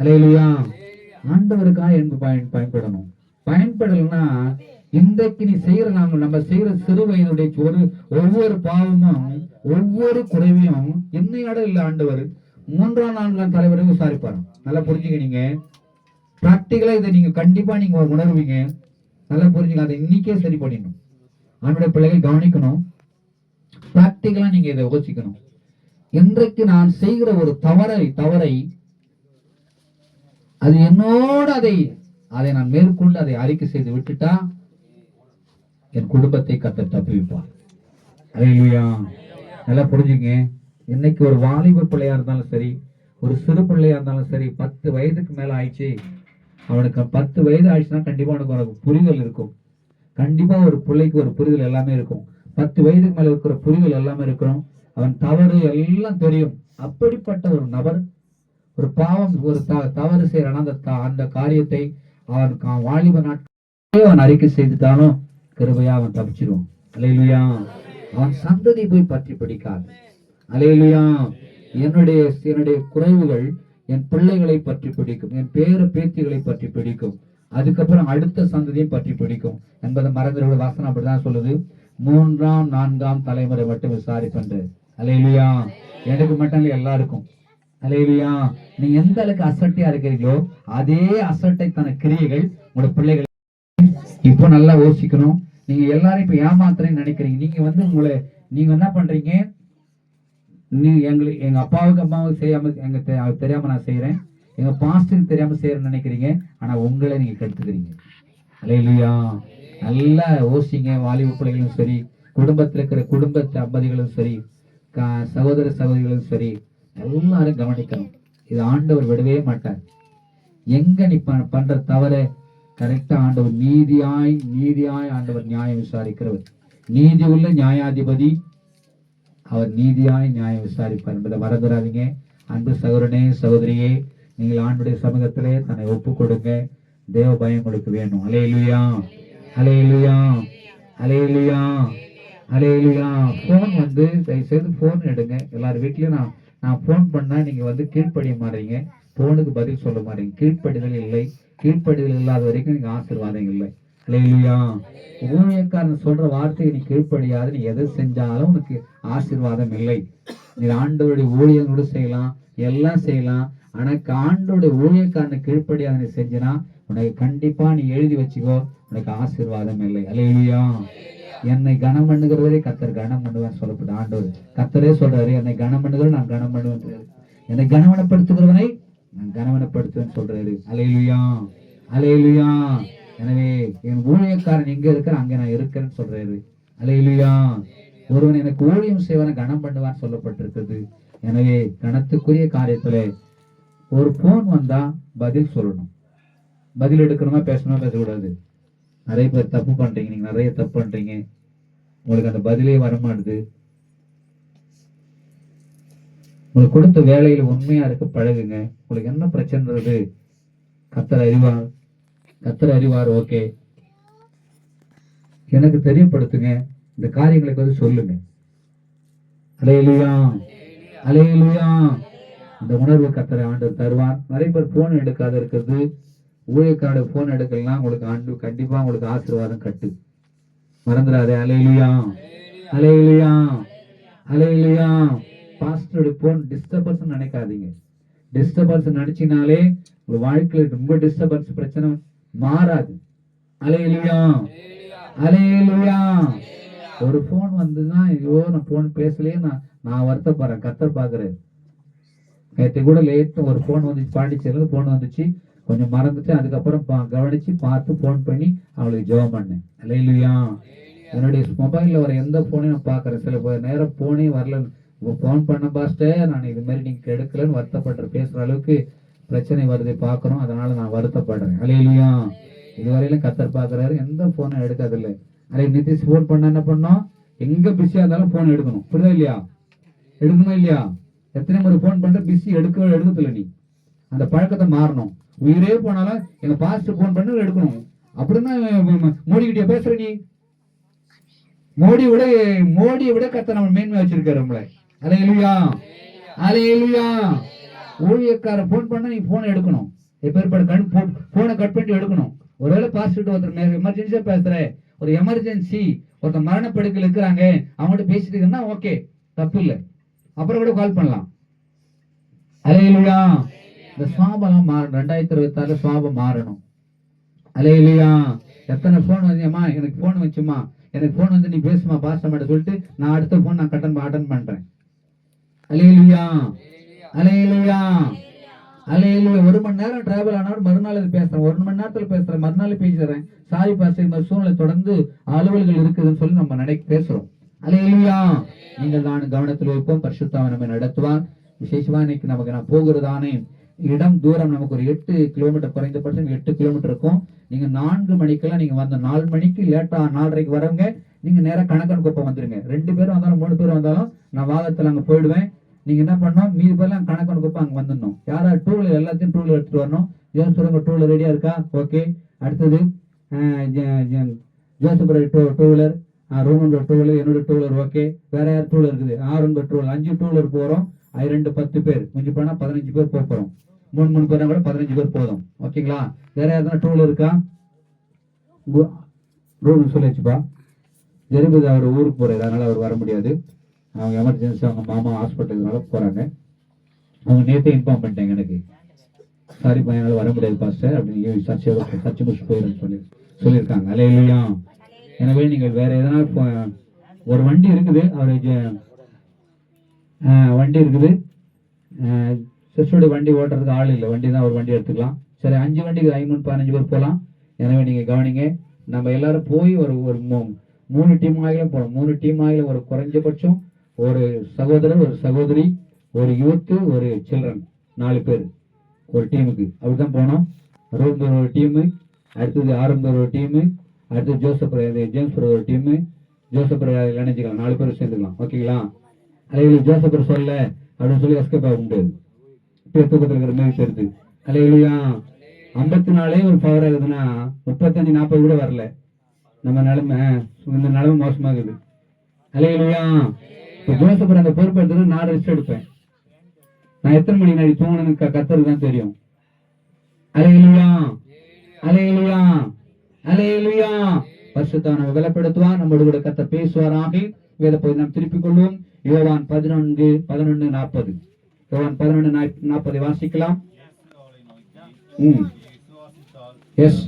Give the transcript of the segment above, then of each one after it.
அல்லேலூயா. ஆண்டவருக்காக என்பது பயன்படணும். பயன்படலைன்னா இன்றைக்கு நீ செய்யற நம்ம செய்யற சிறு வயதுடைய ஒவ்வொரு பாவமும் ஒவ்வொரு குறைவையும் என்னையோட இல்ல ஆண்டவர் 3ஆம் 4ஆம் தலைவரை விசாரிப்பாரு. நல்லா புரிஞ்சுக்க. நீங்க பிராக்டிகலா இதை நீங்க கண்டிப்பா நீங்க உணர்வீங்க. நல்லா புரிஞ்சுக்க. அதை இன்னைக்கே சரி பண்ணிடணும். ஆண்டோட பிள்ளைகள் கவனிக்கணும். பிராக்டிகலா நீங்க இதை யோசிக்கணும். இன்றைக்கு நான் செய்கிற ஒரு தவறை அது என்னோட அதை நான் மேற்கொண்டு அதை அறிக்கை செய்து விட்டுட்டா என் குடும்பத்தை கர்த்தர் தப்புவிப்பார். அல்லேலூயா. நல்லா புரிஞ்சுங்க. இன்னைக்கு ஒரு வாலிப பிள்ளையா இருந்தாலும் சரி, ஒரு சிறு பிள்ளையா இருந்தாலும் சரி, 10 வயதுக்கு மேல ஆயிடுச்சு, அவனுக்கு 10 வயது ஆயிடுச்சுன்னா கண்டிப்பா அவனுக்கு புரிதல் இருக்கும். கண்டிப்பா ஒரு பிள்ளைக்கு ஒரு புரிதல் எல்லாமே இருக்கும். 10 வயதுக்கு மேல இருக்கிற புரிதல் எல்லாமே இருக்கணும். அவன் தவறு எல்லாம் தெரியும். அப்படிப்பட்ட ஒரு நபர் ஒரு பாவம் ஒரு தவறு செய்யறான அந்த காரியத்தை அவன் வாலிப நாட்களே அவன் அறிக்கை செய்துட்டாலும் கிருபையா அவன் தப்பிச்சிருவான். அல்லேலூயா. அவன் சந்ததி போய் பற்றி பிடிக்காது. அல்லேலூயா. என்னுடைய குறைவுகள் என் பிள்ளைகளை பற்றி பிடிக்கும், என் பேத்திகளை பற்றி பிடிக்கும், அதுக்கப்புறம் அடுத்த சந்ததியை பற்றி பிடிக்கும் என்பதை மறந்துவிட. வாசனம் அப்படிதான் சொல்லுது. 3ஆம் 4ஆம் தலைமுறை மட்டும் விசாரிப்பன்று. அல்லேலூயா. எனக்கு மட்டும் இல்லை, எல்லாருக்கும். அல்லேலூயா. நீங்க எந்த அளவுக்கு அசட்டையா இருக்கிறீங்களோ அதே அசட்டை தன கிரியைகள் உங்களோட பிள்ளைகள். இப்போ நல்லா யோசிக்கணும். நீங்க எல்லாரும் இப்ப ஏமாத்துறேன்னு நினைக்கிறீங்க. நீங்க என்ன பண்றீங்க? எங்க அப்பாவுக்கு செய்யாம தெரியாம நான் செய்யறேன், எங்க பாஸ்டருக்கு தெரியாம செய்யறேன்னு நினைக்கிறீங்க. ஆனா உங்களை நீங்க கெடுத்துக்கிறீங்க. அல்லேலூயா. நல்லா யோசிங்க. வாலிப பிள்ளைகளும் சரி, குடும்பத்தில் இருக்கிற குடும்ப தம்பதிகளும் சரி, சகோதர சகோதரிகளும் சரி, எல்லாரும் கவனிக்கணும். இது ஆண்டவர் விடவே மாட்டார். எங்க நீ பண்ற தவற கரெக்டா ஆண்டவர் நீதியாய் ஆண்டவர் நியாயம் விசாரிக்கிறவர். நீதி உள்ள நியாயாதிபதி. அவர் நீதியாய் நியாயம் விசாரிப்பார் என்பதை மறந்துடாதீங்க. அன்பு சகோதரனே சகோதரியே, நீங்கள் ஆண்டுடைய சமூகத்திலே தன்னை ஒப்பு கொடுங்க. தேவ பயம் உங்களுக்கு வேணும். அல்லேலூயா. அல்லேலூயா. அல்லேலூயா. அல்லேலூயா. போன் தயவு செய்து போன் எடுங்க. எல்லாரும் வீட்லயும் நான் போன் பண்ணா நீங்க கீழ்ப்படிய மாறீங்க, போனுக்கு பதில் சொல்ல மாறீங்க. கீழ்ப்படிதல் இல்லை. கீழ்ப்படிதல் இல்லாத வரைக்கும் நீங்க ஆசீர்வாதம் இல்லை. அல்லேலூயா. ஊழியக்காரன் சொல்ற வார்த்தையை நீ கீழ்ப்படியாது, நீ எதை செஞ்சாலும் உனக்கு ஆசீர்வாதம் இல்லை. நீ ஆண்டவருடைய ஊழியங்களோடு செய்யலாம், எல்லாம் செய்யலாம். ஆனா ஆண்டவருடைய ஊழியக்காரனை கீழ்ப்படியாது நீ செஞ்சினா உனக்கு கண்டிப்பா நீ எழுதி வச்சுக்கோ, உனக்கு ஆசீர்வாதம் இல்லை. அல்லேலூயா. என்னை கனம் பண்ணுகிறவரே கர்த்தர் கனம் பண்ணுவேன் சொல்லப்பட்ட ஆண்டவர். கர்த்தரே சொல்றாரு, என்னை கனம் பண்ணுகிறவர் நான் கனம் பண்ணுவேன், என்னை கனவனப்படுத்துகிறவனை நான் கனவனப்படுத்துவேன் சொல்றாரு. அல்லேலூயா. அல்லேலூயா. எனவே என் ஊழியக்காரன் எங்க இருக்கிற அங்க நான் இருக்கிறேன்னு சொல்றாரு. அல்லேலூயா. ஒருவன் எனக்கு ஊழியம் செய்வன கனம் பண்ணுவான்னு சொல்லப்பட்டிருக்குது. எனவே கனத்துக்குரிய காரியத்துல ஒரு போன் வந்தா பதில் சொல்லணும். பதில் எடுக்கணுமா பேசணுமா பேசக்கூடாது. நிறைய பேர் தப்பு பண்றீங்க. நீங்க நிறைய தப்பு பண்றீங்க. உங்களுக்கு அந்த பதிலே வரமாட்டுது. உங்களுக்கு கொடுத்த வேலையில உண்மையா இருக்க பழகுங்க. உங்களுக்கு என்ன பிரச்சனைன்றது கர்த்தர் அறிவார். கர்த்தர் அறிவார். ஓகே, எனக்கு தெரியப்படுத்துங்க. இந்த காரியங்களுக்கு சொல்லுங்க. அல்லேலூயா. அல்லேலூயா. இந்த உணர்வு கர்த்தர் ஆண்டவர் தருவார். நிறைய பேர் போன் எடுக்காத இருக்கிறது. ஊழியக்காரோட போன் எடுக்கலாம். உங்களுக்கு ஆண்டு கண்டிப்பா உங்களுக்கு ஆசீர்வாதம் கட்டு. மறந்துடாதே. அல்லேலூயா. அல்லேலூயா. அல்லேலூயா. பாஸ்டரோட போன் டிஸ்டர்பன்ஸ் நினைக்காதீங்க. டிஸ்டர்பன்ஸ் நினைச்சினாலே ஒரு வாழ்க்கையில ரொம்ப டிஸ்டர்பன்ஸ் பிரச்சனை மாறாது. அல்லேலூயா. அல்லேலூயா. ஒரு போன் வந்துன்னா ஐயோ நான் போன் பேசலையே நான் வருத்தப்படுறேன். கர்த்தர் பாக்குறேன். நேற்று கூட லேட் ஒரு போன் வந்துச்சு. பாண்டிச்சேரியில போன் வந்துச்சு. கொஞ்சம் மறந்துட்டு அதுக்கப்புறம் கவனிச்சு பார்த்து போன் பண்ணி அவளுக்கு ஜெபம் பண்ணேன். அல்லேலூயா. என்னுடைய மொபைல்ல வர எந்த போனையும் நான் பாக்குறேன். சில நேரம் போனே வரல. போன் பண்ண பாஸ்டர் நான் இது மாதிரி நீங்க எடுக்கலன்னு வருத்தப்படுற பேசுற அளவுக்கு பிரச்சனை வருது பாக்குறோம். அதனால நான் வருத்தப்படுறேன். அல்லேலூயா. இதுவரையிலும் கர்த்தர் பாக்குறாரு. எந்த போனும் எடுக்காதில்லை. அதே நிதிஷ் போன் பண்ண என்ன பண்ணோம்? எங்க பிஸியா இருந்தாலும் போன் எடுக்கணும். புரியுதா இல்லையா? எடுக்கணும் இல்லையா? எத்தனை முறை போன் பண்ற பிஸி எடுக்கல. நீ அந்த பழக்கத்தை மாறணும். உயிரே போனாலும் எங்க பாஸ்டர் போன் பண்ண எடுக்கணும். அப்படின்னா மோடி கிட்ட பேசுற நீ மோடியை விட கர்த்தர் நம்ம மேன்மை வச்சிருக்காரு நம்மள. அல்லேலூயா. அல்லேலூயா. ஊழியக்கார போன் பண்ணா நீ போனை எடுக்கணும். எப்பேற்பட்ட போனை கட் பண்ணிட்டு எடுக்கணும். ஒருவேளை பாஸ்டர் ஒருத்தர் எமர்ஜென்சியா பேசுற, ஒரு எமர்ஜென்சி, ஒருத்தர் மரணப்படுக்கையில் இருக்கிறாங்க, அவங்ககிட்ட பேசிட்டு இருக்கா, ஓகே, தப்பு இல்லை, அப்புறம் கூட கால் பண்ணலாம். அல்லேலூயா. இந்த சுவாபம் மாறணும். 2026 சுவாபம் மாறணும். அல்லேலூயா. எத்தனை போன் வந்தியம்மா, எனக்கு போன் வச்சுமா, எனக்கு போன் வந்து நீ பேசுமா பாஸ்டர் மட்டும் சொல்லிட்டு நான் அடுத்த போன் நான் அட்டன் பண்றேன். அல்லேலூயா. அல்லேலூயா. அல்லேலூயா. 1 மணி நேரம் டிராவல் ஆனாலும் மறுநாள் இது பேசுறேன், 1 மணி நேரத்துல பேசுறேன், மறுநாள் பேசுறேன், சாரி பாஸ்டர் சூழ்நிலை தொடர்ந்து அலுவல்கள் இருக்குதுன்னு சொல்லி நம்ம பேசுறோம். அல்லேலூயா. நீங்கள் தான் கவனத்தில் வைப்போம். பரிசுத்தாவின் நம்மை நடத்துவார். விசேஷமா இன்னைக்கு நமக்கு நான் போகிறதானே இடம் தூரம் நமக்கு ஒரு 8 கிலோமீட்டர், குறைந்தபட்சம் 8 கிலோமீட்டர் இருக்கும். நீங்க 4 மணிக்கெல்லாம் நீங்க வந்த 4 மணிக்கு லேட்டா 4:30 வரவங்க நீங்க நேரம் கணக்கன் குப்பம் வந்துருங்க. 2 பேரும் வந்தாலும் 3 பேரும் வந்தாலும் நான் வாகத்துல அங்க போயிடுவேன். நீங்க என்ன பண்ணணும், மீதி பேர்லாம் கணக்கன் குப்பம் அங்க வந்துடணும். யாரா டூலர் எல்லாத்தையும் டூலர் எடுத்துட்டு வரணும். ஜோசப் டூலர் ரெடியா இருக்கா? ஓகே. அடுத்தது ஜோசப் டூலர், ரோமன் டூலர், என்னோட டூலர், ஓகே. வேற யார் டூலர் இருக்குது? ஆரோன் டூலர். 5 டூலர் போறோம். 10 பேர், கொஞ்சம் போனா 15 பேர் போறோம். 3 பேர் கூட 15 பேர் போதும். ஓகேங்களா? வேற யாரும் டூலர் இருக்கா? ரூம் சொல்லிச்சுப்பா. ஜெருபதி அவர் ஊருக்கு போறாரு, அதனால அவர் வர முடியாது. அவங்க எமர்ஜென்சி, அவங்க மாமா ஹாஸ்பிட்டலுக்கு போறாங்க. அவங்க நேற்று இன்ஃபார்ம் பண்ணிட்டாங்க எனக்கு, சாரி என்னால வர முடியாது பாஸ்டர் அப்படின்னு சர்ச்சை முடிச்சு போயிருன்னு சொல்லியிருக்காங்க. அல்லேலூயா. எனவே நீங்கள் வேற எதனா ஒரு வண்டி இருக்குது, அவரு வண்டி இருக்குது, சிஸ்டருடைய வண்டி ஓட்டுறதுக்கு ஆள் இல்லை, வண்டி தான் ஒரு வண்டி எடுத்துக்கலாம். சரி, 5 வண்டிக்கு 15 பேர் போகலாம். எனவே நீங்க கவனிங்க, நம்ம எல்லாரும் போய் ஒரு 3 டீம் ஆகிலும் போகலாம். 3 டீம் ஆகிலும் ஒரு குறைஞ்சபட்சம் ஒரு சகோதரர், ஒரு சகோதரி, ஒரு யூத்து, ஒரு சில்ட்ரன், 4 பேர் ஒரு டீமுக்கு அப்படிதான் போனோம். ரோம்பர் ஒரு டீமு, அடுத்தது ஆரம்பர் ஒரு டீமு, அடுத்தது ஜோசப் ஜேம்ஸ் ஒரு டீமு, ஜோசப் இணைஞ்சிக்கலாம், 4 பேர் சேர்ந்துக்கலாம். ஓகேங்களா? அலையில ஜோசப் சொல்ல அப்படின்னு சொல்லி எஸ்கேப் ஆக முடியாது. தூக்கத்தில் இருக்கிற மாதிரி தெரியுது. அலையிலையா 54 ஒரு பவர் ஆகுதுன்னா 35-40 கூட வரல. நம்ம நிலைமை இந்த நிலைமை மோசமாகுது. அலையிலையா. இப்போ ஜோசப் அந்த பொறுப்பெடுத்து நான் ரெஸ்ட் எடுப்பேன். நான் எத்தனை மணி நாடி தூங்கணும்னு கத்தருக்கு தான் தெரியும். அலையிலையா. அலையிலையா. அலையிலையா. பரிசுத்தனை பலப்படுத்துவார். நம்மோடு கூட கத்த பேசுவாராக. வேத போய் நாம் திருப்பிக் கொள்வோம். யோவான் 11:40. யோவான் 11:40 வாசிக்கலாம். எஸ்.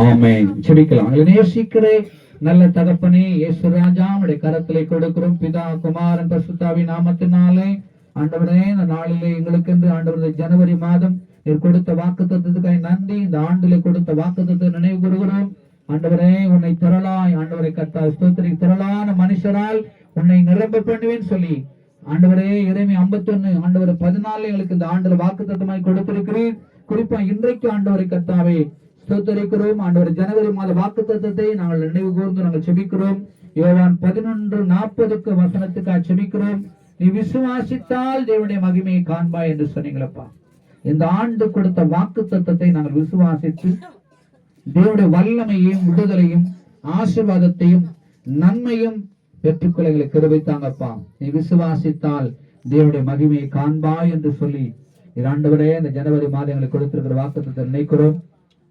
ஆமென். ஜெபிக்கலாம். நேசிக்கிறே நல்ல தகப்பனே இயேசு ராஜா, உம்முடைய கரத்திலே கொடுக்கிறோம். பிதா, குமாரன், பரிசுத்தாவின் நாமத்தினாலே ஆண்டவரே, இந்த நாளிலே எங்களுக்கு என்று ஆண்டவரே ஜனவரி மாதம் நீர் கொடுத்த வாக்குத்தத்தத்துக்காக நன்றி. இந்த ஆண்டிலே கொடுத்த வாக்குத்தத்தை நினைவு கூறுகிறோம். ஆண்டவரே, உன்னை திரளாய் ஆண்டவரை கர்த்தா ஸ்தோத்திரி திரளான மனுஷரால் உன்னை நிரம்ப பண்ணுவேன்னு சொல்லி ஆண்டவரே எரேமியா 51 ஆண்டவரை 14 எங்களுக்கு இந்த ஆண்டுல வாக்குத்தத்தமாய் கொடுத்திருக்கிறேன். குறிப்பா இன்றைக்கு ஆண்டவரை கர்த்தாவே ஸ்தோத்திரிக்கிறோம். ஆண்டவர் ஜனவரி மாத வாக்குத்தத்தத்தை நாங்கள் நினைவு கூர்ந்து நாங்கள் செபிக்கிறோம். யோவான் 11:40 வசனத்துக்காக செபிக்கிறோம். நீ விசுவாசித்தால் தேவனுடைய மகிமையை காண்பாய் என்று சொன்னீங்களப்பா. இந்த ஆண்டு கொடுத்த வாக்குத்தத்தத்தை நாங்கள் விசுவாசித்து தேவனுடைய வல்லமையையும் விடுதலையும் ஆசீர்வாதத்தையும் நன்மையும் பெற்றுக்கொள்ள எங்களுக்கு கிருபை தாங்கப்பா. நீ விசுவாசித்தால் தேவனுடைய மகிமையை காண்பாய் என்று சொல்லி ஆண்டவரே இந்த ஜனவரி மாதம் எங்களுக்கு கொடுத்திருக்கிற வாக்குத்தத்தை நினைக்கிறோம்.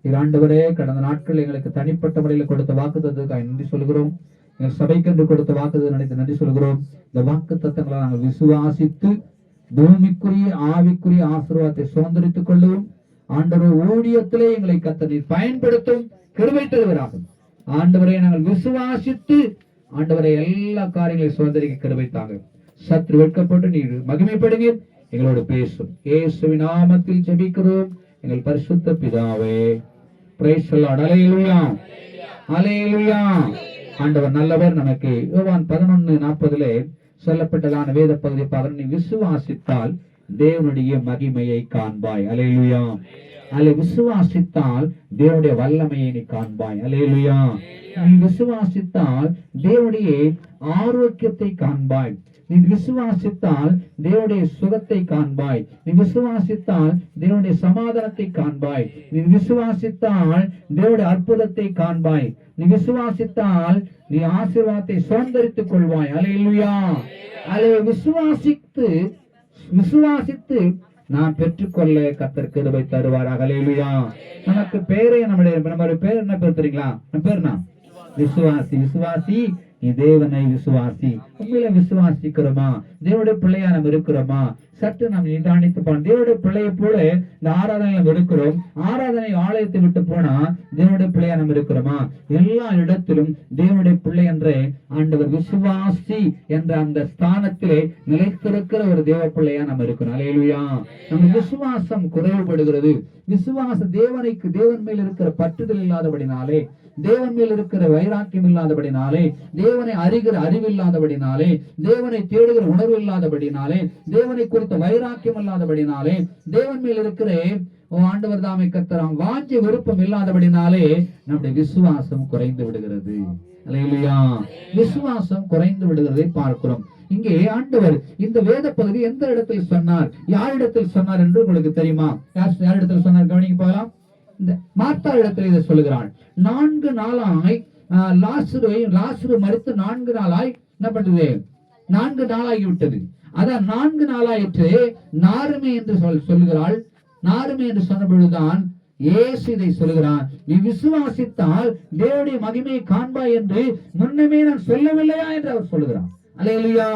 ஆண்டவரே, கடந்த நாட்கள் எங்களுக்கு தனிப்பட்ட முறையில் கொடுத்த வாக்குத்தத்துக்காக நன்றி சொல்கிறோம். எங்கள் சபைக்கு என்று கொடுத்த வாக்குத்தத்தை நினைத்து நன்றி சொல்கிறோம். இந்த வாக்குத்தத்தங்களை நாங்கள் விசுவாசித்து பூமிக்குரிய ஆவிக்குரிய ஆசீர்வாதத்தை சுதந்திரித்துக் கொள்ளும். ஆண்டவர் ஊழியத்திலே எங்களை கர்த்தர் பயன்படுத்தும் கிருபை தருவராகும். ஆண்டவரை நாங்கள் விசுவாசித்து ஆண்டவரை எல்லா காரியங்களையும் சுதந்திரிக்க கிருபை தாங்க. சற்று வெட்கப்பட்டு நீர் மகிமைப்படுங்க, எங்களோடு பேசும். இயேசுவின் நாமத்தில் ஜெபிக்கிறோம் எங்கள் பரிசுத்த பிதாவே. Praise the Lord. அல்லேலூயா. அல்லேலூயா. ஆண்டவர் நல்லவர். நமக்கு யோவான் 11:40 சொல்லப்பட்டதான வேத பகுதி பாருங்க. நீ விசுவாசித்தால் தேவனுடைய மகிமையை காண்பாய். அல்லேலூயா. அல்ல விசுவாசித்தால் தேவனுடைய வல்லமையை நீ காண்பாய். அல்லேலூயா. நீ விசுவாசித்தால் தேவனுடைய ஆரோக்கியத்தை காண்பாய், நீ விசுவாசித்தால் தேவனுடைய சுகத்தை காண்பாய். நீ விசுவாசித்தால் தேவனுடைய சமாதானத்தை காண்பாய். நீ விசுவாசித்தால் தேவனுடைய அற்புதத்தை காண்பாய். நீ விசுவாசித்தால் நீ ஆசீர்வாதத்தை சுதந்தரித்துக் கொள்வாய். அல்லேலூயா. விசுவாசித்து நான் பெற்றுக்கொள்ள கர்த்தர் கிருபை தருவாராக. அல்லேலூயா. நமக்கு பேரே நம்ம பேர் என்ன பேர் தெரியுங்களா? நம்ம பேர் விசுவாசி. விசுவாசி, நீ தேவனை விசுவாசி. உண்மையில விசுவாசிக்கிறோமா? தேவனுடைய பிள்ளையா நம்ம இருக்கிறோமா? சற்று நாம் நிதானித்து தேவனுடைய பிள்ளையை போல இந்த ஆராதனை நம்ம இருக்கிறோம். ஆராதனை ஆலயத்தை விட்டு போனா தேவனுடைய பிள்ளையா நம்ம இருக்கிறோமா? எல்லா இடத்திலும் தேவனுடைய பிள்ளை என்ற ஆண்டவர் விசுவாசி என்ற அந்த ஸ்தானத்திலே நிலைத்திருக்கிற ஒரு தேவ பிள்ளையா நம்ம இருக்கிறோம். அல்லேலூயா. நம்ம விசுவாசம் குறைவுபடுகிறது. தேவன் மேல் இருக்கிற பற்றுதல் இல்லாதபடினாலே, தேவன் மேல் இருக்கிற வைராக்கியம் இல்லாதபடினாலே, தேவனை அறிகிற அறிவு இல்லாதபடினாலே, தேவனை தேடுகிற உணர்வு இல்லாதபடினாலே, தேவனை குறித்த வைராக்கியம் இல்லாதபடினாலே, தேவன் மேல் இருக்கிற ஆண்டவர் தாமே கர்த்தராம் வாஞ்சை விருப்பம் இல்லாதபடினாலே நம்முடைய விசுவாசம் குறைந்து விடுகிறது. அல்லேலூயா. விசுவாசம் குறைந்து விடுகிறதை பார்க்கிறோம். இங்கே ஆண்டவர் இந்த வேத பகுதி எந்த இடத்தில் சொன்னார், யாரிடத்தில் சொன்னார் என்று உங்களுக்கு தெரியுமா? யாரிடத்தில் சொன்னார்? கவனிக்க போகலாம். இந்த மார்த்தா இடத்தில் இதை சொல்லுகிறாள். 4 நாளாய் லாசரு மரித்து 4 நாளாய் என்ன பண்றது? 4 நாளாகிவிட்டது. அதான் 4 நாளாயிற்று. நாருமே என்று சொல்லுகிறாள். நாருமே என்று சொன்ன பொழுதுதான் இயேசு இதை சொல்லுகிறான். நீ விசுவாசித்தால் தேவனுடைய மகிமையை காண்பாய் என்று முன்னமே நான் சொல்லவில்லையா என்று அவர் சொல்லுகிறான். அல்லேலூயா.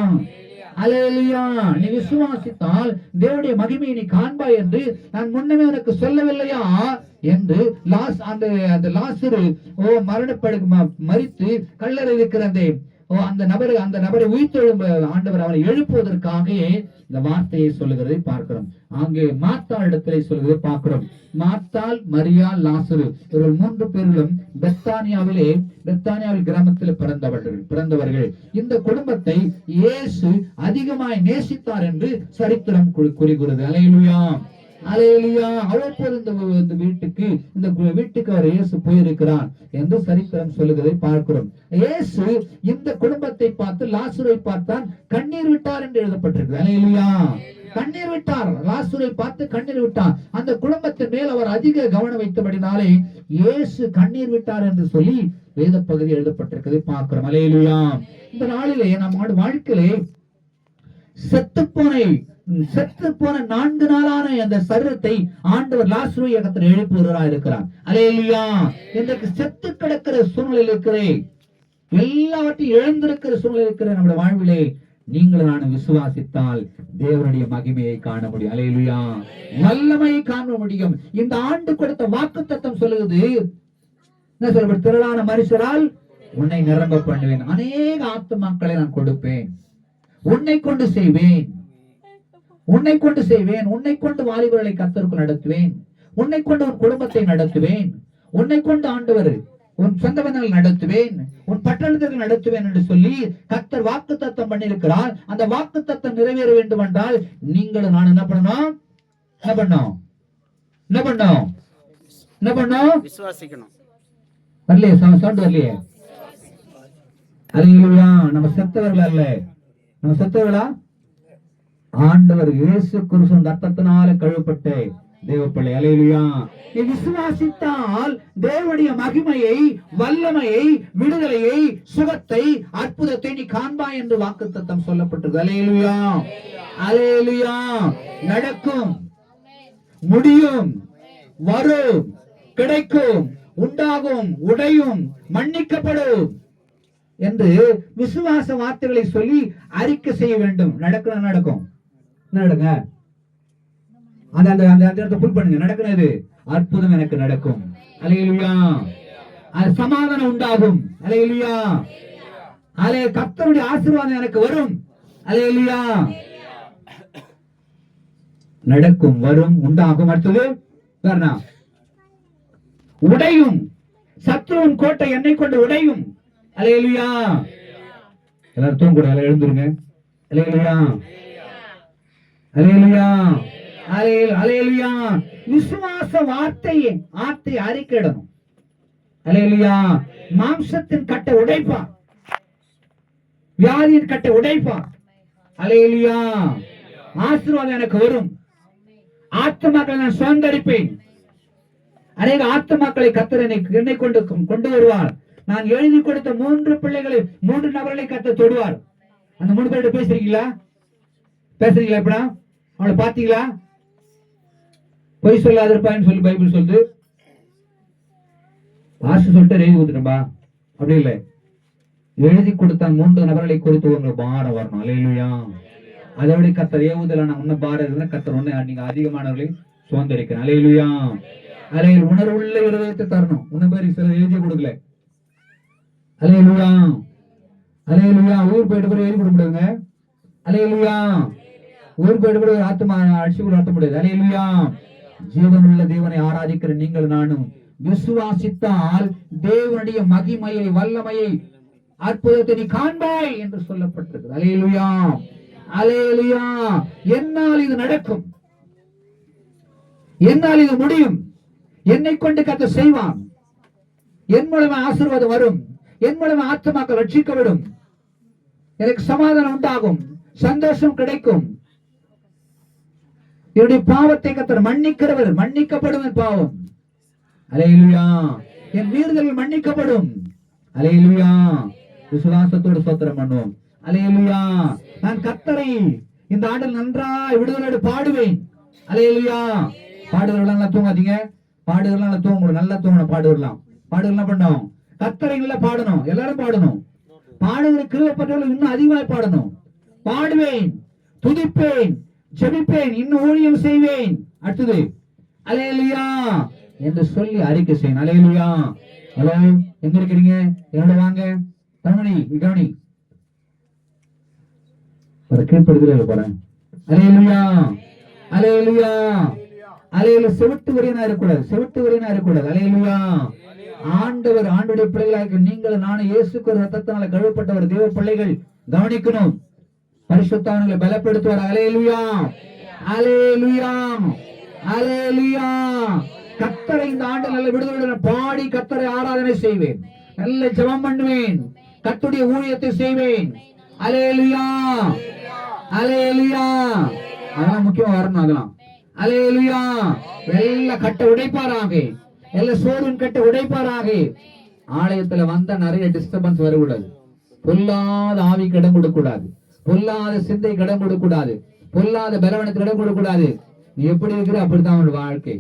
அல்லேலூயா. நீ விசுவாசித்தால் தேவனுடைய மகிமையை நீ காண்பாய் என்று நான் முன்னமே உனக்கு சொல்லவில்லையா என்று அந்த லாசரு மரித்து கல்லறை இருக்கிற அந்த நபரை உயிர்த்தெழும்ப ஆண்டவர் அவரை எழுப்புவதற்காக இந்த வார்த்தையை சொல்லுகிறதை பார்க்கிறோம். அங்கே மார்த்தாள் இடத்திலே சொல்லுகிறதை பார்க்கிறோம். மார்த்தாள், மரியாள், லாசரு இவர்கள் 3 பேர்களும் பெத்தானியாவில் கிராமத்தில் பிறந்தவர்கள். இந்த குடும்பத்தை இயேசு அதிகமாய் நேசித்தார் என்று சரித்திரம் கூறுகிறது. அல்லேலூயா. அல்லேலூயா. அவ்வப்போது இந்த வீட்டுக்கு அவர் இயேசு போயிருக்கிறார் என்று சரித்திரம் சொல்லுகிறதை பார்க்கிறோம். இயேசு இந்த குடும்பத்தை பார்த்து லாசரை பார்த்தான், கண்ணீர் விட்டார் என்று எழுதப்பட்டிருக்கு. அல்லேலூயா. கண்ணீர் விட்டார். லாசரை பார்த்து கண்ணீர் விட்டார். அந்த குடும்பத்தின் மேல் அவர் அதிக கவனம் வைத்தபடினாலே இயேசு கண்ணீர் விட்டார் என்று சொல்லி வேத பகுதி எழுதப்பட்டிருக்கிறதை பார்க்கிறோம். அல்லேலூயா. இந்த நாளிலே நம்ம வாழ்க்கையிலே செத்து போன 4 நாளான அந்த சரீரத்தை ஆண்டவர் லாசரு இயக்கத்தில் எழுப்புகிறார் இருக்கிறார். அல்லேலூயா. இன்றைக்கு செத்து கிடக்கிற சூழ்நிலை இருக்கிறேன், எல்லாவற்றையும் இழந்திருக்கிற சூழ்நிலை இருக்கிற நம்முடைய வாழ்விலே நீங்கள் நான் விசுவாசித்தால் தேவனுடைய மகிமையை காண முடியும். அல்லேலூயா. வல்லமையை காண முடியும். இந்த ஆண்டு கொடுத்த வாக்குத்தத்தம் சொல்லுது, என்ன சொல்றது? திரளான மனுஷரால் உன்னை நிரம்ப பண்ணுவேன், அநேக ஆத்துமாக்களை நான் கொடுப்பேன், உன்னை கொண்டு செய்வேன், உன்னை கொண்டு வாலிபர்களை கர்த்தருக்குள் நடத்துவேன், உன்னை கொண்டு உன் குடும்பத்தை நடத்துவேன், உன்னை கொண்டு ஆண்டவர் உன் சொந்த பந்தங்கள் நடத்துவேன், உன் பட்டணத்தில் நடத்துவேன் என்று சொல்லி கர்த்தர் வாக்குத்தத்தம் பண்ணியிருக்கிறார். அந்த வாக்குத்தத்தம் நிறைவேற வேண்டும் என்றால் நீங்களும் நான் என்ன பண்ணணும்? விசுவாசிக்கணும். வரலையே சவுண்ட் வரலையே. அல்லேலூயா. நம்ம செத்தவர்கள் அல்ல. நம்ம செத்தவர்களா? ஆண்டவர் இயேசு கிறிஸ்துவின் ரத்தத்தினால கழுவப்பட்ட தேவப்பிள்ளை. அல்லேலூயா. நீ விசுவாசித்தால் தேவனுடைய மகிமையை, வல்லமையை, விடுதலையை, சுகத்தை, அற்புதத்தை நீ காண்பாய் என்று வாக்குத்தத்தம் சொல்லப்பட்டது. அல்லேலூயா. அல்லேலூயா. நடக்கும், முடியும், வரும், கிடைக்கும், உண்டாகும், உடையும், மன்னிக்கப்படும் என்று விசுவாச வார்த்தைகளை சொல்லி அறிக்கை செய்ய வேண்டும். நடக்கும். நடங்க. அந்த இடத்தை புல் பண்ணுங்க. நடக்கிறது. அற்புதம் எனக்கு நடக்கும். அல்லேலூயா. சமாதானம் உண்டாகும். அல்லேலூயா. கர்த்தருடைய ஆசீர்வாதம் எனக்கு வரும். அல்லேலூயா. நடக்கும், வரும், உண்டாகும். அடுத்தது உடையும். சத்ருவின் கோட்டை என்னை கொண்டு உடையும். அல்லேலூயா. எல்லாரும் தூங்க கூட எழுந்துருங்க. அல்லேலூயா. அல்லேலூயா. அல்லேலூயா. விசுவாச வார்த்தையை அறிக்கையிடணும். அல்லேலூயா. மாம்சத்தின் கட்டை உடைப்பார், வியாதியின் கட்டை உடைப்பார், அல்லேலூயா. ஆசீர்வாதம் எனக்கு வரும். ஆத்துமாக்களை நான் சுதந்தரிப்பேன். அநேக ஆத்துமாக்களை கர்த்தர் என்னை கொண்டு வருவார். நான் எழுதி கொடுத்த 3 பிள்ளைகளை 3 நபர்களை கர்த்தர் தொடுவார். அந்த 3 பேர்கிட்ட பேசுறீங்களா? இப்ப அவளை பாத்தீங்களா? பொய் சொல்லாதிருப்பான்னு சொல்லி பைபிள் சொல்லுது. பாஸ்டர் சொல்லிட்டு எழுதி கொடுத்துட்டா அப்படி இல்லை. எழுதி கொடுத்த 3 நபர்களை குறித்து உங்களுக்கு பாரம் வரணும். அல்லேலூயா. அதோட கர்த்தர் ஏவுதலான உன்ன பாரம் இருந்தா கர்த்தர் ஒண்ணு நீங்க அதிகமானவர்களை சுதந்திரிக்கிறேன். அல்லேலூயா. அல்லேலூயா. உணர்வுள்ள இருதயத்தை தரணும். உன்ன பேருக்கு சிலர் எழுதி கொடுக்கல. அல்லேலூயா. அல்லேலூயா. ஊர் போயிட்டு போய் எழுதி கொடுக்க முடியாதுங்க. அல்லேலூயா. ஊர் போயிட்டு போய் ஆத்மா அடிச்சு கூட ஆட்ட முடியாது. அல்லேலூயா. ஜீவனுள்ள தேவனை ஆராதிக்கிற நீங்கள் நானும் விசுவாசித்தால் தேவனுடைய மகிமையை, வல்லமையை, அற்புதத்தை நீ காண்பாய் என்று சொல்லப்பட்டிருக்கு. அல்லேலூயா. அல்லேலூயா. என்னால் இது நடக்கும், என்னால் இது முடியும், என்னை கொண்டு கர்த்தர் செய்வான், என் மூலமா ஆசீர்வாதம் வரும், என் மூலமா ஆத்துமாக்கள் ரட்சிக்கப்படும், எனக்கு சமாதானம் உண்டாகும், சந்தோஷம் கிடைக்கும், என்னுடைய பாவத்தை கர்த்தர் மன்னிக்கிறவர், மன்னிக்கப்படும் என் பாவம். அல்லேலூயா. என் மீறுதல் மன்னிக்கப்படும். அல்லேலூயா. விசுவாசத்தோடு ஸ்தோத்திரம் பண்ணுவோம். அல்லேலூயா. நான் கர்த்தரை இந்த ஆண்டில் நன்றாய் விடுதலோடு பாடுவேன். அல்லேலூயா. பாடுகிறவர்களாம் தூங்காதீங்க. பாடுகிறவர்களாம் தூங்கணும். நல்லா தூங்கணும். பாடுகிறலாம் பண்ணோம். கர்த்தரை நல்லா பாடணும். எல்லாரும் பாடணும். பாடுகிற கிருபைப்பட்டவர்கள் இன்னும் அதிகமாய் பாடணும். பாடுவேன், துதிப்பேன், ஜெபிப்பேன், இன்னும் ஊழியம் செய்வேன். அடுத்தது அல்லேலூயா என்று சொல்லி அறிக்கை செய்யணும். அல்லேலூயா. ஹலோ, எங்க இருக்கிறீங்க? என்னோட வாங்க. தங்கமணி கவனி. ஒரு கீழ்ப்படுதல போறேன். அல்லேலூயா. அல்லேலூயா. அல்லேலூயா. செவிட்டு வரையனா இருக்கக்கூடாது. அல்லேலூயா. ஆண்டவருடைய பிள்ளைகளாக நீங்கள் நானும் இயேசுக்கு ரத்தத்தினால கழுவப்பட்டவர் தேவ பிள்ளைகள் கவனிக்கணும். பரிசுத்தவான்களை பலப்படுத்துவார். அல்லேலூயா. அல்லேலூயா. அல்லேலூயா. கர்த்தரை இந்த ஆண்டு நல்ல விடுதலை பாடி கர்த்தரை ஆராதனை செய்வேன். நல்ல ஜெபம் பண்ணுவேன். கர்த்தருடைய ஊழியத்தை செய்வேன். அல்லேலூயா. அல்லேலூயா. அதெல்லாம் முக்கியமா வரணும். அதெல்லாம் அல்லேலூயா. எல்லா கட்ட உடைப்பாராக, எல்லா சோறும் கட்ட உடைப்பாராக. ஆலயத்துல வந்தா நிறைய டிஸ்டர்பன்ஸ் வரக்கூடாது. பொல்லாத ஆவிக்கு இடம் கொடுக்கூடாது. பொல்லாத சிந்தை இடம் கொடுக்கூடாது. பொல்லாத பலவனத்துக்கு இடம் கொடுக்கூடாது. நீ எப்படி இருக்கிற அப்படித்தான் உன் வாழ்க்கை.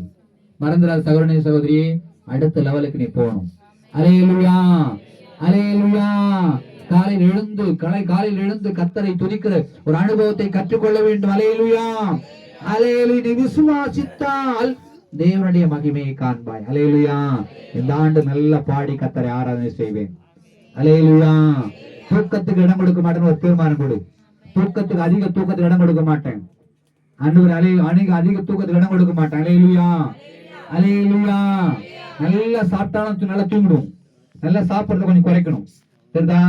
மறந்துடாத சகோதரனே சகோதரியே, அடுத்த லெவலுக்கு நீ போகணும். அல்லேலூயா. அல்லேலூயா. காலையில் எழுந்து கர்த்தரை துதிக்கிற ஒரு அனுபவத்தை கற்றுக்கொள்ள வேண்டும். அல்லேலூயா. அல்லேலூயா. நீ விசுவாசித்தால் தேவனுடைய மகிமையை காண்பாய். அல்லேலூயா. இந்த ஆண்டு நல்லா பாடி கர்த்தரை ஆராதனை செய்வேன். அல்லேலூயா. தூக்கத்துக்கு இடம் கொடுக்க மாட்டேன்னு ஒரு தீர்மானம் கொடு. அதிக தூக்கத்துக்கு இடம் கொடுக்க மாட்டேன். அதிக தூக்கத்துக்கு இடம் கொடுக்க மாட்டேன். அல்லேலூயா. அல்லேலூயா. நல்லா சாப்பிட்டாலும் நல்லா தூங்கிடும். நல்லா சாப்பிடுறத கொஞ்சம் குறைக்கணும். சரிதா?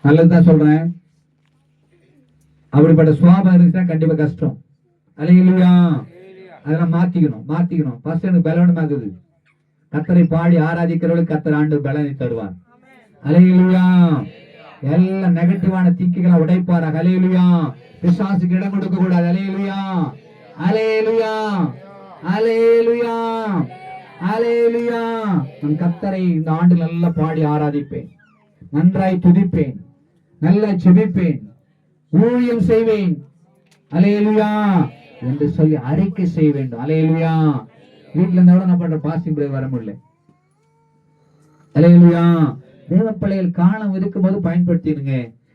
நல்லதுதான் சொல்றேன். அப்படிப்பட்ட சுவாபம் இருந்துச்சுன்னா கண்டிப்பா கஷ்டம். அல்லேலூயா. அதெல்லாம் மாத்திக்கணும். ஃபர்ஸ்ட் எனக்கு பலவனம் ஆகுது. கர்த்தரை பாடி ஆராதிக்கிறவர்களுக்கு கர்த்தர் ஆண்டு பலனை தருவார். அல்லேலூயா. எல்லா நெகட்டிவான திங்கிகளை உடைப்பாராக. அல்லேலூயா. பிசாசுக்கு இடம் கொடுக்க கூடாது. அல்லேலூயா. அல்லேலூயா. அல்லேலூயா. அல்லேலூயா. நான் கர்த்தரை இந்த ஆண்டு நல்லா பாடி ஆராதிப்பேன். நன்றாய் துதிப்பேன். நல்லா ஜெபிப்பேன். ஊழியம் செய்வேன். அல்லேலூயா என்று சொல்லி அறிக்கை செய்ய வேண்டும். அல்லேலூயா. வீட்டுல இருந்தா நான் பண்ற பாசிங் பிரேக் வர முடியல. அல்லேலூயா. தேவ பிள்ளைகள் காலம் இருக்கும் போது பயன்படுத்திடுங்க.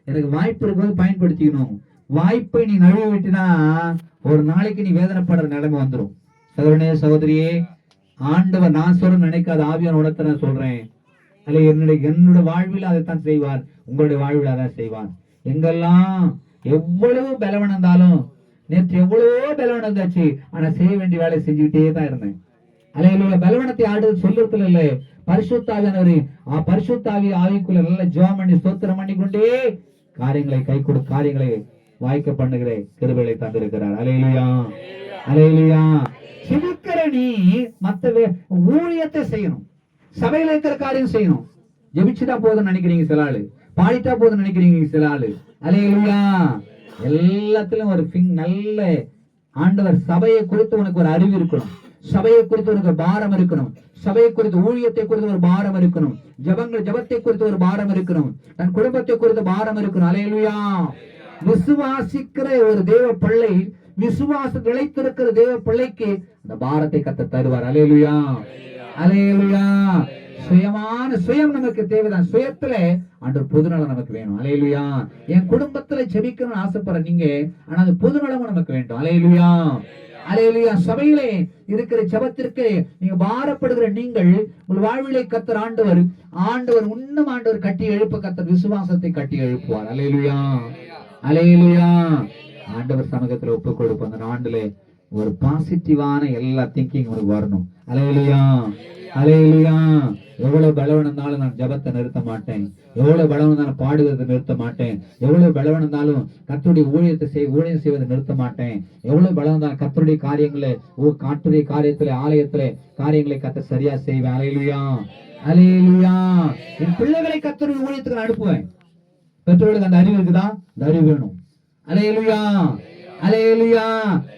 எனக்கு வாய்ப்பு இருக்கும்போது பயன்படுத்திக்கணும். வாய்ப்பை நீ நழுவி விட்டினா ஒரு நாளைக்கு நீ வேதனைப்படுற நிலைமை வந்துடும். சகோதரனே சகோதரியே, ஆண்டவர் நான் சொல்ல நினைக்காத ஆவியான உணர்த்த நான் சொல்றேன். அல்ல என்னோட வாழ்வில் அதைத்தான் செய்வார். உங்களுடைய வாழ்வில் அதான் செய்வார். எங்கெல்லாம் எவ்வளவு பலவன் இருந்தாலும், நேற்று எவ்வளவோ பலவன் இருந்தாச்சு, ஆனா செய்ய வேண்டிய வேலை செஞ்சுக்கிட்டே தான் இருந்தேன். அல்ல பலவனத்தை ஆடுறது சொல்றதுல இல்ல, பரிசுத்தாவியானவரு பரிசுத்தாவி ஆவிக்குள்ள நல்ல ஜெபம் பண்ணி ஸ்தோத்திரம் பண்ணி கொண்டே காரியங்களை காரியங்களை வாய்க்க பண்ணுகிற கிருபையை தந்திருக்கிறார். அல்லேலூயா. அல்லேலூயா. சிறுக்கிற நீ மத்த ஊழியத்தை செய்யணும். சபையில இருக்கிற காரியம் செய்யணும். ஜெபிச்சுதான் போதும்னு நினைக்கிறீங்க சில ஆளு. பாடிட்டா போதும் நினைக்கிறீங்க சில ஆளு. அல்லேலூயா. எல்லாத்திலும் ஒரு நல்ல ஆண்டவர் சபையை குறித்து உனக்கு ஒரு அறிவு இருக்கணும், சபையை குறித்து உனக்கு பாரம் இருக்கணும், சபையை குறித்து ஊழியத்தை குறித்து ஒரு பாரம் இருக்கணும், ஜபத்தை குறித்து ஒரு பாரம் இருக்கணும், தன் குடும்பத்தை குறித்து பாரம் இருக்கணும். அல்லேலூயா. விசுவாசிக்கிற ஒரு தேவ பிள்ளை, விசுவாசம் நிலைத்திருக்கிற தேவ பிள்ளைக்கு அந்த பாரத்தை கர்த்தர் தருவார். அல்லேலூயா. அல்லேலூயா. சுயம் நமக்கு தேவைதான். சுயத்துல ஆண்டவர் பொதுநலம் நமக்கு வேணும். அல்லேலூயா. என் குடும்பத்துல ஜெபிக்கணும்னு ஆசைப்படுற நீங்க, ஆனா அது பொதுநலமும் நமக்கு வேண்டும். அல்லேலூயா. அல்லேலூயா. சபையிலே இருக்கிற ஜெபத்திற்கு நீங்க பாரப்படுகிற நீங்கள், உங்கள் வாழ்விலை கர்த்தர் ஆண்டவர் இன்னும் ஆண்டவர் கட்டி எழுப்ப கர்த்தர் விசுவாசத்தை கட்டி எழுப்புவார். அல்லேலூயா. அல்லேலூயா. ஆண்டவர் சமூகத்துல ஒப்பு கொடுப்போம். அந்த ஆண்டுல ஒரு பாசிட்டிவான எல்லா திங்கிங் உங்களுக்கு வரணும். அல்லேலூயா. அல்லேலூயா. எவ்வளவு பலவன் இருந்தாலும் நான் ஜபத்தை நிறுத்த மாட்டேன், எவ்வளவு பலவன் இருந்தாலும் பாடுவதை நிறுத்த மாட்டேன், எவ்வளவு பலவன் இருந்தாலும் கர்த்தருடைய ஊழியம் செய்வதை நிறுத்த மாட்டேன், எவ்வளவு பலவன் இருந்தாலும் கர்த்தருடைய காரியத்துல ஆலயத்துல காரியங்களை கர்த்தர் சரியா செய்வேன். அல்லேலூயா. அல்லேலூயா. என் பிள்ளைகளை கர்த்தருடைய ஊழியத்துக்கு நான் அனுப்புவேன். பெற்றோர்களுக்கு அந்த அறிவு இருக்குதா? அந்த அறிவு வேணும். அல்லேலூயா. அல்லேலூயா.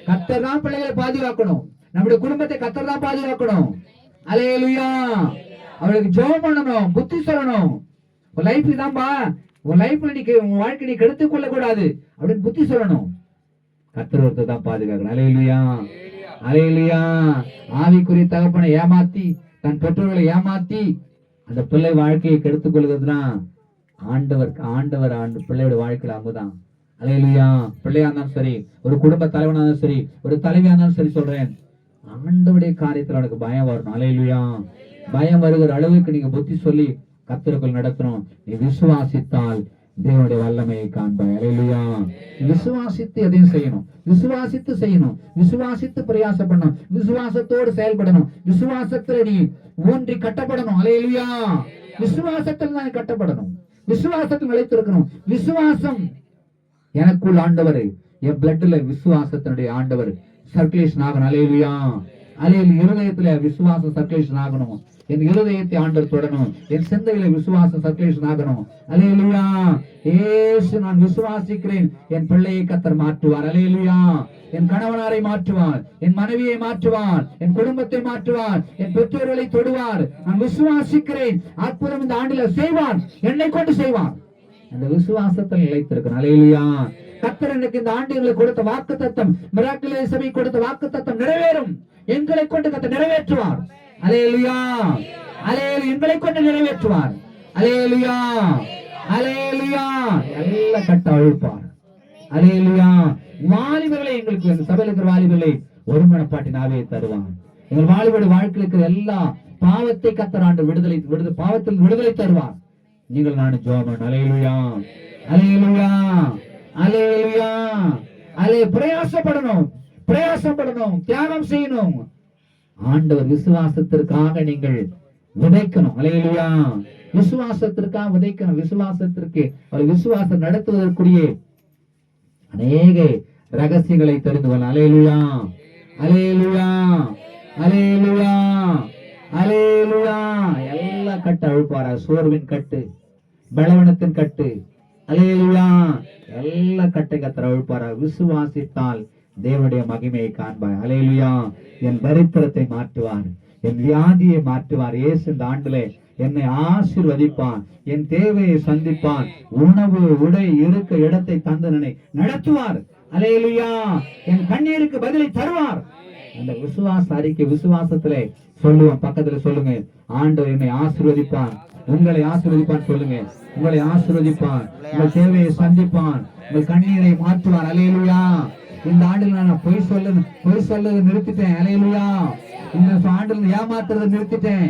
கர்த்தர் தான் பிள்ளைகளை பாதுகாக்கணும், நம்முடைய குடும்பத்தை கர்த்தர் தான் பாதுகாக்கணும். அல்லேலூயா. அவளுக்கு ஜெபம் பண்ணணும், புத்தி சொல்லணும். உன் லைஃப் இதான்பா, உன் லைஃப்ல உன் வாழ்க்கை நீ கெடுத்துக் கொள்ள கூடாது அப்படின்னு புத்தி சொல்லணும். கர்த்தர் ஒருத்தர் தான் பாதுகாக்கணும். அல்லேலூயா. அல்லேலூயா. ஆவிக்குரிய தகப்பனை ஏமாத்தி, தன் பெற்றோர்களை ஏமாத்தி அந்த பிள்ளை வாழ்க்கையை கெடுத்துக் கொள்வதுன்னா ஆண்டவர் பிள்ளையோட வாழ்க்கையில அங்குதான். அல்லேலூயா. பிள்ளையா இருந்தாலும் சரி, ஒரு குடும்ப தலைவனா இருந்தாலும் சரி, ஒரு தலைவியா இருந்தாலும் சரி, சொல்றேன், ஆண்டவருடைய காரியத்துல உனக்கு பயம் வரணும். அல்லேலூயா. பயம் வருகிற அளவுக்கு நீங்க புத்தி சொல்லி கர்த்தருக்குள் நடத்தணும். நீ விசுவாசித்தால் தேவனுடைய வல்லமையை காண்பாய். அல்லேலூயா. விசுவாசித்து எதையும் செய்யணும், விசுவாசித்து செய்யணும், விசுவாசித்து பிரயாசப்படணும், விசுவாசத்தோடு செயல்படணும், விசுவாசத்துல நீ ஊன்றி கட்டப்படணும். அல்லேலூயா. விசுவாசத்தில் நான் கட்டப்படணும், விசுவாசத்தில் நிலைத்திருக்கணும். விசுவாசம் எனக்குள் ஆண்டவர், என் பிளட்ல விசுவாசத்தினுடைய ஆண்டவர் சர்க்குலேஷன் ஆகணும். அல்லேலூயா. அல்லேலூயா. இருதயத்துல விசுவாசம் சர்க்குலேஷன் ஆகணும். என் இருதயத்தை ஆண்டவர் தொடணும், என் சிந்தையில விசுவாசம் சர்க்குலேஷன் ஆகணும். அல்லேலூயா. இயேசு நான் விசுவாசிக்கிறேன், என் பிள்ளையை கர்த்தர் மாற்றுவார். அல்லேலூயா. என் கணவனாரை மாற்றுவார், என் மனைவியை மாற்றுவார், என் குடும்பத்தை மாற்றுவார், என் பெற்றோர்களை தொடுவார். நான் விசுவாசிக்கிறேன், அற்புதம் இந்த ஆண்டில செய்வார், என்னை கொண்டு செய்வார். அந்த விசுவாசத்தில் நிலைத்திருக்கிறேன். அல்லேலூயா. கர்த்தர் எனக்கு இந்த ஆண்டுகளுக்கு கொடுத்த வாக்குத்தத்தம், மிராக்கிள் சபை கொடுத்த வாக்குத்தத்தம் நிறைவேறும். எங்களை கொண்டு கர்த்தர் நிறைவேற்றுவார். அல்லேலூயா. அல்லேலூயா. எங்களை கொண்டு நிறைவேற்றுவார். அல்லேலூயா. அல்லேலூயா. எல்லாம் கட்ட அழுப்பார். அல்லேலூயா. வாலிபர்களை எங்களுக்கு, எங்க சபையில் இருக்கிற வாலிபர்களை ஒரு மனப்பாட்டினாவே தருவார். எங்கள் வாலிபருடைய வாழ்க்கையில் இருக்கிற எல்லா பாவத்தை கர்த்தர் ஆண்டு பாவத்தில் விடுதலை தருவார். நீங்கள் நானும் ஜெபம். அல்லேலூயா. அல்லேலூயா. அல்லேலூயா. பிரயாசப்படணும், தியாகம் செய்யணும். ஆண்டவர் விசுவாசத்திற்காக நீங்கள் விதைக்கணும். அல்லேலூயா. விசுவாசத்திற்காக விதைக்கணும். விசுவாசம் நடத்துவதற்குரிய அநேக ரகசியங்களை தெரிந்து கொள்ள. அல்லேலூயா. அல்லேலூயா. அல்லேலூயா. அல்லேலூயா. எல்லா கட்டு அழுப்பாரா, சோர்வின் கட்டு, பலவீனத்தின் கட்டு. அல்லேலூயா. எல்லா கட்டை கர்த்தர் அழுப்பாரா. விசுவாசித்தால் தேவனுடைய மகிமையை காண்பாய். அல்லேலூயா. என் தரித்திரத்தை மாற்றுவார், என் வியாதியை மாற்றுவார். இயேசு இந்த ஆண்டுல என்னை ஆசீர்வதிப்பான், என் தேவையை சந்திப்பான், உணவு உடை இருக்க இடத்தை தந்தனை நடத்துவார். அல்லேலூயா. என் கண்ணீருக்கு பதிலை தருவார். அந்த விசுவாச அறிக்கை விசுவாசத்திலே சொல்லுவோம். பக்கத்துல சொல்லுங்க, ஆண்டவர் என்னை ஆசீர்வதிப்பான், உங்களை ஆசீர்வதிப்பான். சொல்லுங்க, உங்களை ஆசீர்வதிப்பான், உங்கள் தேவையை சந்திப்பான், உங்கள் கண்ணீரை மாற்றுவார். அல்லேலூயா. இந்த ஆண்டில் நான் பொய் சொல்ல நிறுத்திட்டேன். அல்லேலூயா. இந்த ஆண்டில் ஏமாத்துறதை நிறுத்திட்டேன்.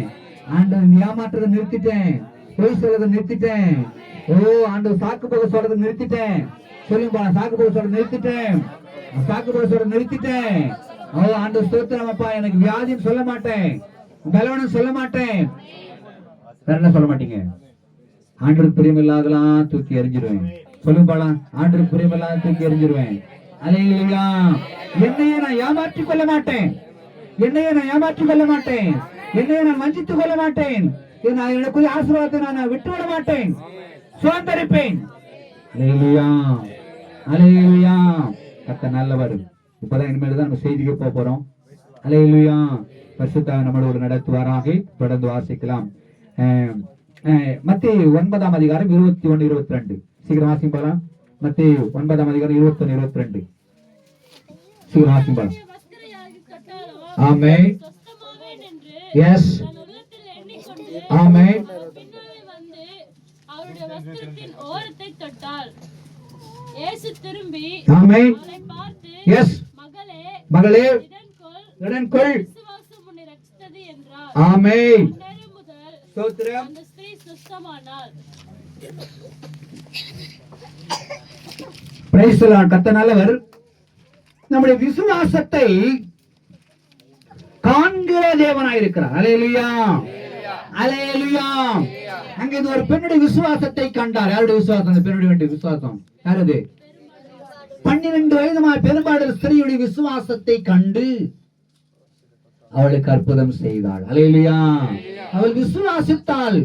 ஆண்டவர் ஏமாற்றுறதை நிறுத்திட்டேன், பொய் சொல்றதை நிறுத்திட்டேன். ஓ ஆண்டவர் சாக்கு போக சொல்றதை நிறுத்திட்டேன். சொல்லுங்க, சாக்கு போக சொல்றதை நிறுத்திட்டேன், சாக்கு போக சொல்றதை நிறுத்திட்டேன். ஓ ஆண்டவர் ஸ்தோத்திரமப்பா, எனக்கு வியாதின்னு சொல்ல மாட்டேன், பலவனும் சொல்ல மாட்டேன். வேற என்ன சொல்ல மாட்டீங்க? ஆண்டருக்கு பிரியமில்லாதெல்லாம் தூக்கி எறிஞ்சிருவேன். சொல்லுங்க பாலாம், ஆண்டருக்கு பிரியமில்லாத தூக்கி எறிஞ்சிருவேன். அல்லேலூயா. என்னையே நான் ஏமாற்றிக் கொள்ள மாட்டேன், என்னையே நான் ஏமாற்றிக் கொள்ள மாட்டேன், என்னையே நான் வஞ்சித்துக் கொள்ள மாட்டேன், எனக்குரிய ஆசீர்வாதத்தை நான் விட்டுவிட மாட்டேன். சுதந்தரிப்பேன். அல்லேலூயா, அல்லேலூயா. கர்த்தர் நல்லவர். இப்பதான் இனிமேல் தான் நம்ம செய்திக்கு போறோம். அல்லேலூயா. பரிசுத்த நம்மளோடு நடத்துவாராக. தொடர்ந்து வாசிக்கலாம். மத்தேயு 9ஆம் அதிகாரம் 21, 22. சீக்கிரம் வாசிக்கலாம். மத்தேயு 9ஆம் அதிகாரம் 21, 22. சீக்கிரம் வாசிக்கலாம். ஆமென். எஸ். ஆமென். அவருடைய வஸ்திரத்தின் ஓரத்தை தொட்டாள். இயேசு திரும்பி ஆமென் அவளை பார்த்து, எஸ் மகளே, மகளே, இடன்கொள், விசுவாசம் உன்னை ரட்சித்தது என்றார். ஆமென். அந்நேரம் முதல் ஸ்தோத்திரம். அந்த ஸ்திரீ சுத்தமானாள். Price the Lord. கர்த்தர் நல்லவர். நம்முடைய விசுவாசத்தை காண்கிற தேவனாய் இருக்கிறார். அல்லேலூயா, அல்லேலூயா. அங்கே ஒரு பெண்ணுடைய விசுவாசத்தை கண்டார். யாருடைய விசுவாசம்? அந்த பெண்ணுடைய விசுவாசம் யாரது? 12 வயதுமாய் பெரும்பாடு ஸ்திரீயுடைய விசுவாசத்தை கண்டு அவளுக்கு அற்புதம் செய்தாள். அல்லேலூயா. அவள் விசுவாசித்தாள்.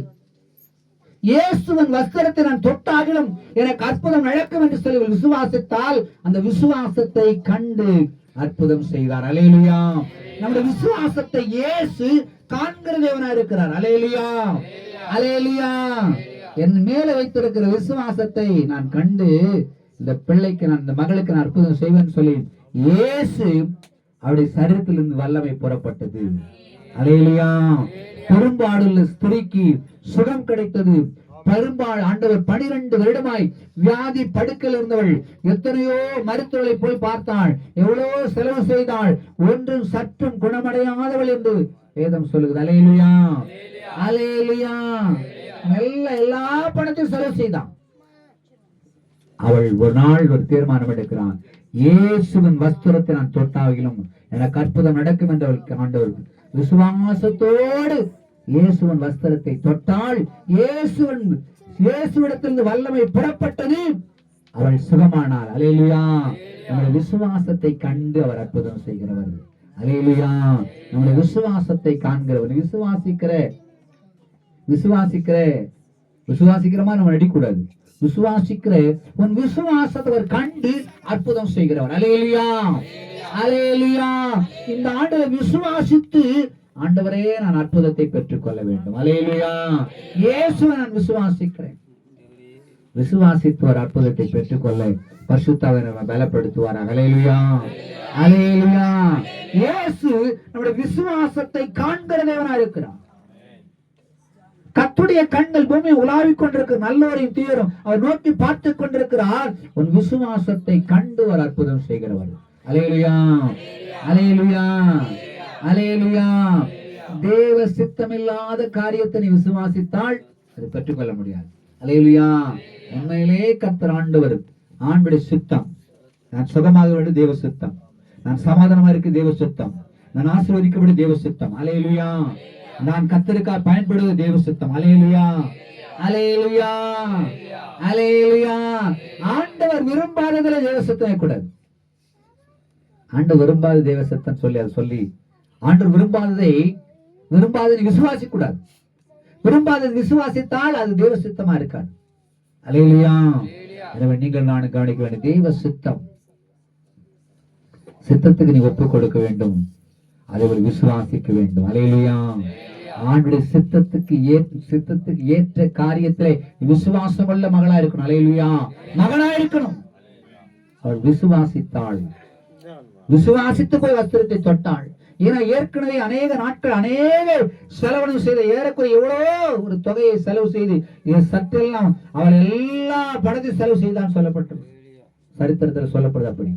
இயேசுவின் வஸ்திரத்தை நான் தொட்டாகிலும் எனக்கு அற்புதம் நடக்கும் என்று சொல்லி விசுவாசித்தால் அந்த விசுவாசத்தை கண்டு அற்புதம் செய்தார். அல்லேலூயா. நம்முடைய விசுவாசத்தை இயேசு காண்கிற தேவனா இருக்கிறார். அல்லேலூயா, அல்லேலூயா. என் மேல வைத்திருக்கிற விசுவாசத்தை நான் கண்டு இந்த பிள்ளைக்கு நான், இந்த மகளுக்கு நான் அற்புதம் செய்வேன் சொல்லி இயேசு அவருடைய சரீரத்திலிருந்து வல்லமை புறப்பட்டது. அல்லேலூயா. பெரும்பாடுள்ள ஸ்திரீக்கு சுகம் கிடைத்தது. பெரும்பால் ஆண்டவர் 12 வருடமாய் வியாதி படுக்கையில் இருந்தவள் எத்தனையோ மருத்துவரை போய் பார்த்தாள், எவ்வளவு செலவு செய்தாள், ஒன்றும் சற்றும் குணமடையாதவள் என்று வேதம் சொல்லுகிறது. அல்லேலூயா, அல்லேலூயா. எல்லா பணத்தையும் செலவு செய்தான். அவள் ஒரு நாள் ஒரு தீர்மானம் எடுக்கிறான், இயேசுவின் வஸ்திரத்தை நான் தொட்டாகிலும் எனக்கு அற்புதம் நடக்கும் என்று அவள் ஆண்டவர் விசுவாசத்தோடு இயேசுவின் வஸ்திரத்தை தொட்டாள். இயேசுவிடத்திலிருந்து வல்லமை புறப்பட்டது. அவள் சுகமானாள். அல்லேலூயா. நம்முடைய விசுவாசத்தை கண்டு அவர் அற்புதம் செய்கிறவர். அல்லேலூயா. நம்முடைய விசுவாசத்தை காண்கிறவர். விசுவாசிக்கிறமா நம்ம நடிக்கூடாது. விசுவாசிக்கிற உன் விசுவாசத்தை அவர் கண்டு அற்புதம் செய்கிறவர். அல்லேலூயா, அல்லேலூயா. இந்த ஆண்டவரை விசுவாசித்து ஆண்டவரே நான் அற்புதத்தை பெற்றுக் கொள்ள வேண்டும். அல்லேலூயா. இயேசுவை நான் விசுவாசிக்கிறேன். விசுவாசித்து ஒரு அற்புதத்தை பெற்றுக்கொள்ள பரிசுத்தாவியை பலப்படுத்துவார். அல்லேலூயா, அல்லேலூயா. இயேசு நம்முடைய விசுவாசத்தை காண்கிற தேவனா இருக்கிறார். கர்த்தருடைய கண்கள் பூமி உலாவிக் கொண்டிருக்கிற நல்லோரையும் தீவிரம் அவர் நோக்கி பார்த்துக் கொண்டிருக்கிறார். உன் விசுவாசத்தை கண்டு ஒரு அற்புதம் செய்கிறவர். அல்லேலூயா, அல்லேலூயா, அல்லேலூயா. தேவ சித்தமில்லாத காரியத்தை நீ விசுவாசித்தால் அதை பெற்றுக்கொள்ள முடியாது. அல்லேலூயா. உண்மையிலே கர்த்தர் ஆண்டவர் ஆண்டுடைய சித்தம். நான் சுகமாக வேண்டும், தேவ சித்தம். நான் சமாதானமா இருக்கு, தேவ சித்தம். நான் ஆசீர்வதிக்கப்பட தேவ சித்தம். அல்லேலூயா. நான் கர்த்தருக்காக பயன்படுவது தேவ சித்தம். அல்லேலூயா, அல்லேலூயா, அல்லேலூயா. ஆண்டவர் விரும்பாததுல தேவ சித்தம் கூடாது. ஆண்டவர் விரும்பாத தேவ சித்தம் சொல்லி அதை சொல்லி ஆண்டவர் விரும்பாததை விசுவாசிக்க கூடாது. விரும்பாதது விசுவாசித்தால் அது தேவ சித்தமா இருக்காது. அல்லேலூயா. எனவே நீங்கள் நான் கவனிக்க வேண்டும், தேவ சித்தம். சித்தத்துக்கு நீ ஒப்புக் கொடுக்க வேண்டும், அதை ஒரு விசுவாசிக்க வேண்டும். அல்லேலூயா. ஆண்டுடைய சித்தத்துக்கு ஏற்ற காரியத்திலே விசுவாசம் உள்ள மகளா இருக்கணும். அல்லேலூயா. மகளா இருக்கணும். அவள் விசுவாசித்தாள். விசுவாசித்து போய் வஸ்திரத்தை தொட்டாள். ஏன்னா ஏற்கனவே அநேக நாட்கள் அநேக செலவு செய்த, ஏறக்குறைய எவ்வளோ ஒரு தொகையை செலவு செய்து சற்றெல்லாம் அவள் எல்லா பணத்தையும் செலவு செய்தான் சொல்லப்பட்டது. சரித்திரத்தில் சொல்லப்படுது. அப்படி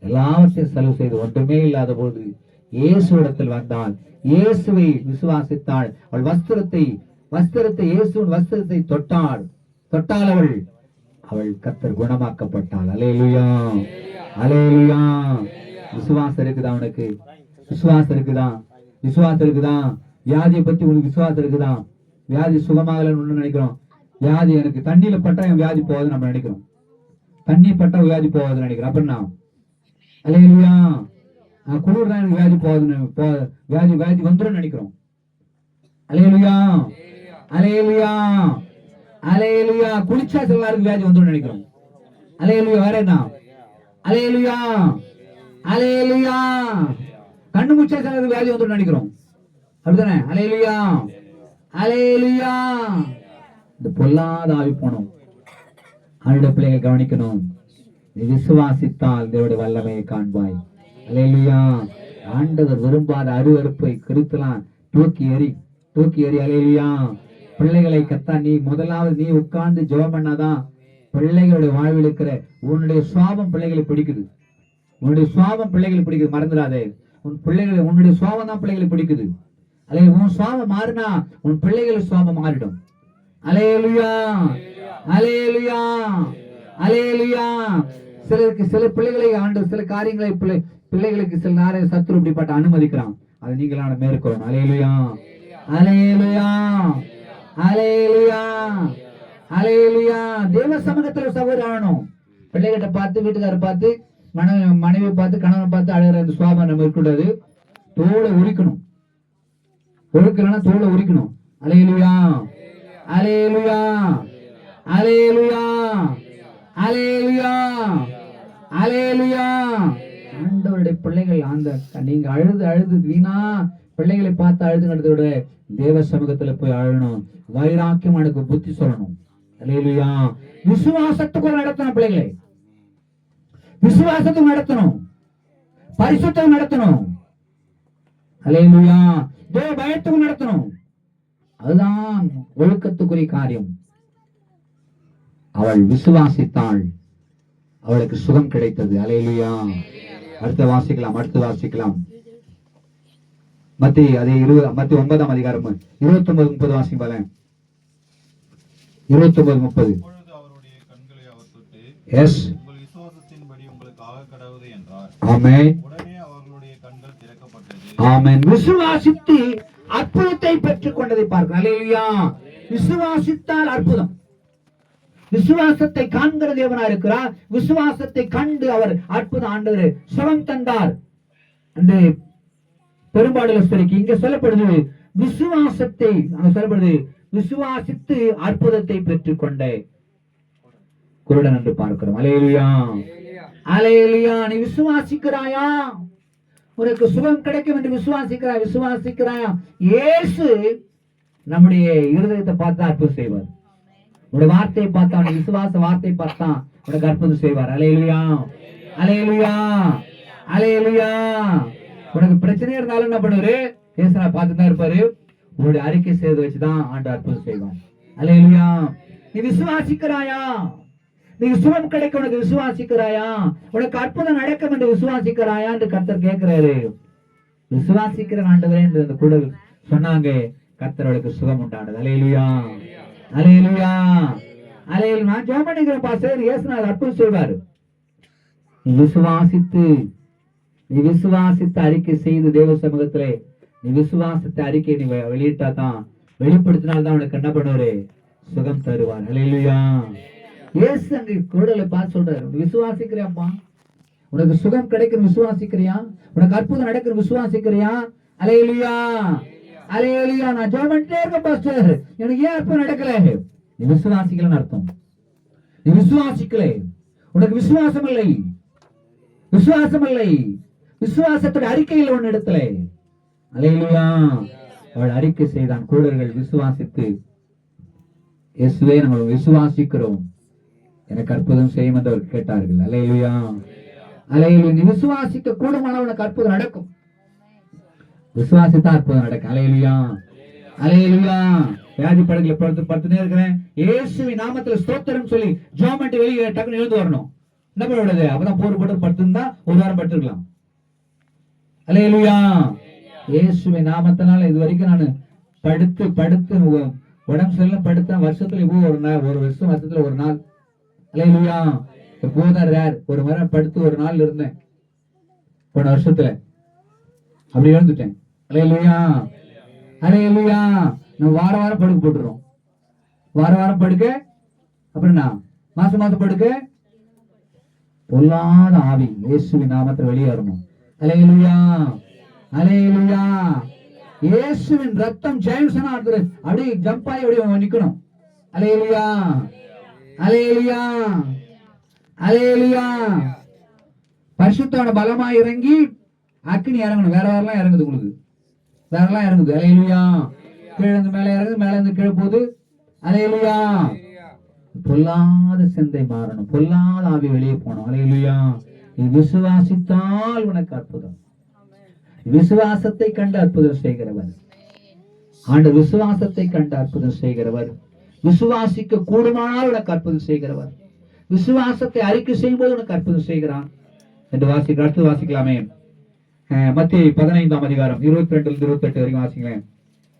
எல்லாவற்றையும் செலவு செய்து ஒன்றுமே இல்லாத போது இயேசுவிடத்தில் வந்தாள். இயேசுவை விசுவாசித்தாள். அவள் வஸ்திரத்தை இயேசுவின் வஸ்திரத்தை தொட்டாள். அவள் கர்த்தர் குணமாக்கப்பட்டாள். அல்லேலூயா, அல்லேலூயா. விசுவாசம் இருக்குதா உனக்கு? விசுவாசம் இருக்குதா? வியாதியை பத்தி உனக்கு விசுவாசம் இருக்குதா? வியாதி சுகமாகலன்னு நினைக்கிறோம். வியாதி எனக்கு தண்ணியில பட்டா என் வியாதி போகுதுன்னு நம்ம நினைக்கிறோம். தண்ணி பட்டா வியாதி போகுதுன்னு நினைக்கிறோம். அப்படின்னா அல்லேலூயா. குளிர் தான் எனக்கு வியாதி போகுதுன்னு வியாதி வந்துடும் நினைக்கிறோம். அல்லேலூயா, அல்லேலூயா. அல்லேலூயா. குளிச்சா சில எல்லாருக்கும் வியாதி வந்துடும் நினைக்கிறோம். அல்லேலூயா. வேற என்ன? அல்லேலூயா. அல்லேலூயா. கண்ணு முச்சா சில எல்லாருக்கும் வியாதி வந்துடும் நினைக்கிறோம். அப்படிதானே? அல்லேலூயா. அல்லேலூயா. இந்த பொல்லாத ஆவி போனோம். ஆளுடைய பிள்ளைகள் கவனிக்கணும். நீ விசுவாசித்தால் தேவனுடைய வல்லமையை காண்பாய். அல்லேலூயா. ஆண்டவர் விரும்பாத அருவருப்பை கருத்தலாம் தூக்கி எறி. அல்லேலூயா. பிள்ளைகளை கத்தா நீ முதலாவது நீ உட்கார்ந்து ஜெபம் பண்ணாதான் பிள்ளைகளுடைய வாழ்வில் இருக்கிற உன்னுடைய சுவாபம் பிள்ளைகளை பிடிக்குது. உன்னுடைய சுவாபம் பிள்ளைகளை பிடிக்குது. மறந்துடாதே. உன்னுடைய சுவாபம் தான் பிள்ளைகளை பிடிக்குது. அல்ல உன் சுவாபம் மாறினா உன் பிள்ளைகள் சுவாபம் மாறிடும். அல்லேலூயா. அல்லேலூயா. அல்லேலூயா. சிலருக்கு சில பிள்ளைகளை ஆண்டு சில காரியங்களை பிள்ளைகளுக்கு சில நேரம் சத்துரு இப்படிப்பட்ட அனுமதிக்கிறான். அதை நீங்களான மேற்கொள்ளணும். அல்லேலூயா. அல்லேலூயா. அல்லேலூயா. அல்லேலூயா. தேவ சமூகத்துல சகோதரனும் பிள்ளைகிட்ட பார்த்து வீட்டுக்காரர் பார்த்து மனைவி பார்த்து கணவனை பார்த்து அழகிற அந்த சுவாபம் நம்ம இருக்கக்கூடாது. தோலை உரிக்கணும். ஒழுக்கலன்னா தோலை உரிக்கணும். அல்லேலூயா. அல்லேலூயா. அல்லேலூயா. அல்லேலூயா. அல்லேலூயா. ஆண்டவருடைய பிள்ளைகள் அந்த நீங்க அழுது வீணா பிள்ளைகளை பார்த்து அழுதுங்கிறத விட தேவ சமூகத்துல போய் அழணும். வைராக்கியம் எனக்கு புத்தி சொல்லணும். அல்லேலூயா. விசுவாசத்துக்கு நடத்தணும். பிள்ளைகளை விசுவாசத்துக்கு நடத்தணும். பரிசுத்தம் நடத்தணும். அல்லேலூயா. தேவ பயத்துக்கு நடத்தணும். அதுதான் ஒழுக்கத்துக்குரிய காரியம். அவள் விசுவாசித்தாள், அவளுக்கு சுகம் கிடைத்தது. அல்லேலூயா. அடுத்து வாசிக்கலாம். மத்திய 9ஆம் அதிகாரம் 29-30 வாசிப்பாங்க. 29-30. அவருடைய கண்களை அவர் தொட்டு, எஸ், உங்கள் விசுவாசத்தின்படி உங்களுக்கு ஆக கடவுது என்றார். ஆமென். உடனே அவர்களுடைய கண்கள் திறக்கப்பட்டது. ஆமென். விசுவாசித்து அற்புதத்தை பெற்றுக் கொண்டதை பார்க்கிறோம். அல்லேலூயா. விசுவாசித்தால் அற்புதம். விசுவாசத்தை காண்கிற தேவனா இருக்கிறார். விசுவாசத்தை கண்டு அவர் அற்புதம் ஆண்டவர் சுகம் தந்தார் என்று பெரும்பாடுல சொல்லிக்கு இங்க சொல்லப்படுது. விசுவாசத்தை அங்க சொல்லப்படுது. விசுவாசித்து அற்புதத்தை பெற்றுக் கொண்ட குருடன் என்று பார்க்கிறோம். அல்லேலூயா. அல்லேலூயா. நீ விசுவாசிக்கிறாயா? உனக்கு சுகம் கிடைக்கும் என்று விசுவாசிக்கிறாயா? இயேசு நம்முடைய இருதயத்தை பார்த்தா அற்புதம் செய்வார். உடைய வார்த்தையை பார்த்தா, உடைய விசுவாச வார்த்தையை பார்த்தா உனக்கு அற்புதம் செய்வார். அல்லேலூயா. அல்லேலூயா. அல்லேலூயா. உனக்கு பிரச்சனை இருந்தாலும் என்ன பண்ணுவாரு? பேசுறா பார்த்துதான் இருப்பாரு. உன்னுடைய அறிக்கை செய்து வச்சுதான் ஆண்டு அற்புதம் செய்வார். அல்லேலூயா. நீ விசுவாசிக்கிறாயா? நீ சுகம் கிடைக்க உனக்கு விசுவாசிக்கிறாயா? உனக்கு அற்புதம் நடக்கும் என்று விசுவாசிக்கிறாயா என்று கர்த்தர் கேட்கிறாரு. விசுவாசிக்கிற ஆண்டவரே என்று அந்த கூட சொன்னாங்க. கர்த்தர்களுக்கு சுகம் உண்டானது. அல்லேலூயா. அல்லேலூயா. அல்லேலூயா. நான் ஜெபம் பண்ணிக்கிறேன் பாஸ்டர், இயேசுநாதர் அற்புதம் செய்வார். நீ விசுவாசித்து அறிக்கை செய்து தேவ சமூகத்திலே நீ விசுவாசத்தை அறிக்கை நீ வெளியிட்டா தான், வெளிப்படுத்தினால்தான் உனக்கு என்ன பண்ணுவாரு? சுகம் தருவார். அல்லேலூயா. இயேசு அங்க குருடலை பார்த்து சொல்றாரு, விசுவாசிக்கிறியாப்பா? உனக்கு சுகம் கிடைக்கும் விசுவாசிக்கிறியா? உனக்கு அற்புதம் நடக்கிற விசுவாசிக்கிறியா? அல்லேலூயா. அல்லேலூயா. நான் ஜெபம் பண்ணிட்டே இருக்கேன் பாஸ்டர், எனக்கு ஏன் அற்புதம் நடக்கல? நீ விசுவாசிக்கலன்னு அர்த்தம். நீ விசுவாசிக்கல, உனக்கு விசுவாசம் இல்லை. விசுவாசத்தோட அறிக்கையில் ஒன்னு இடத்துல. அல்லேலூயா. அவள் அறிக்கை செய்தான். குருடர்கள் விசுவாசித்து, இயேசுவே நாங்கள் விசுவாசிக்கிறோம், எனக்கு அற்புதம் செய்யும் என்று அவர் கேட்டார்கள். அல்லேலூயா. அல்லேலூயா. நீ விசுவாசிக்க கூடுமானால் உனக்கு அற்புதம் நடக்கும். விசுவாசித்தா அற்புதம் நடக்கும். அல்லேலூயா. அல்லேலூயா. வியாதி படுக்கையில படுத்துனே இருக்கிறேன், இயேசுவின் நாமத்துல ஸ்தோத்திரம் சொல்லி ஜெபம் வெளியே டக்குன்னு எழுந்து வரணும். என்ன பண்ண விடாது? அப்பதான் போர் போட்டு படுத்திருந்தா ஒரு வாரம் படுத்துக்கலாம். அல்லேலூயா. இயேசுவின் நாமத்தினால இது வரைக்கும் நான் படுத்து உடம்பு சரியில்லை படுத்தேன். வருஷத்துல ஒரு வருஷத்துல ஒரு நாள். அல்லேலூயா. எப்போதான் ரேர், ஒரு வாரம் படுத்து ஒரு நாள் இருந்தேன் போன வருஷத்துல. அப்படி எழுந்துட்டேன். அல்லேலூயா. அல்லேலூயா. நம்ம வாரம் படுக்க போட்டுறோம். வாரம் படுக்க, அப்படின்னா மாசம் படுக்க. பொல்லாத ஆவி இயேசுவின் நாமத்தில் வெளியேறணும். அல்லேலூயா. அல்லேலூயா. இயேசுவின் ரத்தம் ஜெயம்சனா அப்படி ஜம்பாய் அப்படி நிக்கணும். அல்லேலூயா, அல்லேலூயா, அல்லேலூயா. பரிசுத்தான பலமா இறங்கி அக்கினி இறங்கணும். வேற வேறலாம் இறங்குது, உங்களுக்கு வேறலாம் இறங்குது. அல்லேலூயா. கீழே இருந்து மேலே இறங்குது, மேலே இருந்து கீழே போகுது. அல்லேலூயா. பொல்லாத சிந்தை மாறணும், பொல்லாத ஆவி வெளியே போகணும். அல்லேலூயா. நீ விசுவாசித்தால் உனக்கு அற்புதம். விசுவாசத்தை கண்டு அற்புதம் செய்கிறவர் ஆண்டு, விசுவாசத்தை கண்டு அற்புதம் செய்கிறவர். விசுவாசிக்க கூடுமானால் உனக்கு அற்புதம் செய்கிறவர். விசுவாசத்தை அறிக்கை செய்யும்போது உனக்கு அற்புதம் செய்கிறான் என்று வாசிக்க. அடுத்து வாசிக்கலாமே, மத்தேயு 15ஆம் அதிகாரம் 22 28 வரைக்கும் வாசிங்களேன்.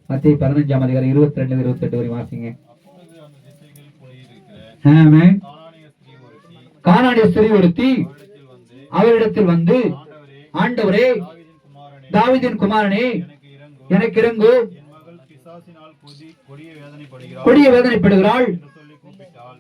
மத்தேயு 15ஆம் அதிகாரம் 22 28 வரைக்கும் வாசிங்க. அப்பொழுது அந்த திசைகளில் குடியிருக்கிற ஆமென். கானானிய ஸ்திரீ ஒருத்தி கானானிய ஸ்திரீ ஒருத்தி அவரிடத்தில் வந்து, ஆண்டவரே, தாவீதின் குமாரனே, எனக்கு இறங்கு, என் மகள் பிசாசினால் கொடிய வேதனைப்படுகிறாள் கொடிய வேதனைப்படுகிறாள் என்று சொல்லி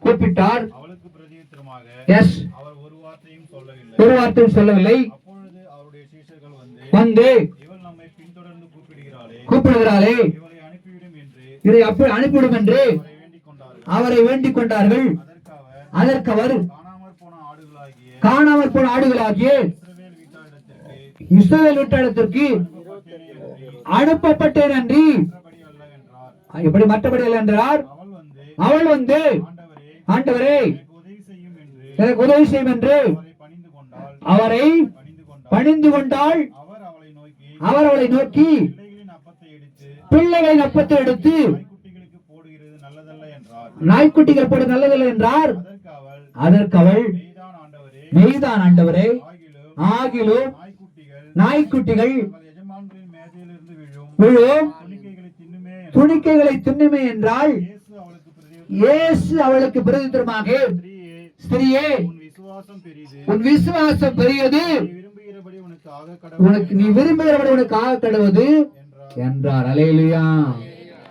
கூப்பிட்டார். அவளுக்கு பிரதியுத்தரமாக எஸ், அவர் ஒரு வார்த்தையும் சொல்லவில்லை. ஒரு வார்த்தையும் சொல்லவில்லை. அப்பொழுது அவருடைய சீஷர்கள் வந்து, இவள் நம்மை பின்தொடர்ந்து கூப்பிடுகிறாளே, இவளை அனுப்பிவிடும் என்று இதை அப்படி அனுப்பிவிடும் என்று அவரை வேண்டிக் கொண்டார்கள். அவரை வேண்டிக் கொண்டார்கள். அதற்கு அவர் காணாமற் போன ஆடுகளாகிய காணாமற் போன ஆடுகளாகிய இஸ்ரவேல் வீட்டாரிடத்திற்கு இஸ்ரவேல் வீட்டாரிடத்திற்கு அனுப்பப்பட்டேன் என்று அனுப்பப்பட்டேன் என்று மற்றபடி அல்ல என்றார். எப்படி மற்றபடி அல்ல என்றார். அவள் வந்து, ஆண்டவரே, எனக்கு உதவி செய்யும் என்று எனக்கு உதவி செய்யும் என்று அவரை பணிந்து கொண்டாள். அவர் அவளை நோக்கி பிள்ளைகளின் அப்பத்தை எடுத்து நாய்க்குட்டிகளுக்கு போடுகிறது நல்லதல்ல என்றார். நாய்க்குட்டிகள் போட நல்லதில்லை என்றார். அதற்கு அவள், மெய்தான் ஆண்டவரே, மெய்தான் ஆண்டவரே, ஆகிலும் நாய்க்குட்டிகள் நாய்க்குட்டிகள் தங்கள் எஜமான்களின் மேஜையிலிருந்து விழும் விழும் துணிக்கைகளை தின்னுமே என்றார். துணிக்கைகளை தின்னுமே என்றால். இயேசு அவளுக்கு இயேசு அவளுக்கு பிரதித்திரமாக, ஸ்திரீயே, ஸ்திரியே, உன் விசுவாசம் பெரிது. உன் விசுவாசம் பெரியது, நீ விரும்புகிறபடி உனக்கு ஆக கடவுள் உனக்கு நீ விரும்புகிறபடி உனக்கு ஆக கடவுது என்றார். அல்லேலூயா.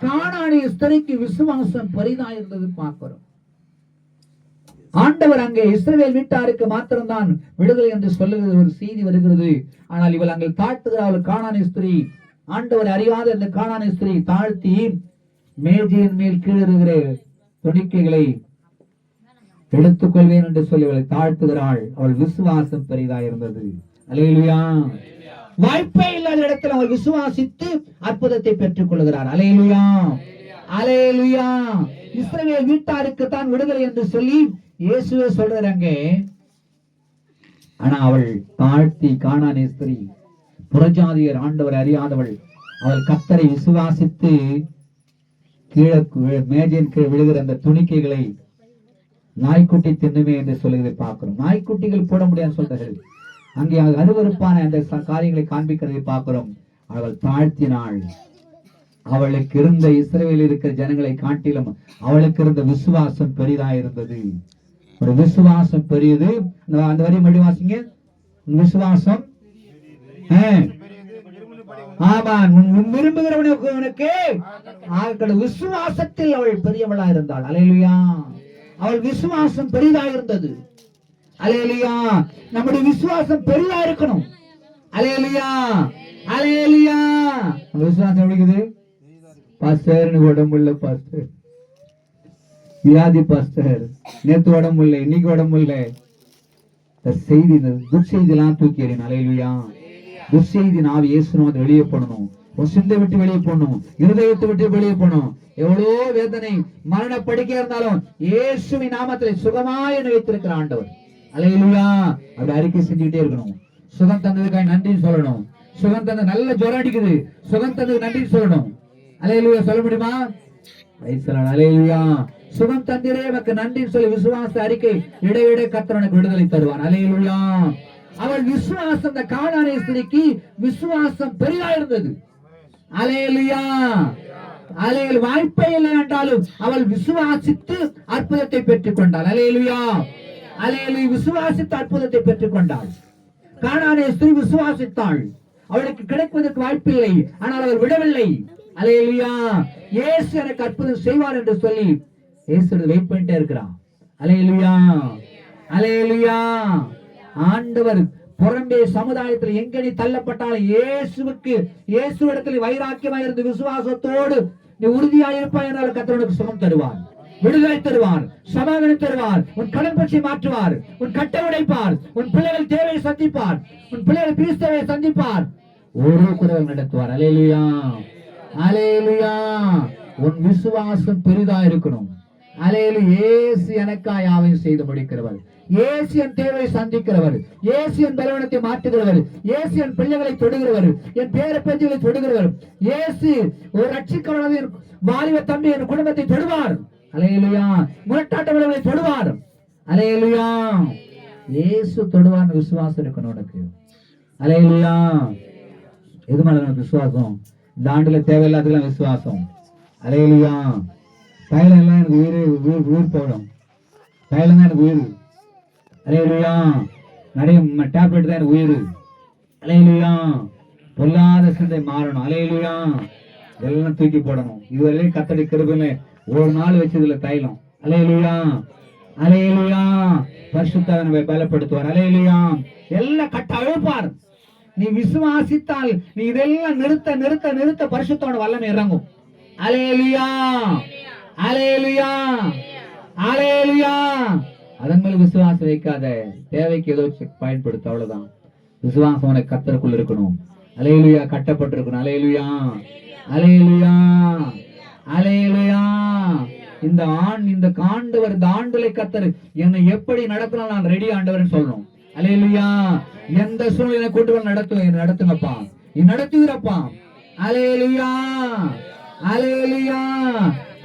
கானானிய ஸ்திரீக்கு விசுவாசம் பெரிதா இருந்தது பார்க்கிறோம். ஆண்டவர் அங்கே இஸ்ரவேல் வீட்டாருக்கு மாத்திரம்தான் விடுதலை என்று சொல்லுகிறது ஒரு செய்தி வருகிறது. ஆனால் இவள் அங்கே தாழ்த்துகிறார். அவள் கானானிய ஸ்திரீ, ஆண்டவர் அறியாத இந்த கானானிய ஸ்திரீ தாழ்த்தி மேஜையின் மேல் கீழிருக்கிற துணிக்கைகளை எடுத்துக்கொள்வேன் என்று சொல்லி அவளை தாழ்த்துகிறாள். அவள் விசுவாசம் பெரிதா இருந்தது. அல்லேலூயா. வாய்ப்பே இல்லாத இடத்தில் அவள் விசுவாசித்து அற்புதத்தை பெற்றுக் கொள்கிறார். அல்லேலூயா, அல்லேலூயா. இஸ்ரவேல் வீட்டாருக்கு தான் விடுதலை என்று சொல்லி இயேசுவே சொல்றாங்க. ஆனா அவள் தாழ்த்தி, கானானிய ஸ்திரீ, புறஜாதியர், ஆண்டவர் அறியாதவள், அவள் கர்த்தரை விசுவாசித்து கீழே மேஜையின் கீழ் விழுகிற அந்த துணிக்கைகளை நாய்க்குட்டி தின்னுமே என்று சொல்லுவதை பார்க்கிறோம். நாய்க்குட்டிகள் போட முடியாது சொல்றார்கள். அங்கே அருவருப்பான அந்த காரியங்களை காண்பிக்கிறதை பார்க்கிறோம். அவள் தாழ்த்தினாள். அவளுக்கு இருந்த இஸ்ரவேலில் இருக்கிற ஜனங்களை காட்டிலும் அவளுக்கு இருந்த விசுவாசம் பெரிதா இருந்தது. ஒரு விசுவாசம் பெரியது. அந்த வரி மறுபடியும் வாசிங்க. விசுவாசம், ஆமா, விரும்புகிறவனுக்கு விசுவாசத்தில் அவள் பெரியவளா இருந்தாள். அல்லேலூயா. அவள் விசுவாசம் பெரிதா இருந்தது. அல்லேலூயா. நம்முடைய விசுவாசம் பெரிதா இருக்கணும். அல்லேலூயா, அல்லேலூயா. விசுவாசம் எப்படிக்குது? பாஸ்டர் உடம்புள்ள பாஸ்டர், வியாதி பாஸ்டர், நேத்து உடம்பு இல்லை, இன்னைக்கு உடம்பு இல்லை. செய்தி, துர்செய்தி எல்லாம் தூக்கி எறியணும். அல்லேலூயா. துர்செய்தி நாவி இயேசுநாத வெளியே போடணும். சிந்தை விட்டு வெளியே போடணும், இருதயத்தை விட்டு வெளியே போடணும். எவ்வளோ வேதனை, மரண படுக்கையா இருந்தாலும் இயேசுவின் நாமத்திலே சுகமாய் வைத்திருக்கிற ஆண்டவர். அல்லேலூயா. அப்படி அறிக்கை செஞ்சுக்கிட்டே இருக்கணும். சுகம் தந்ததுக்காக நன்றி சொல்லணும். சுகம் தந்த நல்ல ஜுரம் அடிக்குது, சுகம் தந்ததுக்கு நன்றி சொல்லணும். அல்லேலூயா. சொல்ல முடியுமா? அல்லேலூயா. சுகம் தந்திரே எனக்கு நன்றி சொல்லி விசுவாச அறிக்கை இடையிட கர்த்தர் விடுதலை தருவான். அல்லேலூயா. அவள் விசுவாசம், இந்த கானானிய ஸ்திரீக்கு விசுவாசம் பெரிதா இருந்தது. அல்லேலூயா. அல்லேலூயா. வாய்ப்பே இல்லை என்றாலும் அவள் விசுவாசித்து அற்புதத்தை பெற்றுக் கொண்டாள். அல்லேலூயா, அல்லேலூயா. விசுவாசித்து அற்புதத்தை பெற்றுக் கொண்டாள். கானானிய ஸ்திரீ விசுவாசித்தாள். அவளுக்கு கிடைப்பதற்கு வாய்ப்பில்லை, ஆனால் அவள் விடவில்லை. அல்லேலூயா. இயேசு எனக்கு அற்புதம் செய்வார் என்று சொல்லி இயேசு வெயிட் பண்ணிட்டே இருக்கிறான். அல்லேலூயா, அல்லேலூயா. ஆண்டவர் புறம்பே சமுதாயத்தில் எங்க நீ தள்ளப்பட்டாலும் இயேசுவிடத்தில் வைராக்கியமாய் இருந்து விசுவாசத்தோடு நீ உறுதியாய் இருப்பாய் என்றால் கர்த்தர் உனக்கு சுகம் தருவார். விடுதலை தருவார், சமாதானம் தருவார், உன் கடன் பற்றி மாற்றுவார், உன் கட்டை உடைப்பார், உன் பிள்ளைகள் தேவையை சந்திப்பார், உன் பிள்ளைகள் கிறிஸ்தவை சந்திப்பார், ஒரு குரல் நடத்துவார். அல்லேலூயா, அல்லேலூயா. உன் விசுவாசம் பெரிதா இருக்கணும். அல்லேலூயா. இயேசு எனக்காய் யாவையும் செய்து முடிக்கிறவர், இயேசு என் தேவையை சந்திக்கிறவர், இயேசு என் பலவீனத்தை மாற்றுகிறவர், இயேசு என் பிள்ளைகளை தொடுகிறவர், என் பேர பேச்சுகளை தொடுகிறவர், இயேசு ஒரு ரட்சிக்கவனது என் வாலிப தம்பி என் குடும்பத்தை தொடுவார். அல்லேலூயா. முரட்டாட்ட விளைவுகளை தொடுவார். அல்லேலூயா. இயேசு தொடுவார். விசுவாசம் இருக்கணும் உனக்கு. அல்லேலூயா. எது மேல எனக்கு விசுவாசம்? இந்த ஆண்டுல தேவையில்லாதெல்லாம் விசுவாசம். அல்லேலூயா. தைலம் எல்லாம் எனக்கு உயிர் போடும். தைலம் தான் எனக்கு உயிர். அல்லேலூயா. நிறைய டேப்லெட் தான் எனக்கு உயிர். அல்லேலூயா. பொல்லாத சிந்தை மாறணும். அல்லேலூயா. எல்லாம் தூக்கி போடணும். இதுவரையிலும் கர்த்தருடைய கிருபையில ஒரு நாள் வச்சதுல தைலம். அல்லேலூயா, அல்லேலூயா. பரிசுத்தனை பலப்படுத்துவார். அல்லேலூயா. எல்லாம் கட்ட அழுப்பார். நீ விசுவாசித்தால் நீ இதெல்லாம் நிறுத்த நிறுத்த நிறுத்த பரிசுத்தோட வல்லமை இறங்கும். அல்லேலூயா, அல்லேலூயா, அல்லேலூயா. அதன் மேல விசுவாசம் வைக்காத. தேவைக்கு ஏதோ பயன்படுத்த, அவ்வளவுதான். விசுவாசம் உனக்கு கர்த்தருக்குள்ள இருக்கணும். அல்லேலூயா. கட்டப்பட்டிருக்கணும். அல்லேலூயா, அல்லேலூயா, அல்லேலூயா. இந்த ஆண்டவர், இந்த ஆண்டுல கர்த்தர் என்னை எப்படி நடத்தணும் நான் ரெடி ஆண்டவர்னு சொல்லணும். அல்லேலூயா. எந்த சூழ்நிலை கொண்டு வந்து நடத்துங்கப்பா, நீ நடத்துகிறப்பா. அல்லேலூயா, அல்லேலூயா.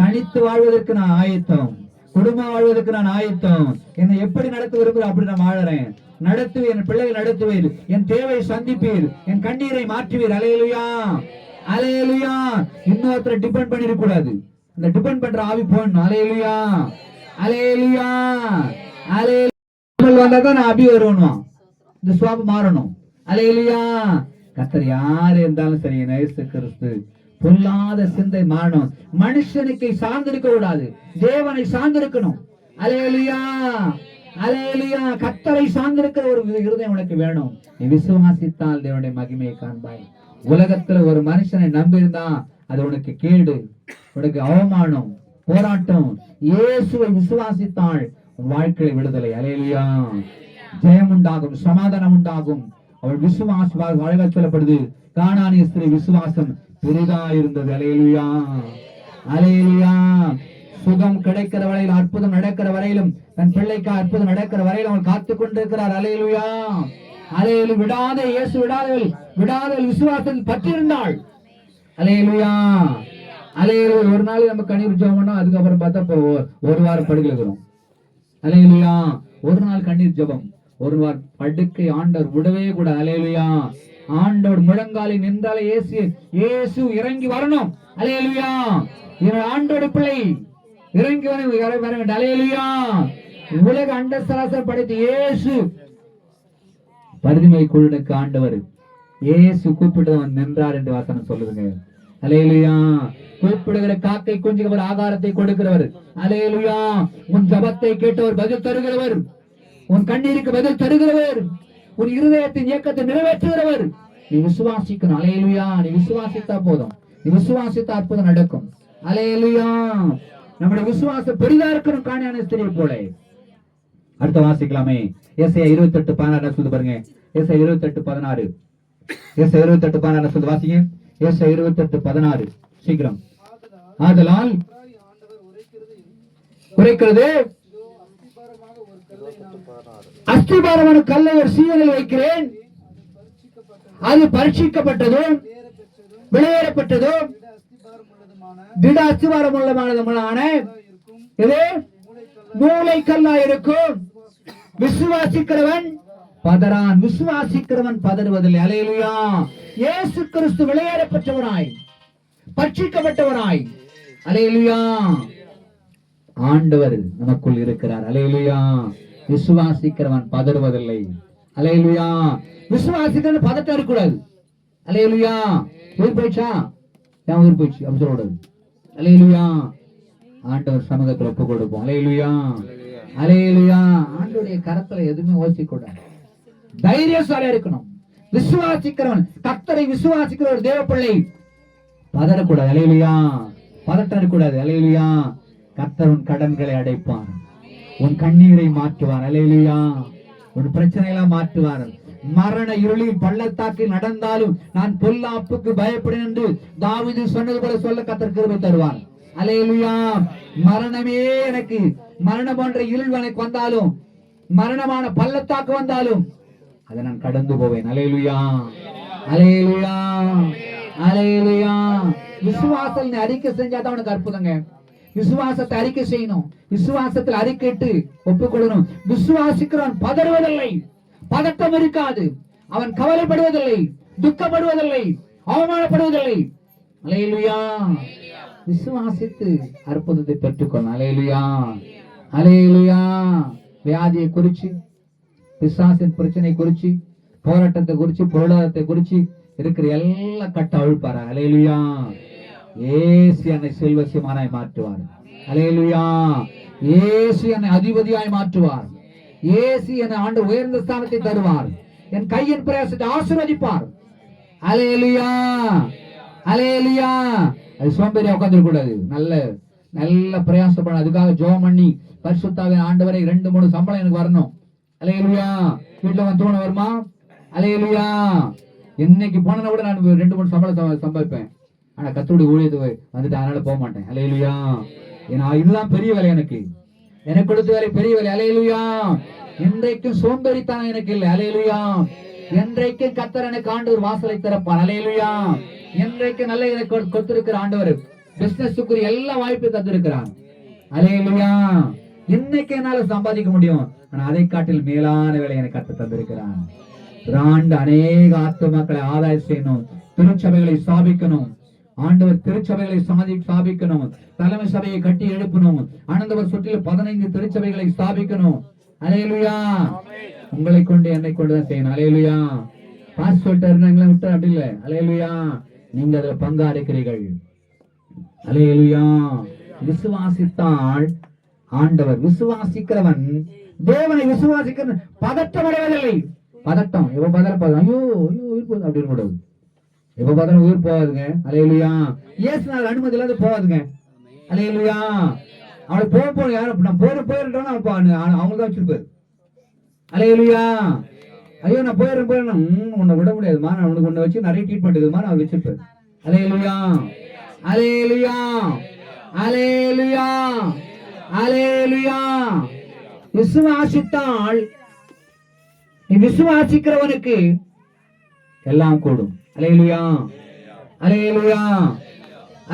தனித்து வாழ்வதற்கு நான் ஆயத்தம், குடும்பம் வாழ்வதற்கு நான் ஆயத்தம். என்னை எப்படி நடத்த விரும்புகிறேன் அப்படி நான் வாழறேன். நடத்துவீர், என் பிள்ளைகள் நடத்துவீர், என் தேவையை சந்திப்பீர், என் கண்ணீரை மாற்றுவீர். அல்லேலூயா, அல்லேலூயா. இன்னொருத்தரை டிபெண்ட் பண்ணிருக்க கூடாது. இந்த டிபெண்ட் பண்ற ஆவி போடணும். அல்லேலூயா, அல்லேலூயா, அல்லேலூயா. வந்தாதான் நான் அபி வருவான். இந்த சுவாபம் மாறணும். அல்லேலூயா. கர்த்தர் யாரு இருந்தாலும் சரி, இயேசு கிறிஸ்து பொல்லாத சிந்தை மாறணும். மனுஷனுக்கு சார்ந்திருக்க கூடாது, தேவனை சார்ந்திருக்கணும். அல்லேலூயா, அல்லேலூயா. கர்த்தரை சார்ந்திருக்கிற ஒரு இருதயம் உனக்கு வேணும். நீ விசுவாசித்தால் தேவனுடைய மகிமையை காண்பாய். உலகத்துல ஒரு மனுஷனை நம்பியிருந்தா அது உனக்கு கேடு, உனக்கு அவமானம், போராட்டம். இயேசுவை விசுவாசித்தால் உன் வாழ்க்கையை விடுதலை. அல்லேலூயா. ஜெயம் உண்டாகும், சமாதானம் உண்டாகும். அவள் விசுவாசம் வாழ்க சொல்லப்படுது. கானானிய ஸ்திரீ விசுவாசம் பெரிதா இருந்தது. அல்லேலூயா, அல்லேலூயா. சுகம் கிடைக்கிற வரையிலும், அற்புதம் நடக்கிற வரையிலும், தன் பிள்ளைக்கு அற்புதம் நடக்கிற வரையிலும் அவள் காத்துக் கொண்டிருக்கிறார். அல்லேலூயா, அல்லேலூயா. விடாத இயேசு விடாதவள் விசுவாசத்தில் பற்றிருந்தாள். அல்லேலூயா, அல்லேலூயா. ஒரு நாள் நம்ம கண்ணீர் ஜெபம் பண்ணோம், அதுக்கப்புறம் பார்த்தா ஒரு வாரம் படுக்கையில இருக்கிறோம். அல்லேலூயா. ஒரு நாள் கண்ணீர் ஜெபம், ஒரு வாரம் படுக்கை ஆண்டவர் விடவே கூட. அல்லேலூயா. ஆண்டவர் முழங்காலில் நின்றாலே இயேசு இறங்கி வரணும். அல்லேலூயா. ஆண்டோட பிள்ளை இறங்கி வர வேண்டும். அல்லேலூயா. உலக அண்ட சராசரம் படைத்த இயேசு பரிதிமை குழுனுக்கு ஆண்டவர் இயேசு கூப்பிட்டவன் நின்றார் என்று வசனம் சொல்லுதுங்க. அல்லேலூயா. கூப்பிடுகிற காக்கை குஞ்சுக்கு ஆகாரத்தை கொடுக்கிறவர். அல்லேலூயா. உன் ஜபத்தை கேட்டவர் பதில் தருகிறவர், உன் கண்ணீருக்கு பதில் தருகிறவர், உன் இருதயத்தின் இயக்கத்தை நிறைவேற்றுகிறவர். நீ விசுவாசிக்கணும். அல்லேலூயா. நீ விசுவாசித்தா போதும், நீ விசுவாசித்தா அற்புதம் நடக்கும். அல்லேலூயா. நம்முடைய விசுவாசம் பெரிதா இருக்கணும். கானானிய ஸ்திரியை போல. அடுத்த வாசிக்கலாமே. ஏசாயா 28:16 சொல்லு பாருங்க. ஏசாயா 28:16, ஏசாயா 28:16 சொல்லு வாசிங்க. ஏசாயா 28:16 சீக்கிரம். ஆதலால் உரைக்கிறது, அஸ்திபாரமான கல்லை ஒரு சீவனில் வைக்கிறேன், அது பரீட்சிக்கப்பட்டதும் வெளியேறப்பட்டதும் திட அஸ்திபாரம் உள்ளதான இது மூளை கல்லா இருக்கும். விசுவாசிக்கிறவன் பதறான், விசுவாசிக்கிறவன் பதறுவதில்லை. அல்லேலூயா. இயேசு கிறிஸ்து வெளியேறப்பட்டவராய், பட்சிக்கப்பட்டவராய். அல்லேலூயா. ஆண்டவர் நமக்குள் இருக்கிறார். அல்லேலூயா. விசுவாசிக்கிறவன் பதறுவதில்லை. அல்லேலூயா. விசுவாசிக்கிறவன் பதட்டம் இருக்கக்கூடாது. அல்லேலூயா. உயிர் போயிடுச்சா, ஏன் உயிர் போயிடுச்சு அப்படி சொல்லக்கூடாது. அல்லேலூயா. ஆண்டவர் சமூகத்தில் ஒப்பு கொடுப்போம். அல்லேலூயா, அல்லேலூயா. ஆண்டவருடைய கரத்துல எதுவுமே யோசிக்கூடாது. தைரியசாலியா இருக்கணும். விசுவாசிக்கிறவன், கர்த்தரை விசுவாசிக்கிற ஒரு தேவ பிள்ளை பதறக்கூடாது. அல்லேலூயா. பதட்டம் இருக்கக்கூடாது. அல்லேலூயா. கர்த்தர் உன் கடன்களை அடைப்பார், உன் கண்ணீரை மாற்றுவார். அல்லேலூயா. உன் பிரச்சனைகளை மாற்றுவார். மரண இருளில் பள்ளத்தாக்கில் நடந்தாலும் நான் பொல்லாப்புக்கு பயப்படேன் என்று தாவீது சொன்னது போல சொல்ல கர்த்தர் கிருபை தருவார். அல்லேலூயா. மரணமே எனக்கு, மரணம் போன்ற இருள் எனக்கு வந்தாலும், மரணமான பள்ளத்தாக்கு வந்தாலும் அதை நான் கடந்து போவேன். அல்லேலூயா, அல்லேலூயா, அல்லேலூயா. விசுவாசத்தில் நீ அறிக்கை செஞ்சாதான் உனக்கு அற்புதங்க. விசுவாசத்தை அறிக்கை செய்யணும், விசுவாசத்தில் அறிக்கைட்டு ஒப்புக்கொள்ளணும். விசுவாசிக்கிறவன் பதறுவதில்லை, பதட்டம் இருக்காது, அவன் கவலைப்படுவதில்லை, துக்கப்படுவதில்லை, அவமானப்படுவதில்லை. அல்லேலூயா. விசுவாசித்து அற்புதத்தை பெற்றுக்கொள்ள. அல்லேலூயா, அல்லேலூயா. வியாதியை குறிச்சு, பிசாசின் பிரச்சனை குறிச்சு, போராட்டத்தை குறிச்சு, பொருளாதாரத்தை குறிச்சு இருக்கிற எல்லா கட்ட அழுப்பாரு. அல்லேலூயா. இயேசு என்னை செல்வசியமானாய் மாற்றுவார். அல்லேலூயா. இயேசு என்னை அதிபதியாய் மாற்றுவார். இயேசு என்னை ஆண்டு உயர்ந்த ஸ்தானத்தை தருவார். என் கையின் பிரயாசத்தை ஆசீர்வதிப்பார். அல்லேலூயா, அல்லேலூயா. அது சோம்பேறியா உட்கார்ந்து கூடாது. நல்ல நல்ல பிரயாசம் பண்ண, அதுக்காக ஜெபம் பண்ணி பரிசுத்தாவின் ஆண்டவரை 2-3 சம்பளம் எனக்கு வரணும். அல்லேலூயா. வீட்டுல வந்து தூண வருமா? அல்லேலூயா. இன்னைக்கு போனா கூட நான் 2-3 சம்பளம் சம்பாதிப்பேன். ஆனா கர்த்தருடைய ஊழியத்துக்கு வந்துட்டு அதனால போக மாட்டேன். அல்லேலூயா. ஏன்னா இதுதான் பெரிய வேலை, எனக்கு கொடுத்த வேலை பெரிய வேலை. அல்லேலூயா. என்றைக்கும் சோம்பேறித்தானம் எனக்கு இல்லை. அல்லேலூயா. என்றைக்கும் கர்த்தர் எனக்கு ஆண்டவர் வாசலை திறப்பார். அல்லேலூயா. என்றைக்கும் நல்ல எனக்கு கொடுத்திருக்கிற ஆண்டவர் பிசினஸுக்குரிய எல்லா வாய்ப்பை தந்திருக்கிறார். அல்லேலூயா. இன்னைக்கு என்னால சம்பாதிக்க முடியும், ஆனா அதை காட்டில் மேலான வேலை எனக்கு கர்த்தர் தந்திருக்கிறார். ஆண்டு அநேக ஆத்துமாக்களை ஆதாயம் செய்யணும், திருச்சபைகளை ஸ்தாபிக்கணும். ஆண்டவர் திருச்சபைகளை ஸ்தாபிக்கணும், தலைமை சபையை கட்டி எழுப்பணும். ஆனந்தவர் சுற்றில் 15 திருச்சபைகளை ஸ்தாபிக்கணும். அல்லேலூயா. உங்களை கொண்டு என்னை கொண்டுதான் செய்யணும். அல்லேலூயா. பாஸ்போர்ட் எங்களை விட்டு அப்படி இல்லை. அல்லேலூயா. நீங்க அதுல பங்காளிக்கிறீர்கள். அல்லேலூயா. விசுவாசித்தால் ஆண்டவர், விசுவாசிக்கிறவன் தேவனை விசுவாசிக்கிற பதட்டம் அடைவதில்லை. பதட்டம் எப்ப பதற, ஐயோ ஐயோ உயிர் போகுது அப்படின்னு கூடாது. எப்ப பார்த்தாலும் உயிர் போகாதுங்க. அல்லேலூயா. இயேசுனால அனுமதி இல்லாத போகாதுங்க. அல்லேலூயா. அவளை போக யாரும் நான் போயிடுறேன் அவங்க தான் வச்சிருப்பாரு. அல்லேலூயா. ஐயோ நான் போயிடுறேன் உன்னை விட முடியாதுமா, நான் உனக்கு உன்னை வச்சு நிறைய ட்ரீட்மெண்ட் இருக்குமா நான் வச்சிருப்பேன். அல்லேலூயா, அல்லேலூயா, அல்லேலூயா, அல்லேலூயா. விசுவாசித்தால், நீ விசுவாசிக்கிறவனுக்கு எல்லாம் கூடும். அல்லேலூயா, அல்லேலூயா,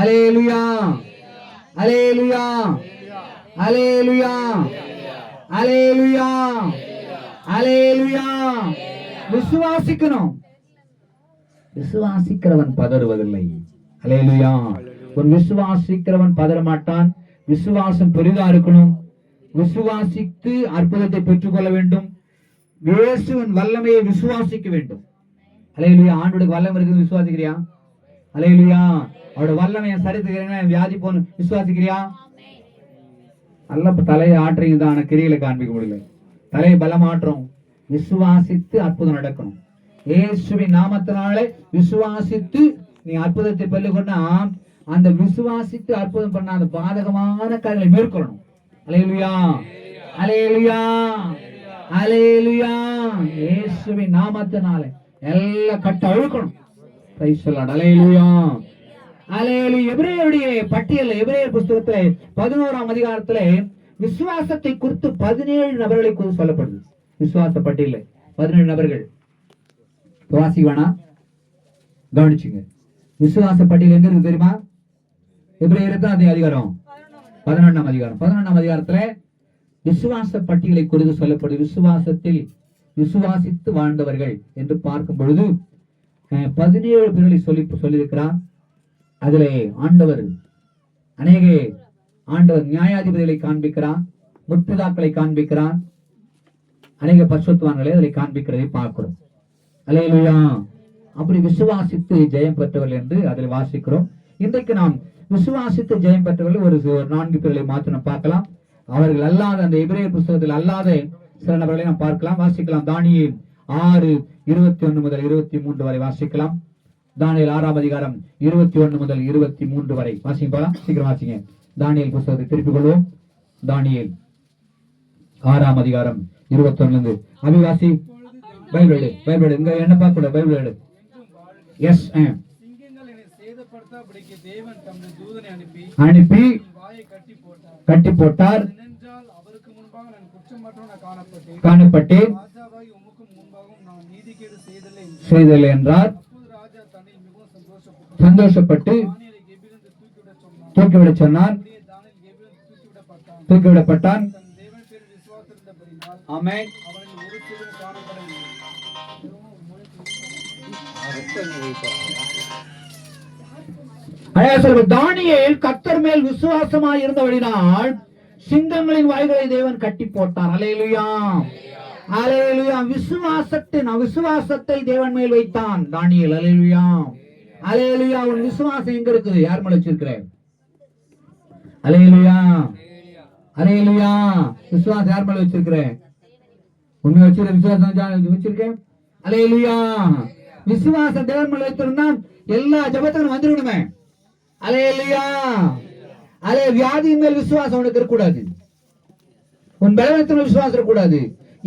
அல்லேலூயா, அல்லேலூயா, அல்லேலூயா, அல்லேலூயா, அல்லேலூயா. விசுவாசிக்கணும். விசுவாசிக்கிறவன் பதறுவதில்லை. அல்லேலூயா. ஒரு விசுவாசிக்கிறவன் பதற மாட்டான். விசுவாசம் பெரிதா இருக்கணும். விசுவாசித்து அற்புதத்தை பெற்றுக்கொள்ள வேண்டும். இயேசுவின் வல்லமையை விசுவாசிக்க வேண்டும். அல்லேலூயா. ஆண்டவருக்கு வல்லமை இருக்குது, விசுவாசிக்கிறியா? அல்லேலூயா. அவரோட வல்லமையை சரித்துக்கிறேன், வியாதி போன விசுவாசிக்கிறியா? நல்ல தலையை ஆட்டுறீங்க தான், ஆனா கிரியில காண்பிக்க முடியல. தலையை பலம் ஆட்டுறோம். விசுவாசித்து அற்புதம் நடக்கணும். இயேசுவின் நாமத்தினாலே விசுவாசித்து நீ அற்புதத்தை பெற்றுக்கொண்டா, அந்த விசுவாசித்து அற்புதம் பண்ண அந்த பாதகமான காரியங்களை மேற்கொள்ளணும். அல்லேலூயா, அல்லேலூயா, அல்லேலூயா. இயேசுவின் நாமத்தினாலே எல்லாம் கட்ட அழுக்கணும். Price the Lord. அல்லேலூயா, அல்லேலூயா. எபிரேயருடைய பட்டியல், எபிரேயர் புத்தகத்திலே 11ஆம் அதிகாரத்திலே விசுவாசத்தை குறித்து 17 நபர்களை குறித்து சொல்லப்படுது. விசுவாச பட்டியல 17 நபர்கள். வாசிவானா கவனிச்சுங்க. விசுவாச பட்டியல் எங்க இருக்கு தெரியுமா? எபிரேயர் தான் அதிகாரம் 11ஆம் அதிகாரம். 11ஆம் அதிகாரத்துல விசுவாச பட்டியலை குறித்து சொல்லப்படுது. விசுவாசத்தில் விசுவாசித்து வாழ்ந்தவர்கள் என்று பார்க்கும் பொழுது 17 பேர்களை சொல்லியிருக்கிறார். அதிலே ஆண்டவர் நியாயாதிபதிகளை காண்பிக்கிறான், முற்பிதாக்களை காண்பிக்கிறான், அநேக பரிசுத்தவான்களை அதில் காண்பிக்கிறதை பார்க்கிறோம். அல்லேலூயா. அப்படி விசுவாசித்து ஜெயம் பெற்றவர்கள் என்று அதில் வாசிக்கிறோம். இன்றைக்கு நாம் விசுவாசித்து ஜெயம் பெற்றவர்கள் ஒரு 4 பேர்களை மாத்திரம் பார்க்கலாம். அவர்கள் அல்லாத, அந்த எபிரேயர் புத்தகத்தில் அல்லாத சில நபர்களை நாம் பார்க்கலாம், வாசிக்கலாம். தானியேல் 6:21 முதல் 23 வரை வாசிக்கலாம். தானியேல் 6ஆம் அதிகாரம் 21 முதல் 23 வரை வாசிங்க. போலாம், சீக்கிரம் வாசிங்க. தானியேல் புத்தகத்தை திருப்பிக் கொள்வோம். தானியேல் 6ஆம் அதிகாரம் 21 அபிவாசி பைபிள் எடு. பைபிள் இங்க என்ன பார்க்க கூட பைபிள் எடு. எஸ் சிங்கங்கள் என்னை சேதப்படுத்தாதபடிக்கு தேவன் தம்முடைய தூதனை அனுப்பி வாயை கட்டி போட்டார். ஏனென்றால் அவருக்கு முன்பாக நான் குற்றமற்றவனாக காணப்பட்டேன். ராஜாவாகி உமக்கு முன்பாகவும் நான் நீதிகேடு செய்ததில்லை என்றார். அப்போது ராஜா தன்னை மிகவும் சந்தோஷப்பட்டு தானியேலை கெபிலிருந்து தூக்கிவிட சொன்னார். தானியேல் கெபிலிருந்து தூக்கிவிடப்பட்டான். தன் தேவன் பேரில் விசுவாசித்திருந்தபடியினால் ஆமென். அவனில் ஒரு சிலரும் காணப்படவில்லை. தானியேல் கர்த்தர் மேல் விசுவாசமாய் இருந்தபடினால் சிங்கங்களின் வாய்களை தேவன் கட்டி போட்டார். அல்லேலூயா, அல்லேலூயா. விசுவாசத்தை தேவன் மேல் வைத்தான் தானியேல். அல்லேலூயா, அல்லேலூயா. உன் விசுவாசம் எங்க இருக்குது? யார் மேல வச்சிருக்கிற? அல்லேலூயா, அல்லேலூயா. விசுவாசம் யார் மேல வச்சிருக்கிற? உண்மை வச்சிருக்க விசுவாசம் வச்சிருக்கேன். அல்லேலூயா. விசுவாசம் தேவன் மேல வைத்திருந்தா எல்லா ஜபத்துக்கும் வந்துடணுமே. அல்லேலூயா. அலே வியாதியின் மேல் விசுவாசம் உனக்கு இருக்கக்கூடாது. உன் பலவீனத்தின் விசுவாசம் இருக்கக்கூடாது.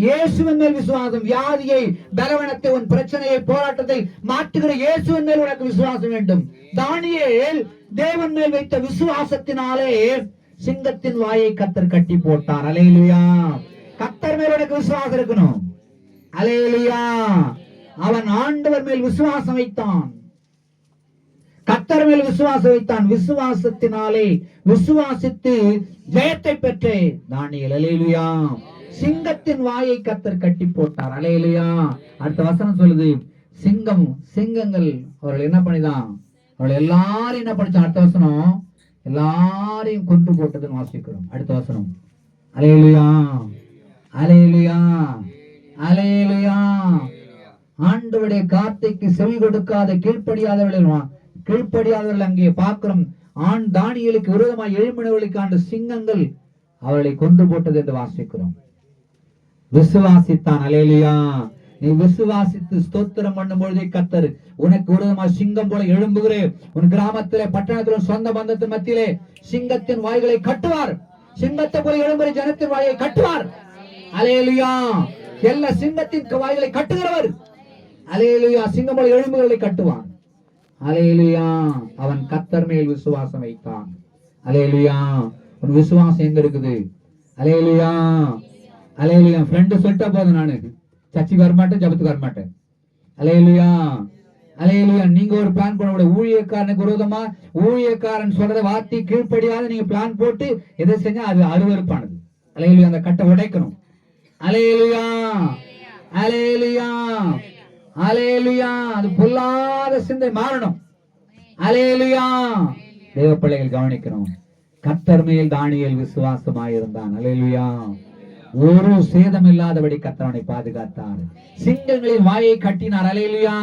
இயேசுவின் மேல் விசுவாசம். வியாதியை, பலவீனத்தை, உன் பிரச்சனையை, போராட்டத்தை மாற்றுகிற இயேசுவின் மேல் உனக்கு விசுவாசம் வேண்டும். தானியேல் தேவன் மேல் வைத்த விசுவாசத்தினாலே சிங்கத்தின் வாயை கர்த்தர் கட்டி போட்டார். அல்லேலூயா. கர்த்தர் மேல் உனக்கு விசுவாசம் இருக்கணும். அல்லேலூயா. அவன் ஆண்டவர் மேல் விசுவாசம் வைத்தான். கர்த்தர் மேல் விசுவாசம் வைத்தான். விசுவாசத்தினாலே விசுவாசித்து ஜெயத்தை பெற்ற தானியேல். அல்லேலூயா. சிங்கத்தின் வாயை கர்த்தர் கட்டி போட்டார். அல்லேலூயா. அடுத்த வசனம் சொல்லுது, சிங்கங்கள் அவர்கள் என்ன பண்ணிதான்? அவர்கள் எல்லாரும் என்ன படிச்சான்? அடுத்த வசனம், எல்லாரையும் கொன்று போட்டதுன்னு வாசிக்கிறோம். அடுத்த வசனம், அல்லேலூயா, அல்லேலூயா, அல்லேலூயா. ஆண்டவருடைய வார்த்தைக்கு செவி கொடுக்காத கீழ்ப்படியாதவர்கள் அங்கே பார்க்கிறோம். தானியேலுக்கு விரோதமாக எழும்பினவர்களை காண்ட சிங்கங்கள் அவர்களை கொண்டு போட்டது என்று வாசிக்கிறோம். விசுவாசித்தான். அல்லேலூயா. நீ விசுவாசித்து ஸ்தோத்திரம் பண்ணும் பொழுதே கர்த்தர் உனக்கு விரோதமாக சிங்கம் போல எழும்புகிறேன். உன் கிராமத்திலே, பட்டணத்திலே, சொந்த பந்தத்தின் மத்தியிலே சிங்கத்தின் வாய்களை கட்டுவார். சிங்கத்தை போல எழும்புகிற ஜனத்தின் வாயை கட்டுவார். அல்லேலூயா. எல்லா சிங்கத்தின் வாய்களை கட்டுகிறவர். அல்லேலூயா. சிங்கம் போல எழும்புகளை கட்டுவான். அல்லேலூயா. அவன் கர்த்தர் மேல் விசுவாசம் வைத்தான். அல்லேலூயா. உன் விசுவாசம் எங்க இருக்குது? அல்லேலூயா, அல்லேலூயா. ஃப்ரெண்டு சொல்லிட்டா போதும், நானு சர்ச்சுக்கு வரமாட்டேன், ஜபத்துக்கு வரமாட்டேன். அல்லேலூயா, அல்லேலூயா. நீங்க ஒரு பிளான் பண்ண கூட ஊழியக்காரனுக்கு விரோதமா ஊழியக்காரன் சொல்றத வார்த்தை கீழ்ப்படியாத நீங்க பிளான் போட்டு எதை செஞ்சா அது அருவருப்பானது. அல்லேலூயா. அந்த கட்டை உடைக்கணும். அல்லேலூயா, அல்லேலூயா, அல்லேலூயா. அது பொல்லாத சிந்தை மாறணும். அல்லேலூயா. தேவ பிள்ளைகள் கவனிக்கணும். கர்த்தர் மேல் தானியேல் விசுவாசமாயிருந்தான். அல்லேலூயா. ஒரு சேதம் இல்லாதபடி கர்த்தர் அவனை பாதுகாத்தார். சிங்கங்களின் வாயை கட்டினார். அல்லேலூயா.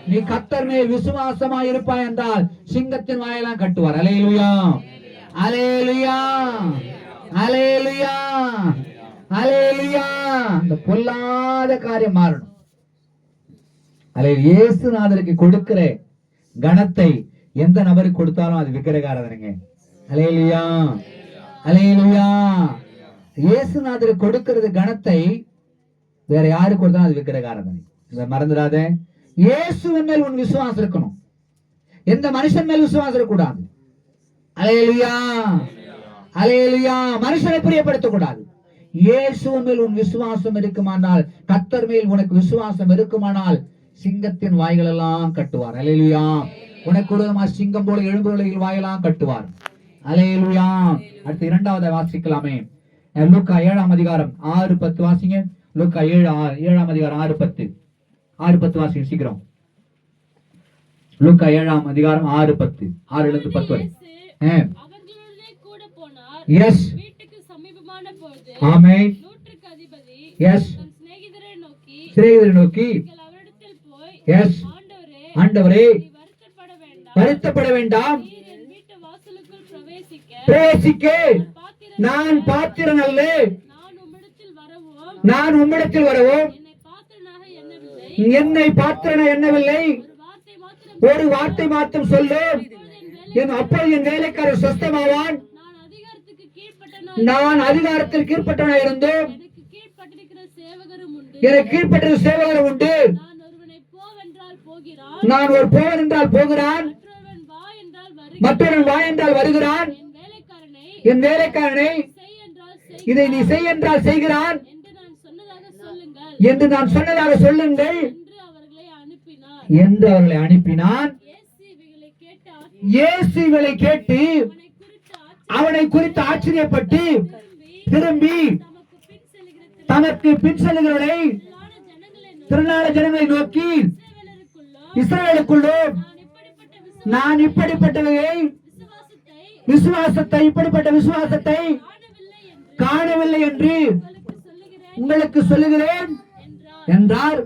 நீ கர்த்தர் மேல் விசுவாசமாயிருப்பாய் என்றால் சிங்கத்தின் வாயெல்லாம் கட்டுவார். அல்லேலூயா, அல்லேலூயா, அல்லேலூயா, அல்லேலூயா. அந்த பொல்லாத காரியம் மாறணும். இயேசுநாதருக்கு கொடுக்கிற கணத்தை எந்த நபருக்கு கொடுத்தாலும் அது விக்கிரகாராதனைங்க. அல்லேலூயா, அல்லேலூயா. இயேசுநாதருக்கு கொடுக்கிறது கணத்தை வேற யாருக்கு கொடுத்தாலும் அது விக்கிரகாராதனை. இதை மறந்துடாத. இயேசுவின் மேல் உன் விசுவாசம் இருக்கணும். எந்த மனுஷன் மேல் விசுவாசம் இருக்கக்கூடாது. அல்லேலூயா, அல்லேலூயா. மனுஷனை பிரியப்படுத்தக்கூடாது. இயேசுவின் மேல் உன் விசுவாசம் இருக்குமானால், கர்த்தர் மேல் உனக்கு விசுவாசம் இருக்குமானால் சிங்கத்தின் வாய்கள் எல்லாம் கட்டுவார். அல்லேலூயா. உனக்கு விரோதமாக சிங்கம் போல எழும்புகளில் வாயெல்லாம் கட்டுவார். அல்லேலூயா. அடுத்து இரண்டாவது வாசிக்கலாமே. லூக்கா 7ஆம் அதிகாரம் 6:10 வாசிங்க. லூக்கா 7ஆம் அதிகாரம் 6:10 வாசிங்க சீக்கிரம். லூக்கா 7ஆம் அதிகாரம் 6:10 6-10 வரை. அவர்களுடனே கூட போனார். எஸ். வீட்டுக்கு சமீபமான பொழுது ஆமென். நூற்றுக்கு அதிபதி எஸ். தன் சிநேகிதரை நோக்கி அவரிடத்தில் போய், எஸ், ஆண்டவரே, ஆண்டவரே, நீ வருத்தப்பட வேண்டாம். நீர் என் வீட்டு வாசலுக்குள் பிரவேசிக்க நான் பாத்திரன் அல்ல. நான் உம்மிடத்தில் வரவும் என்னை பாத்திரன் எண்ணவில்லை. ஒரு வார்த்தை மாத்திரம் சொல்லு, அப்பொழுது என் வேலைக்காரர் சொஸ்தமாவான். நான் அதிகாரத்தில் கீழ்ப்பட்டவனாய் இருந்தும் எனக்கு கீழ்ப்பட்டிருக்கிற சேவகரும் உண்டு. எனக்கு கீழ்ப்பட்ட சேவகரும் உண்டு. நான் ஒருவனை போவென்றால் போகிறான், நான் ஒரு போவன் என்றால் போகிறான், மற்றொருவன் வா என்றால் வருகிறான். மற்றவன் வா என்றால் வருகிறான். என் வேலைக்காரனை செய் என்றால் செய் இதை நீ செய் என்றால் செய்கிறான் என்று நான் சொன்னதாக சொல்லுங்கள் என்று என்று அவர்களை அனுப்பினார். என்று அவர்களை அனுப்பினான். இயேசு இவைகளை கேட்டு இயேசு இவளை கேட்டு அவனை குறித்து ஆச்சரியப்பட்டு திரும்பி தனக்கு பின் செல்லுகிறவர்களை திரளான ஜனங்களை நோக்கி இஸ்ரவேலுக்குள்ளும் நான் இப்படிப்பட்டவையை விசுவாசத்தை இப்படிப்பட்ட விசுவாசத்தை காணவில்லை என்று உங்களுக்கு சொல்லுகிறேன் என்றார்.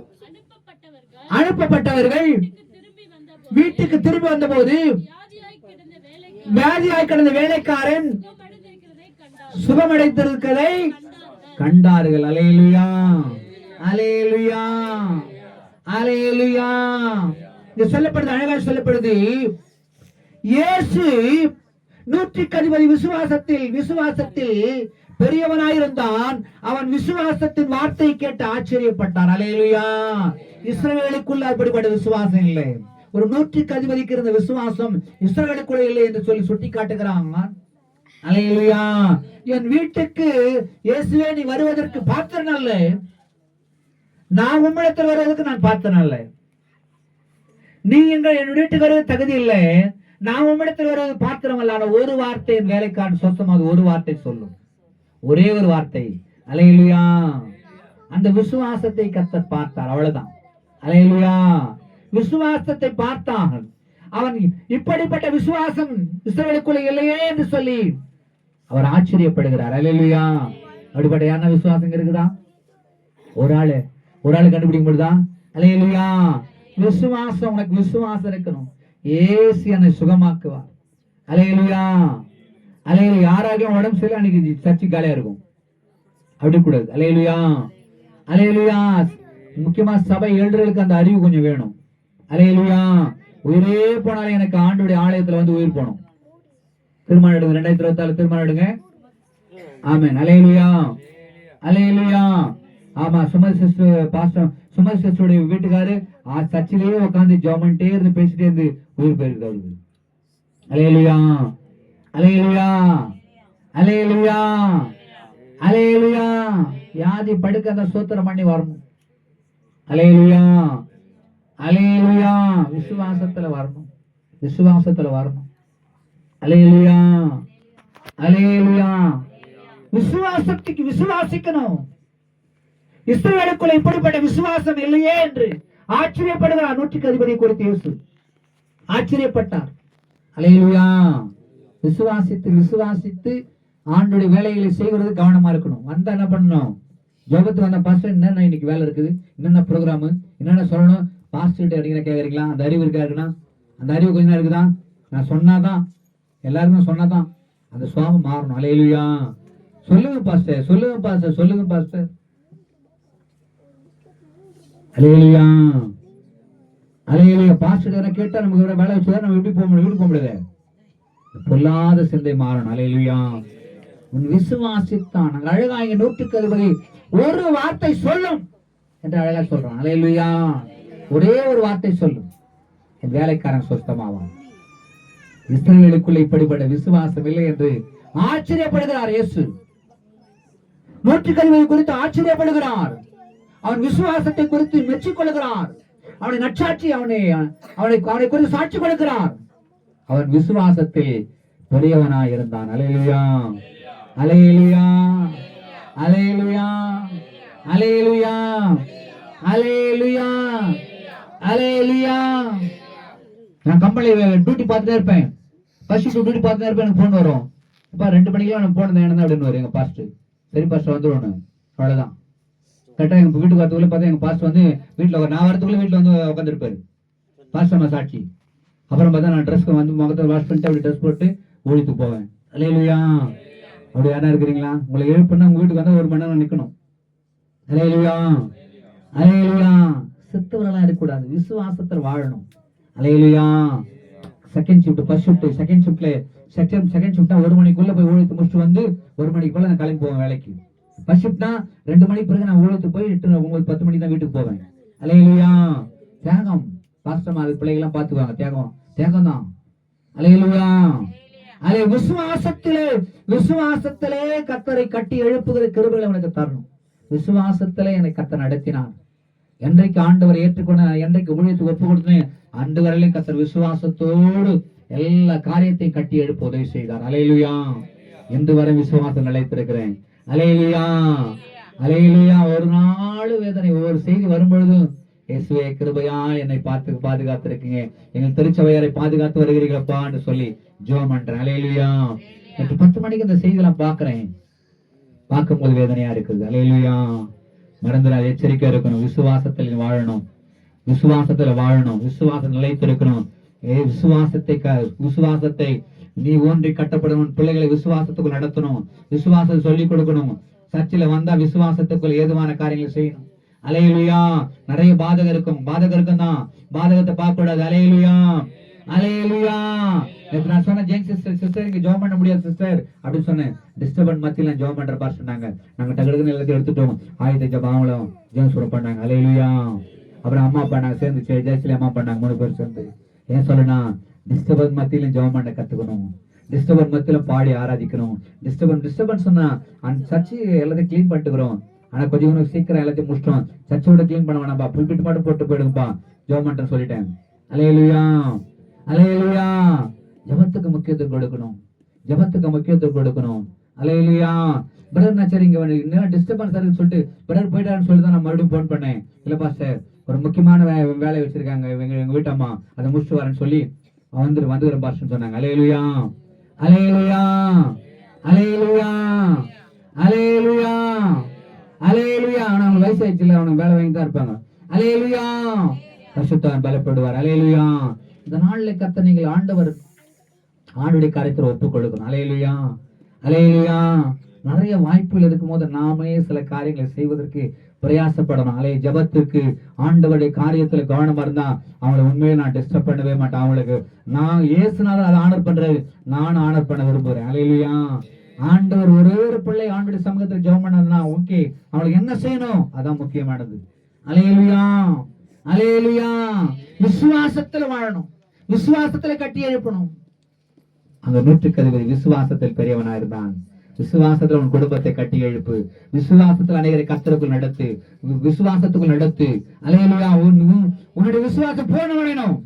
அனுப்பப்பட்டவர்கள் வீட்டுக்கு திரும்பி வந்தபோது வியாதியாய் கிடந்த வேலைக்காரன் சுகமடைந்திருக்கிறதை கண்டார்கள். அல்லேலூயா, அல்லேலூயா, அல்லேலூயா. இங்க சொல்லப்படுது, அழகாக சொல்லப்படுது, இயேசு 100க்கு அதிபதி விசுவாசத்தில் பெரியவனாயிருந்தான். அவன் விசுவாசத்தின் வார்த்தையை கேட்டு ஆச்சரியப்பட்டான். அல்லேலூயா. இஸ்ரவேலுக்குள்ள அப்படிப்பட்ட விசுவாசம் இல்லை. ஒரு 100க்கு அதிபதிக்கு இருந்த விசுவாசம் இஸ்ரவேலுக்குள்ள இல்லை என்று சொல்லி சுட்டி காட்டுகிறான். அல்லேலூயா. என் வீட்டுக்கு இயேசுவே நீ வருவதற்கு பாத்திரன் அல்ல, நான் உம்மிடத்தில் வருவதற்கு நான் பாத்திரன் அல்ல. நீ என் வீட்டுக்கு வருவது தகுதி இல்லை, நான் உம்மிடத்தில் வருவது பாத்திரம் அல்ல. ஒரு வார்த்தை என் வேலைக்காரன் சொந்தமாக ஒரு வார்த்தை சொல்லும், ஒரே ஒரு வார்த்தை. அல்லேலூயா. அந்த விசுவாசத்தை கர்த்தர் பார்த்தார், அவ்வளவுதான். அல்லேலூயா. விசுவாசத்தை பார்த்தான். அவன் இப்படிப்பட்ட விசுவாசம் இஸ்ரவேலுக்குள்ள இல்லையே என்று சொல்லி அவர் ஆச்சரியப்படுகிறார். அல்லேலூயா. அப்படிப்பட்ட யாருன்னா விசுவாசம் இருக்குதா? ஒரு ஆளு கண்டுபிடிக்க முடியுதா? அல்லேலூயா. விசுவாசம், உனக்கு விசுவாசம் இருக்கணும். இயேசு என்னை சுகமாக்குவார். அல்லேலூயா, அல்லேலூயா. யாராக உடம்பு சரியில்லை அன்னைக்கு சர்ச்சு காலியா இருக்கும், அப்படி கூடாது. அல்லேலூயா, அல்லேலூயா. முக்கியமா சபை ஏழ்றதுக்கு அந்த அறிவு கொஞ்சம் வேணும். அல்லேலூயா. உயிரே போனாலும் எனக்கு ஆண்டுடைய ஆலயத்துல வந்து உயிர் போனோம். திருமணம் எடுங்க, 2024 திருமணம் எடுங்க. ஆமென். அல்லேலூயா, அல்லேலூயா. ஆமா, சுமதி சிஸ்டர் பாஸ்டர் சுமதி சிஸ்டருடைய வீட்டுக்காரு சர்ச்சிலேயே உட்காந்து ஜெபம்ட்டே இருந்து பேசிட்டே இருந்து உயிர் போயிருக்காரு. அல்லேலூயா, அல்லேலூயா, அல்லேலூயா, அல்லேலூயா. வியாதி படுக்க அந்த ஸ்தோத்திரம் பண்ணி வரணும். அல்லேலூயா, அல்லேலூயா. விசுவாசத்துல வரணும், விசுவாசத்துல வரணும். அல்லேலூயா, அல்லேலூயா. விசுவாசத்துக்கு விசுவாசிக்கணும். இஸ்ரவேலுக்குள்ள இப்படிப்பட்ட விசுவாசம் இல்லையே என்று ஆச்சரியப்படுகிறார். 100க்கு அதிபதி குறித்து இயேசு ஆச்சரியப்பட்டார். அல்லேலூயா. விசுவாசித்து ஆண்டுடைய வேலைகளை செய்வது கவனமா இருக்கணும். வந்தா என்ன பண்ணணும்? ஜெபத்துக்கு வந்த பாஸ்டர் என்னென்ன இன்னைக்கு வேலை இருக்குது, என்னென்ன ப்ரோக்ராம், என்னென்ன சொல்லணும், பாஸ்டர் கிட்ட அப்படிங்கிற கேட்கறீங்களா? அந்த அறிவு இருக்காருன்னா அந்த அறிவு கொஞ்ச நேரம் இருக்குதா? நான் சொன்னாதான், எல்லாருமே சொன்னாதான் அந்த சுவாபம் மாறணும். அல்லேலூயா. சொல்லுங்க பாஸ்டர், சொல்லுங்க பாஸ்டர், சொல்லுங்க பாஸ்டர். அல்லேலூயா, அல்லேலூயா. பாஸ்டர் கேட்டா நமக்கு வேலை வச்சுதான் நம்ம எப்படி போக முடியும்? வீட்டுக்கு போக முடியாது. பொல்லாத சிந்தை மாறணும். அல்லேலூயா. உன் விசுவாசித்தான். நாங்கள் அழகா இங்க 100க்கு அதிபதி ஒரு வார்த்தை சொல்லும் என்று அழகா சொல்றான். அல்லேலூயா. ஒரே ஒரு வார்த்தை சொல்லும், என் வேலைக்காரன் சொஸ்தமாவான். இஸ்ரவேலுக்குள்ள இப்படிப்பட்ட விசுவாசம் இல்லை என்று ஆச்சரியப்படுகிறார் இயேசு. 100க்கு அதிபதி குறித்து ஆச்சரியப்படுகிறார். அவன் விசுவாசத்தை குறித்து மெச்சிக்கொள்கிறார். அவனை நற்சாட்சி அவனை குறித்து சாட்சி கொடுக்கிறார். அவன் விசுவாசத்தில் பெரியவனாய் இருந்தான். அல்லேலூயா, அல்லேலூயா, அல்லேலூயா, அல்லேலூயா, அல்லேலூயா, அல்லேலூயா. நான் கம்பெனி டியூட்டி பார்த்துட்டே இருப்பேன், ஃபர்ஸ்ட் டியூட்டி பார்த்துட்டே இருப்பேன். எனக்கு போன் வரும், இப்ப 2 மணிக்கெல்லாம் எனக்கு போன் என்ன அப்படின்னு வரும் எங்க பாஸ்டர். சரி பாஸ்டர் வந்துடுவோம், அவ்வளவுதான். கரெக்டாக எங்க வீட்டுக்கு வரத்துக்குள்ள பார்த்தா எங்க பாஸ்டர் வந்து வீட்டில் நான் வரத்துக்குள்ள வீட்டில் வந்து உட்காந்துருப்பாரு. பாஸ்டர் சாட்சி. அப்புறம் பார்த்தா நான் ட்ரெஸ் வந்து முகத்தை வாஷ் பண்ணிட்டு அப்படி ட்ரெஸ் போட்டு ஓடித்துக்கு போவேன். அல்லேலூயா. அப்படி யாரா இருக்கிறீங்களா? உங்களை எழுப்புனா உங்க வீட்டுக்கு வந்தா 1 மணி நேரம் நிக்கணும். அல்லேலூயா, அல்லேலூயா. செத்தவர்களா இருக்கக்கூடாது, விசுவாசத்தில் வாழணும். அல்லேலூயா. Second shift, first shift, second ஷிஃப்ட்ல செகண்ட் ஷிஃப்ட்னா 1 மணிக்குள்ள போய் ஊழியத்தை முடிச்சுட்டு வந்து 1 மணிக்கு போல நான் கிளம்பி போவேன் வேலைக்கு. ஃபர்ஸ்ட் ஷிஃப்ட்னா 2 மணிக்கு பிறகு நான் ஊழியத்துக்கு போய் 10 மணிக்கு தான் வீட்டுக்கு போவேன். அல்லேலூயா. தியாகம். பாஸ்டர் அது பிள்ளைகள்லாம் பார்த்துக்குவாங்க. தியாகம் தான். அல்லேலூயா. அல்லே விசுவாசத்திலே கர்த்தரை கட்டி எழுப்புகிற கிருபைகளை எனக்கு தரணும். விசுவாசத்திலே என்னை கர்த்தர் நடத்தினார். என்றைக்கு ஆண்டவரை ஏற்றுக்கொண்ட, என்றைக்கு ஊழியத்துக்கு ஒப்பு கொடுத்தேன், அன்று வரையிலும் கர்த்தர் விசுவாசத்தோடு எல்லா காரியத்தையும் கட்டி எழுப்ப உதவி செய்தார். அல்லேலூயா. இன்று வரை விசுவாசம் நிலைத்திருக்கிறேன். அல்லேலூயா. அல்லேலூயா. ஒரு நாள் வேதனை, ஒவ்வொரு செய்தி வரும்பொழுதும் இயேசுவே கிருபையா என்னை பாதுகாத்திருக்கீங்க, எங்கள் திருச்சபையாரை பாதுகாத்து வருகிறீர்களப்பான்னு சொல்லி ஜெபம் பண்றேன். அல்லேலூயா. 10 மணிக்கு இந்த செய்தியெல்லாம் பார்க்கும்போது வேதனையா இருக்குது. அல்லேலூயா. மறந்துடாத, எச்சரிக்கையா இருக்கணும். விசுவாசத்தில் வாழணும். விசுவாசம் நிலைத்திருக்கணும். விசுவாசத்தை நீ ஊன்றி கட்டப்படணும். பிள்ளைகளை விசுவாசத்துக்குள் நடத்தணும். விசுவாசத்தை சொல்லிக் கொடுக்கணும். சர்ச்சில் வந்தா விசுவாசத்துக்குள் ஏதுவான காரியங்களை செய்யணும். அல்லேலூயா. நிறைய பாதகம் இருக்கும் தான். பாதகத்தை பார்க்க கூடாது. அல்லேலூயா. நான் சொன்ன சிஸ்டர் இங்க ஜெபம் பண்ண முடியாது சிஸ்டர் அப்படின்னு சொன்னேன். டிஸ்டர்பன்ஸ் மத்தியில ஜெபம் பண்ற பாஸ்டர் சொன்னாங்க. நாங்க டக்குனு எல்லாத்தையும் எடுத்துட்டோம். ஆயுத ஜெபம் ஜெபம் சுரம் பண்ணாங்க. அல்லேலூயா. அப்புறம் அம்மா அப்பா நாங்க சேர்ந்து ஜெயஸ்ரீ அம்மா பண்ணாங்க. 3 பேர் சேர்ந்து. ஏன் சொல்லனா, டிஸ்டர்பன்ஸ் மத்தியிலும் ஜெபம் பண்ண கத்துக்கணும். டிஸ்டர்பன்ஸ் மத்தியிலும் பாடி ஆராதிக்கணும். டிஸ்டர்பன்ஸ் சொன்னா அந்த சர்ச்சு எல்லாத்தையும் கிளீன் பண்ணிட்டுக்கிறோம். ஆனா கொஞ்சம் சீக்கிரம் எல்லாத்தையும் முடிச்சிட்டோம். சர்ச்சோட கிளீன் பண்ண வேணாம்பா, புல்பிட் மட்டும் போட்டு போயிடுங்கப்பா ஜெபம் பண்றேன்னு சொல்லிட்டேன். அல்லேலூயா. ஜெபத்துக்கு முக்கியத்துவம் கொடுக்கணும். அல்லேலூயா. பிரதர் நான் சரி இங்க டிஸ்டர்பன்ஸ் இருக்குன்னு சொல்லிட்டு பிரதர் போயிட்டாருன்னு சொல்லி தான் நான் மறுபடியும் போன் பண்ணேன். இல்ல பாஸ்டர் ஒரு முக்கியமான வேலை வச்சிருக்காங்க எங்க வீட்டம்மா, அதை முடிச்சுட்டு வரேன்னு சொல்லி வந்துக்கிறேன் பாஸ்டர் சொன்னாங்க. அல்லேலூயா. ஆனா அவங்க வயசாயிடுச்சு இல்ல, அவங்க வேலை வாங்கி தான் இருப்பாங்க. அல்லேலூயா. பரிசுத்தவான் பலப்படுவார். அல்லேலூயா. இந்த நாள்ல கர்த்தர் நீங்கள் ஆண்டுடைய காரியத்தில் ஒப்புக் கொடுக்கணும். அல்லேலூயா. நிறைய வாய்ப்புகள் இருக்கும் போது நாமே சில காரியங்களை செய்வதற்கு பிரயாசப்படணும். ஜபத்துக்கு ஆண்டவருடைய காரியத்துல கவனமா இருந்தா அவங்களை உண்மையிலே நான் டிஸ்டர்ப் பண்ணவே மாட்டேன். அவங்களுக்கு நான் ஏசுனாலும் அதை ஆனர் பண்றது, நானும் ஆனர் பண்ண விரும்புறேன். அல்லேலூயா. ஆண்டவர் ஒரு பிள்ளை ஆண்டுடைய சமூகத்துல ஜெபம் பண்ணதுன்னா ஓகே, அவங்களுக்கு என்ன செய்யணும் அதான் முக்கியமானது. அல்லேலூயா. விசுவாசத்துல வாழணும். விசுவாசத்துல கட்டி எழுப்பணும். அங்க 100% விசுவாசத்தில் பெரியவனா இருந்தான். விசுவாசத்துல உன் குடும்பத்தை கட்டி எழுப்பு. விசுவாசத்துல அநேகரை கர்த்தருக்குள் நடத்து. அல்லேலூயா. உன்னுடைய விசுவாசம் போன வேணும்.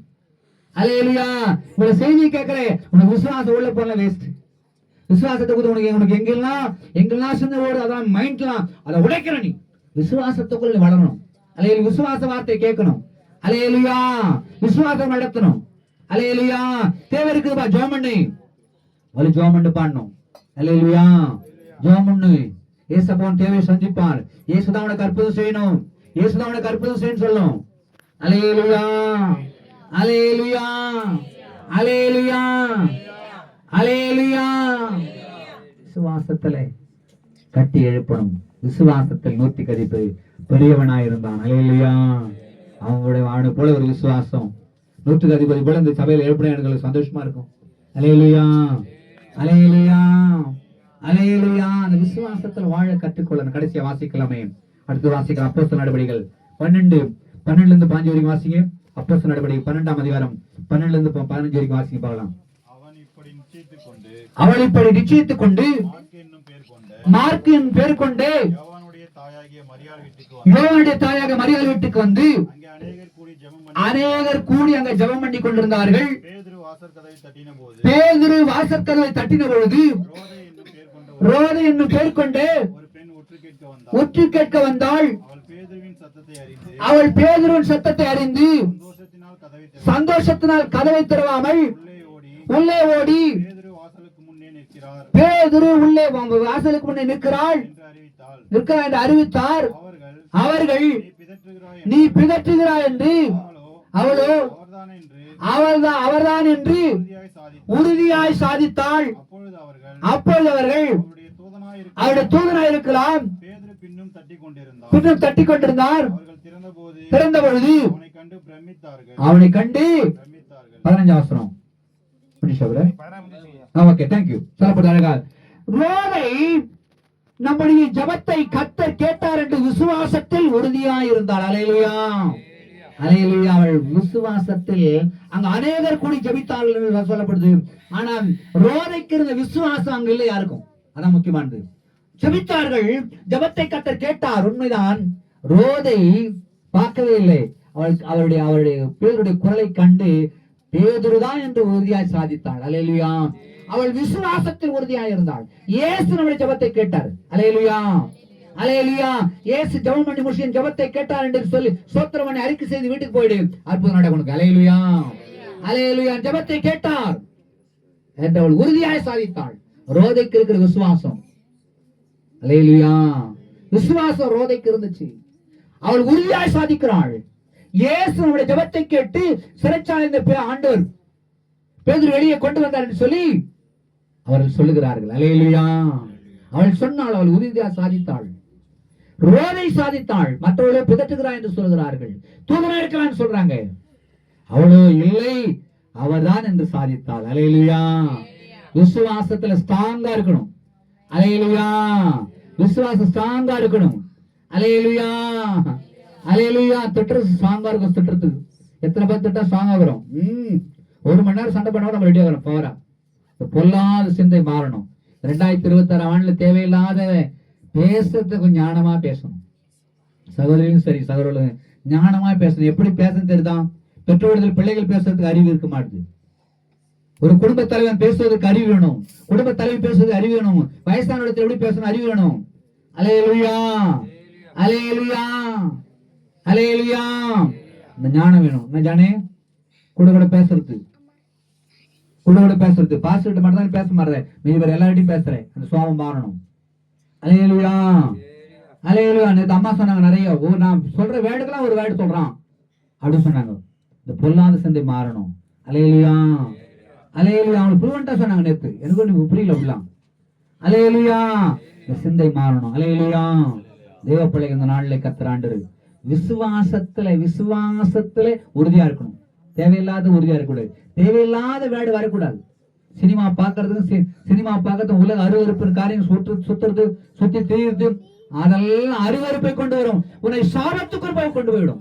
அல்லேலூயா. உங்களை செய்தி கேட்கிறேன், உனக்கு விசுவாசம் உள்ள போன வேஸ்ட். விசுவாசத்தை உனக்கு எங்கெல்லாம் சின்ன ஓடு அதான் மைண்ட்லாம் அதை உடைக்கிற. நீ விசுவாசத்துக்குள்ள வளரணும். அல்லேலூயா. விசுவாச வார்த்தை கேட்கணும். அல்லேலூயா. விசுவாசம் நடத்தணும். அல்லேலூயா. தேவை இருக்குதுப்பா, ஜெபம் பண்ணு. ஜெபம் பண்ணு பாடணும். அல்லேலூயா. ஜெபம் பண்ணு. ஏசப்பான் தேவையை சந்திப்பார். இயேசுதான் உனக்கு அற்புதம் செய்யணும். இயேசுதான் உனக்கு அற்புதம் செய்யணும் சொல்லணும். அல்லேலூயா. விசுவாசத்திலே கட்டி எழுப்பணும். விசுவாசத்தில் 100% பெரியவனாயிருந்தான். அல்லேலூயா. அவங்களுடைய அவனை போல ஒரு விசுவாசம் 100% போல இந்த சபையில் எழுப்பின எனக்கு சந்தோஷமா இருக்கும். அல்லேலூயா. அந்த விசுவாசத்துல வாழ கற்றுக்கொள்ளணும். கடைசியா வாசிக்கலாமே. அடுத்து வாசிக்கலாம். அப்போஸ்தலர் நடவடிக்கைகள் 12 15 வரைக்கும் வாசிங்க. அப்போஸ்தலர் நடவடிக்கைகள் 12ஆம் அதிகாரம் 12 15 வரைக்கும் வாசிங்க பார்க்கலாம். அவள் இப்படி நிச்சயித்துக் கொண்டு மார்க்கின் பேர் கொண்டு யோவானுடைய தாயாக மரியாள் வீட்டுக்கு வந்து அநேகர் கூடி அங்க ஜெபம் பண்ணி கொண்டிருந்தார்கள். பேதுரு வாசற்கதவை தட்டின பொழுது ரோதை என்னும் பேர் கொண்டு ஒற்று கேட்க வந்தாள். அவள் பேதுருவின் சத்தத்தை அறிந்து சந்தோஷத்தினால் கதவை திறவாமல் உள்ளே ஓடி பேதுரு உள்ளே வாசலுக்கு முன்னே நிற்கிறாள் என்று அறிவித்தார். அவர்கள் நீ பிதற்றுகிறாய் என்று அவர்தான் என்று உறுதியாய் சாதித்தாள். அப்பொழுது அவர்கள் அவருடைய தூதனாய் இருக்கலாம் பின்னும் தட்டி கொண்டிருந்தார். திறந்த பொழுது அவனை கண்டு 15 வசனம் ஓகே, தேங்க்யூ. சொல்லப்படுது அழகா, ரோதை நம்முடைய ஜெபத்தை கர்த்தர் கேட்டார் என்று விசுவாசத்தில் உறுதியாய் இருந்தாள். அல்லேலூயா, அல்லேலூயா. அவள் விசுவாசத்தில், அங்க அநேகர் கூடி ஜெபித்தார்கள் என்று சொல்லப்படுது. ஆனால் ரோதைக்கு இருந்த விசுவாசம் அங்க இல்லை யாருக்கும். அதான் முக்கியமானது. ஜெபித்தார்கள், ஜெபத்தை கர்த்தர் கேட்டார், உண்மைதான். ரோதை பார்க்கவே இல்லை. அவருடைய பேருடைய குரலை கண்டு பேதுருதான் என்று உறுதியாய் சாதித்தாள். அல்லேலூயா. அவள் விசுவாசத்தில் உறுதியாய் இருந்தாள். இயேசு நம்முடைய ஜெபத்தை கேட்டார். அல்லேலூயா, அல்லேலூயா. இயேசு ஜெபம் பண்ணி முடிச்சு ஜெபத்தை கேட்டார் என்று சொல்லி ஸ்தோத்திரம் பண்ணி அறிக்கை செய்து வீட்டுக்கு போயிடு, அற்புதம் நடக்கும். அல்லேலூயா, அல்லேலூயா. ஜெபத்தை கேட்டார் என்று அவள் உறுதியாய் சாதித்தாள். ரோதைக்கு இருக்கிற விசுவாசம், அல்லேலூயா, விசுவாசம் ரோதைக்கு இருந்துச்சு. அவள் உறுதியாய் சாதிக்கிறாள். இயேசு நம்முடைய ஜெபத்தை கேட்டு சிறைச்சாலை ஆண்டவர் பேதுரு வெளியே கொண்டு வந்தார் என்று சொல்லி அவர்கள் சொல்லுகிறார்கள். அல்லேலூயா. அவள் சொன்னாள், அவள் உறுதியாக சாதித்தாள். ரோதை சாதித்தாள். மற்றவர்களே பிதற்றுகிறார் என்று சொல்கிறார்கள், தூதனா இருக்கலாம் சொல்றாங்க. அவளோ இல்லை, அவர்தான் என்று சாதித்தாள். அல்லேலூயா. விசுவாசத்துல ஸ்ட்ராங்கா இருக்கணும். அல்லேலூயா. விசுவாசம் ஸ்ட்ராங்கா இருக்கணும். அல்லேலூயா, அல்லேலூயா. திட்டுறது ஸ்ட்ராங்கா இருக்கும். திட்டுறதுக்கு எத்தனை பேர் திட்டா ஸ்ட்ராங்கா வரும். 1 மணி நேரம் சண்டை பண்ணா நம்ம ரெடியா வரும். பவரா பொல்லாத சிந்தை மாறணும். 2026 ஆண்டுல தேவையில்லாத பேசுறதுக்கு ஞானமா பேசணும். சகோதரியும் சரி, சகோதரர்களும் ஞானமா பேசணும். எப்படி பேசணும் தெரியுதான்? பெற்றோர்கள் பிள்ளைகள் பேசுறதுக்கு அறிவு இருக்க மாட்டுது. ஒரு குடும்ப தலைவன் பேசுவதற்கு அறிவு வேணும். குடும்ப தலைவி பேசுவதற்கு அறிவு வேணும். வயசான இடத்துல எப்படி பேசணும் அறிவு வேணும். அல்லேலூயா, அல்லேலூயா, அல்லேலூயா. இந்த ஞானம் வேணும். என்ன ஜானே? கூட பேசுறது, கூட பேசுறது. பாஸ்டர்கிட்ட மட்டும் தான் பேச மாட்டேன், மீதி பேர் எல்லார்ட்டையும் பேசுறேன். அந்த சுவாபம் மாறணும். அல்லேலூயா, அல்லேலூயா. நேத்து அம்மா சொன்னாங்க நிறைய, நான் சொல்ற வேர்டுக்கெல்லாம் ஒரு வேர்டு சொல்றான் அப்படின்னு சொன்னாங்க. இந்த பொல்லாத சிந்தை மாறணும். அல்லேலூயா, அல்லேலூயா. அவங்களுக்கு புரிவன்ட்டா சொன்னாங்க நேத்து, எனக்கு ஒண்ணு புரியல அப்படிலாம். அல்லேலூயா. இந்த சிந்தை மாறணும். அல்லேலூயா. தேவ பிள்ளைகள் இந்த நாளிலே கர்த்தர் விசுவாசத்துல உறுதியா இருக்கணும். தேவையில்லாத உறுதியா இருக்கக்கூடாது. தேவையில்லாத வேடு வரக்கூடாது. சினிமா பார்க்கறதுக்கு உலக அருவருப்பு காரியம் சுத்துறது, சுத்தி திரியுது, அதெல்லாம் அருவருப்பை கொண்டு வரும். உன்னை சாபத்துக்குள் கொண்டு போயிடும்.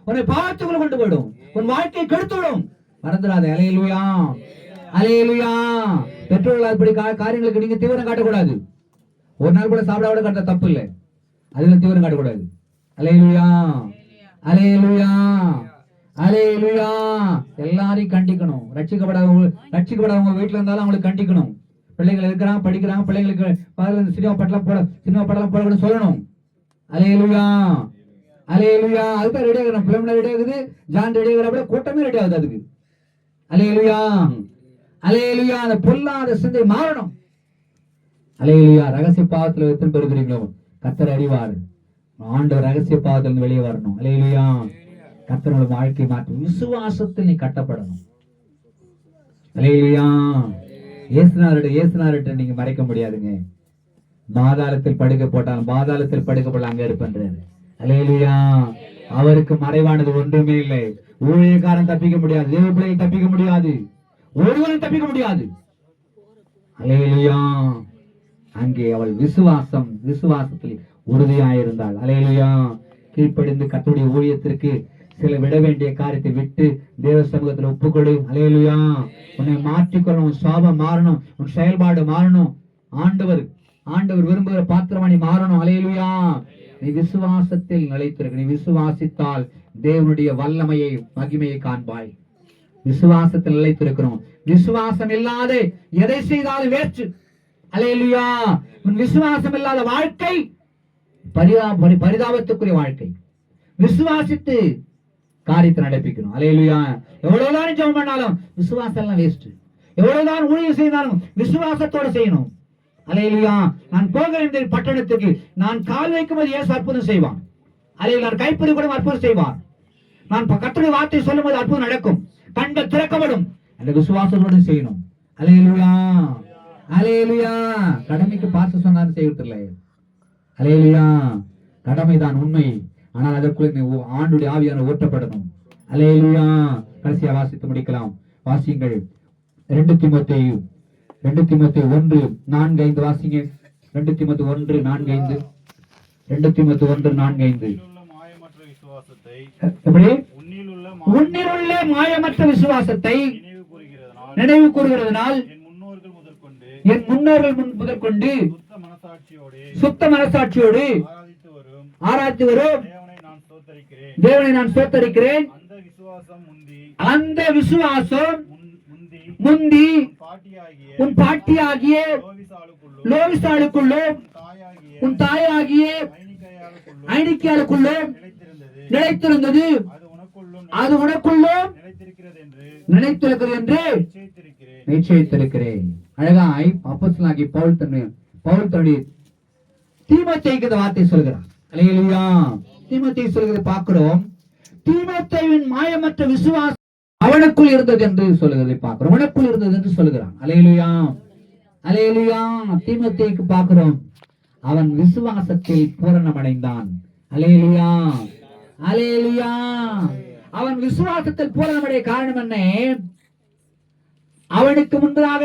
உன்னை பாவத்துக்குள்ள கொண்டு போயிடும். உன் வாழ்க்கையை கெடுத்துவிடும். மறந்துடாத. அல்லேலூயா, அல்லேலூயா. பெற்றோர்கள் அப்படி காரியங்களுக்கு நீங்க தீவிரம் காட்டக்கூடாது. ஒரு நாள் கூட சாப்பிட கூட காட்ட தப்பு இல்லை. அதுல தீவிரம் காட்டக்கூடாது. அல்லேலூயா, அல்லேலூயா, அல்லேலூயா. எல்லாரையும் கண்டிக்கணும். ரட்சிக்கப்படாதவங்க வீட்டுல இருந்தாலும் அவங்களுக்கு கண்டிக்கணும். பிள்ளைகள் இருக்கிறாங்க, படிக்கிறாங்க, பிள்ளைங்களுக்கு சினிமா படலாம் போடக்கூடாது சொல்லணும். அல்லேலூயா, அல்லேலூயா. அதுதான் ரெடி ஆகணும். பிள்ளைங்க ரெடி ஆகுது, ஜான் ரெடி ஆகுற கூட்டமே ரெடி ஆகுது அதுக்கு. அல்லேலூயா, அல்லேலூயா. அந்த பொல்லாத சிந்தை மாறணும். அல்லேலூயா. ரகசிய பாவத்துல எத்தனை பேர் இருக்கிறீங்களோ கர்த்தர் அறிவார். ஆண்டவர் ரகசிய பாவத்திலிருந்து வெளியே வரணும். அல்லேலூயா. கர்த்தரோட வாழ்க்கை மாற்றும். விசுவாசத்தில் நீ கட்டப்படணும். அல்லேலூயா. இயேசுநாதர்கிட்ட நீங்க மறைக்க முடியாதுங்க. பாதாளத்தில் படுக்க போட்டாலும் பாதாளத்தில் படுக்கப்படலாம், அங்க இருப்பேன்றாரு. அல்லேலூயா. அவருக்கு மறைவானது ஒன்றுமே இல்லை. ஊழியக்காரன் தப்பிக்க முடியாது, தேவ பிள்ளைகள் தப்பிக்க முடியாது, ஒருவரும் தப்பிக்க முடியாது. அல்லேலூயா. அங்கே அவள் விசுவாசத்தில் உறுதியாயிருந்தாள். அல்லேலூயா. கீழ்ப்படிந்து கர்த்தருடைய ஊழியத்திற்கு சில விட வேண்டிய காரியத்தை விட்டு தேவ சமூகத்தில் ஒப்புக்கொடு. அல்லேலூயா. உன்னை மாற்றிக்கொள்ளணும். உன் சாபம் மாறணும். உன் செயல்பாடு மாறணும். ஆண்டவர் விரும்புகிற பாத்திரமானி மாறணும். அல்லேலூயா. நீ விசுவாசத்தில் நிலைத்திருக்க. நீ விசுவாசித்தால் தேவனுடைய வல்லமையை மகிமையை காண்பாய். விசுவாசத்தில் நிலைத்திருக்கணும். விசுவாசம் இல்லாத எதை செய்தாலும் வேற்று. அல்லேலூயா. உன் விசுவாசம் இல்லாத வாழ்க்கை பரிதாபத்துக்குரிய வாழ்க்கை. விசுவாசித்து காரியத்தை நடப்பிக்கணும். அல்லேலூயா. எவ்வளவுதான் ஜெபம் பண்ணாலும் விசுவாசம் எல்லாம் வேஸ்ட். எவ்வளவுதான் ஊழியம் செய்தாலும் விசுவாசத்தோடு செய்யணும். அல்லேலூயா. நான் போகிற பட்டணத்துக்கு நான் கால் வைக்கும்போது இயேசு அற்புதம் செய்வான். அல்லேலூயா. நான் கைப்பிடி கூட அற்புதம் செய்வான். நான் கர்த்தருடைய வார்த்தை சொல்லும் போது அற்புதம் நடக்கும். கண்கள் திறக்கப்படும். அந்த விசுவாசத்தோடு செய்யணும். அல்லேலூயா, அல்லேலூயா. கடமைக்கு பார்த்து சொன்னாலும் செய்யறதில்ல. அல்லேலூயா. கடமைதான் உண்மை. ஆனால் அதற்குள்ளே ஆண்டுடைய ஆவியான ஊற்றப்படணும். அல்லேலூயா. கடைசியா வாசித்து முடிக்கலாம். வாசியுங்கள் 2 தீமோத்தேயு 2 தீமோத்தேயு 1:4-5 வாசிங்க. 2 தீமோத்தேயு 1:4-5. 2 தீமோத்தேயு 1:4-5. உள்ள மாயமற்ற விசுவாசத்தை எப்படி? உன்னிலுள்ள உன்னிலுள்ள மாயமற்ற விசுவாசத்தை நினைவு நினைவு கூறுகிறதனால் கூறுகிறதுனால் என் முன்னோர்கள் என் முன்னோர்கள் முதற்கொண்டு சுத்த மனசாட்சியோடு சுத்த மனசாட்சியோடு ஆராதித்து வரும் ஆராய்ச்சி வரும் தேவனை நான் ஸ்தோத்தரிக்கிறேன். அந்த விசுவாசம் அந்த விசுவாசம் முந்தி முந்தி பாட்டியாகிய உன் பாட்டியாகிய லோவிசாளுக்குள்ளும் லோவிசாளுக்குள்ளும் உன் தாயாகிய ஐனிக்கையாளுக்குள்ளும் நிலைத்திருந்தது. நிலைத்திருந்தது. அது உனக்குள்ளும் நிலைத்திருக்கிறது என்று நிச்சயித்திருக்கிறேன். அழகாய் அப்போஸ்தலனாகிய பவுல் தன்னுடைய தீமோத்தேயுக்கு இந்த வார்த்தை சொல்கிறார். அல்லேலூயா. தீமோத்தேயு சொல்கிறதை பார்க்கிறோம். தீமோத்தேயுவின் மாயமற்ற விசுவாசம் அவனுக்குள் இருந்தது என்று சொல்லுகிறதை பார்க்கிறோம். அவனுக்குள் இருந்தது என்று சொல்லுகிறான். அல்லேலூயா. அல்லேலூயா. தீமோத்தேயுக்கு பார்க்கிறோம், அவன் விசுவாசத்தில் பூரணமடைந்தான். அல்லேலூயா. அல்லேலூயா. அவன் விசுவாசத்தில் பூரணமடைய காரணம் என்ன? அவனுக்கு முன்பாக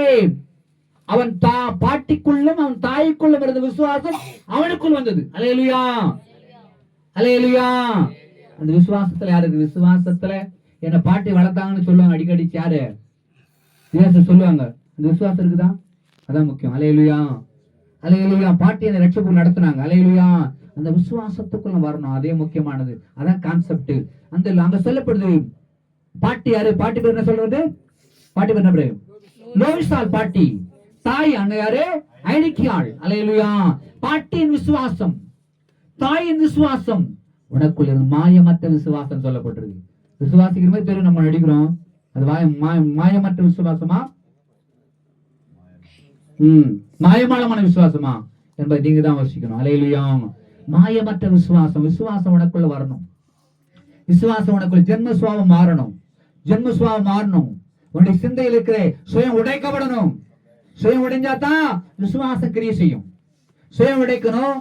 அவன் பாட்டிக்குள்ளும் அவன் தாய்க்குள்ளும் இருந்த விசுவாசம் அவனுக்குள் வந்தது. அல்லேலூயா. அல்லேலூயா. அந்த விசுவாசத்துல யாருக்கு? விசுவாசத்துல என்ன பாட்டி வளர்த்தாங்கன்னு சொல்லுவாங்க அடிக்கடி. யாரு சொல்லுவாங்க? அந்த விசுவாசம் இருக்குதா? அதான் முக்கியம். அல்லேலூயா. அல்லேலூயா. பாட்டி அந்த ரட்சப்பு நடத்தினாங்க. அல்லேலூயா. அந்த விசுவாசத்துக்குள்ள வரணும். அதே முக்கியமானது. அதான் கான்செப்ட். அந்த அங்க சொல்லப்படுது பாட்டி யாரு? பாட்டி பேர் என்ன சொல்றது? பாட்டி பேர் என்ன? லோவிசாள் பாட்டி. தாய் அங்க யாரு? ஐனிக்கியாள். அல்லேலூயா. பாட்டியின் விசுவாசம், தாயின் விசுவாசம், உனக்குள் இருந்து மாயமற்ற விசுவாசம் சொல்லப்பட்டிருக்கு. விசுவாசிக்கிற மாதிரி தெரியும் நம்ம நடிக்கிறோம். அது மாயமற்ற விசுவாசமா மாயமானமான விசுவாசமா என்பதை நீங்க தான் யோசிக்கணும். அல்லேலூயா. மாயமற்ற விசுவாசம். விசுவாசம் உனக்குள்ள வரணும். விசுவாசம் உனக்குள்ள ஜென்மசுவாவம் மாறணும். ஜென்மசுவாவம் மாறணும். உன்னுடைய சிந்தையில் இருக்கிற சுயம் உடைக்கப்படணும். சுயம் உடைஞ்சாதான் விசுவாசம் கிரியை செய்யும். சுயம் உடைக்கணும்.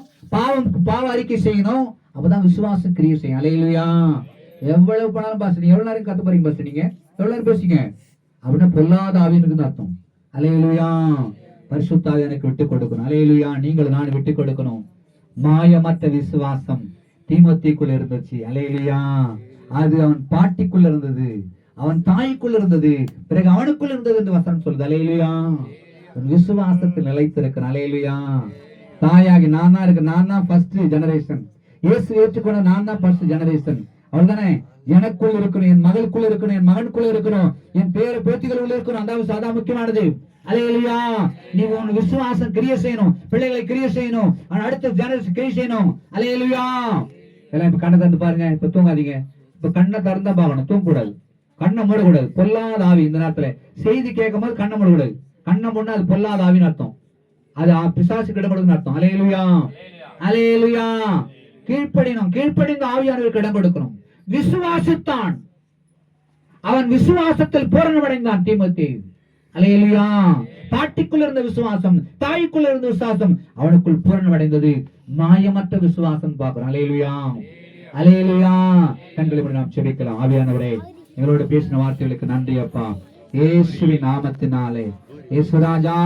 பாவ அறிக்கை செய்யணும். அப்பதான் விசுவாசம் கிரியை செய்யும். அல்லேலூயா. எவ்வளவு பணம் பாச எவ்வளவு நேரம் கத்து போறீங்க? பாச நீங்க எவ்வளவு நேரம் பேசிங்க அப்படின்னா பொல்லாத ஆவின்னு அர்த்தம். அல்லேலூயா. பரிசுத்த ஆவி எனக்கு விட்டு கொடுக்கணும். அல்லேலூயா. நீங்கள் நான் விட்டு கொடுக்கணும். மாயமற்ற விசுவாசம் தீமோத்தேயுக்குள்ள இருந்துச்சு. அல்லேலூயா. அது அவன் பாட்டிக்குள்ள இருந்தது, அவன் தாய்க்குள்ள இருந்தது, பிறகு அவனுக்குள்ள இருந்தது என்று வசனம் சொல்லுது. அல்லேலூயா. விசுவாசத்தில் நிலைத்திருக்கிறேன். அல்லேலூயா. தாயாகி நான் தான் இருக்கு. நான் தான் ஃபர்ஸ்ட் ஜெனரேஷன். இயேசு ஏற்றுக்கொண்ட நான் தான் ஃபர்ஸ்ட் ஜெனரேஷன். அவ்வளவுதானே? எனக்குள்ள இருக்கணும், என் மகளுக்குள்ள இருக்கணும், என் மகனுக்குள்ள இருக்கணும், என் பேத்திகள் உள்ள இருக்கணும். அதான் முக்கியமானது. அல்லேலூயா. நீ உன் விசுவாசம் கிரியை செய்யணும். பிள்ளைகளை கிரியை செய்யணும். அடுத்த ஜெனரேஷன் கிரியை செய்யணும். அல்லேலூயா. எல்லாம் இப்ப கண்ணை திறந்து பாருங்க. இப்ப தூங்காதீங்க. இப்ப கண்ணை திறந்தா பார்க்கணும். தூங்கக்கூடாது. கண்ணை மூடக்கூடாது. பொல்லாத ஆவி இந்த நேரத்துல செய்தி கேட்கும் போது கண்ணை மூடக்கூடாது. கண்ணை மூடனா அது பொல்லாத ஆவின்னு அர்த்தம். அது பிசாசு கிடப்படுதுன்னு அர்த்தம். அல்லேலூயா. அல்லேலூயா. கீழ்ப்படினும். கீழ்ப்படிந்து ஆவியானவருக்கு இடம் கொடுக்கணும். விசுவாசித்தான். அவன் விசுவாசத்தில் பூரணமடைந்தான் தீமோத்தேயு. அல்லேலூயா. பாட்டிக்குள்ள இருந்த விசுவாசம், தாய்க்குள்ள இருந்த விசுவாசம் அவனுக்குள் பூரணமடைந்தது. மாயமற்ற விசுவாசம் பார்க்கிறோம். அல்லேலூயா. அல்லேலூயா. கண்களை மூடி நாம் ஜெபிக்கலாம். ஆவியானவரே, எங்களோட பேசின வார்த்தைகளுக்கு நன்றி அப்பா. இயேசுவின் நாமத்தினாலே இயேசுராஜா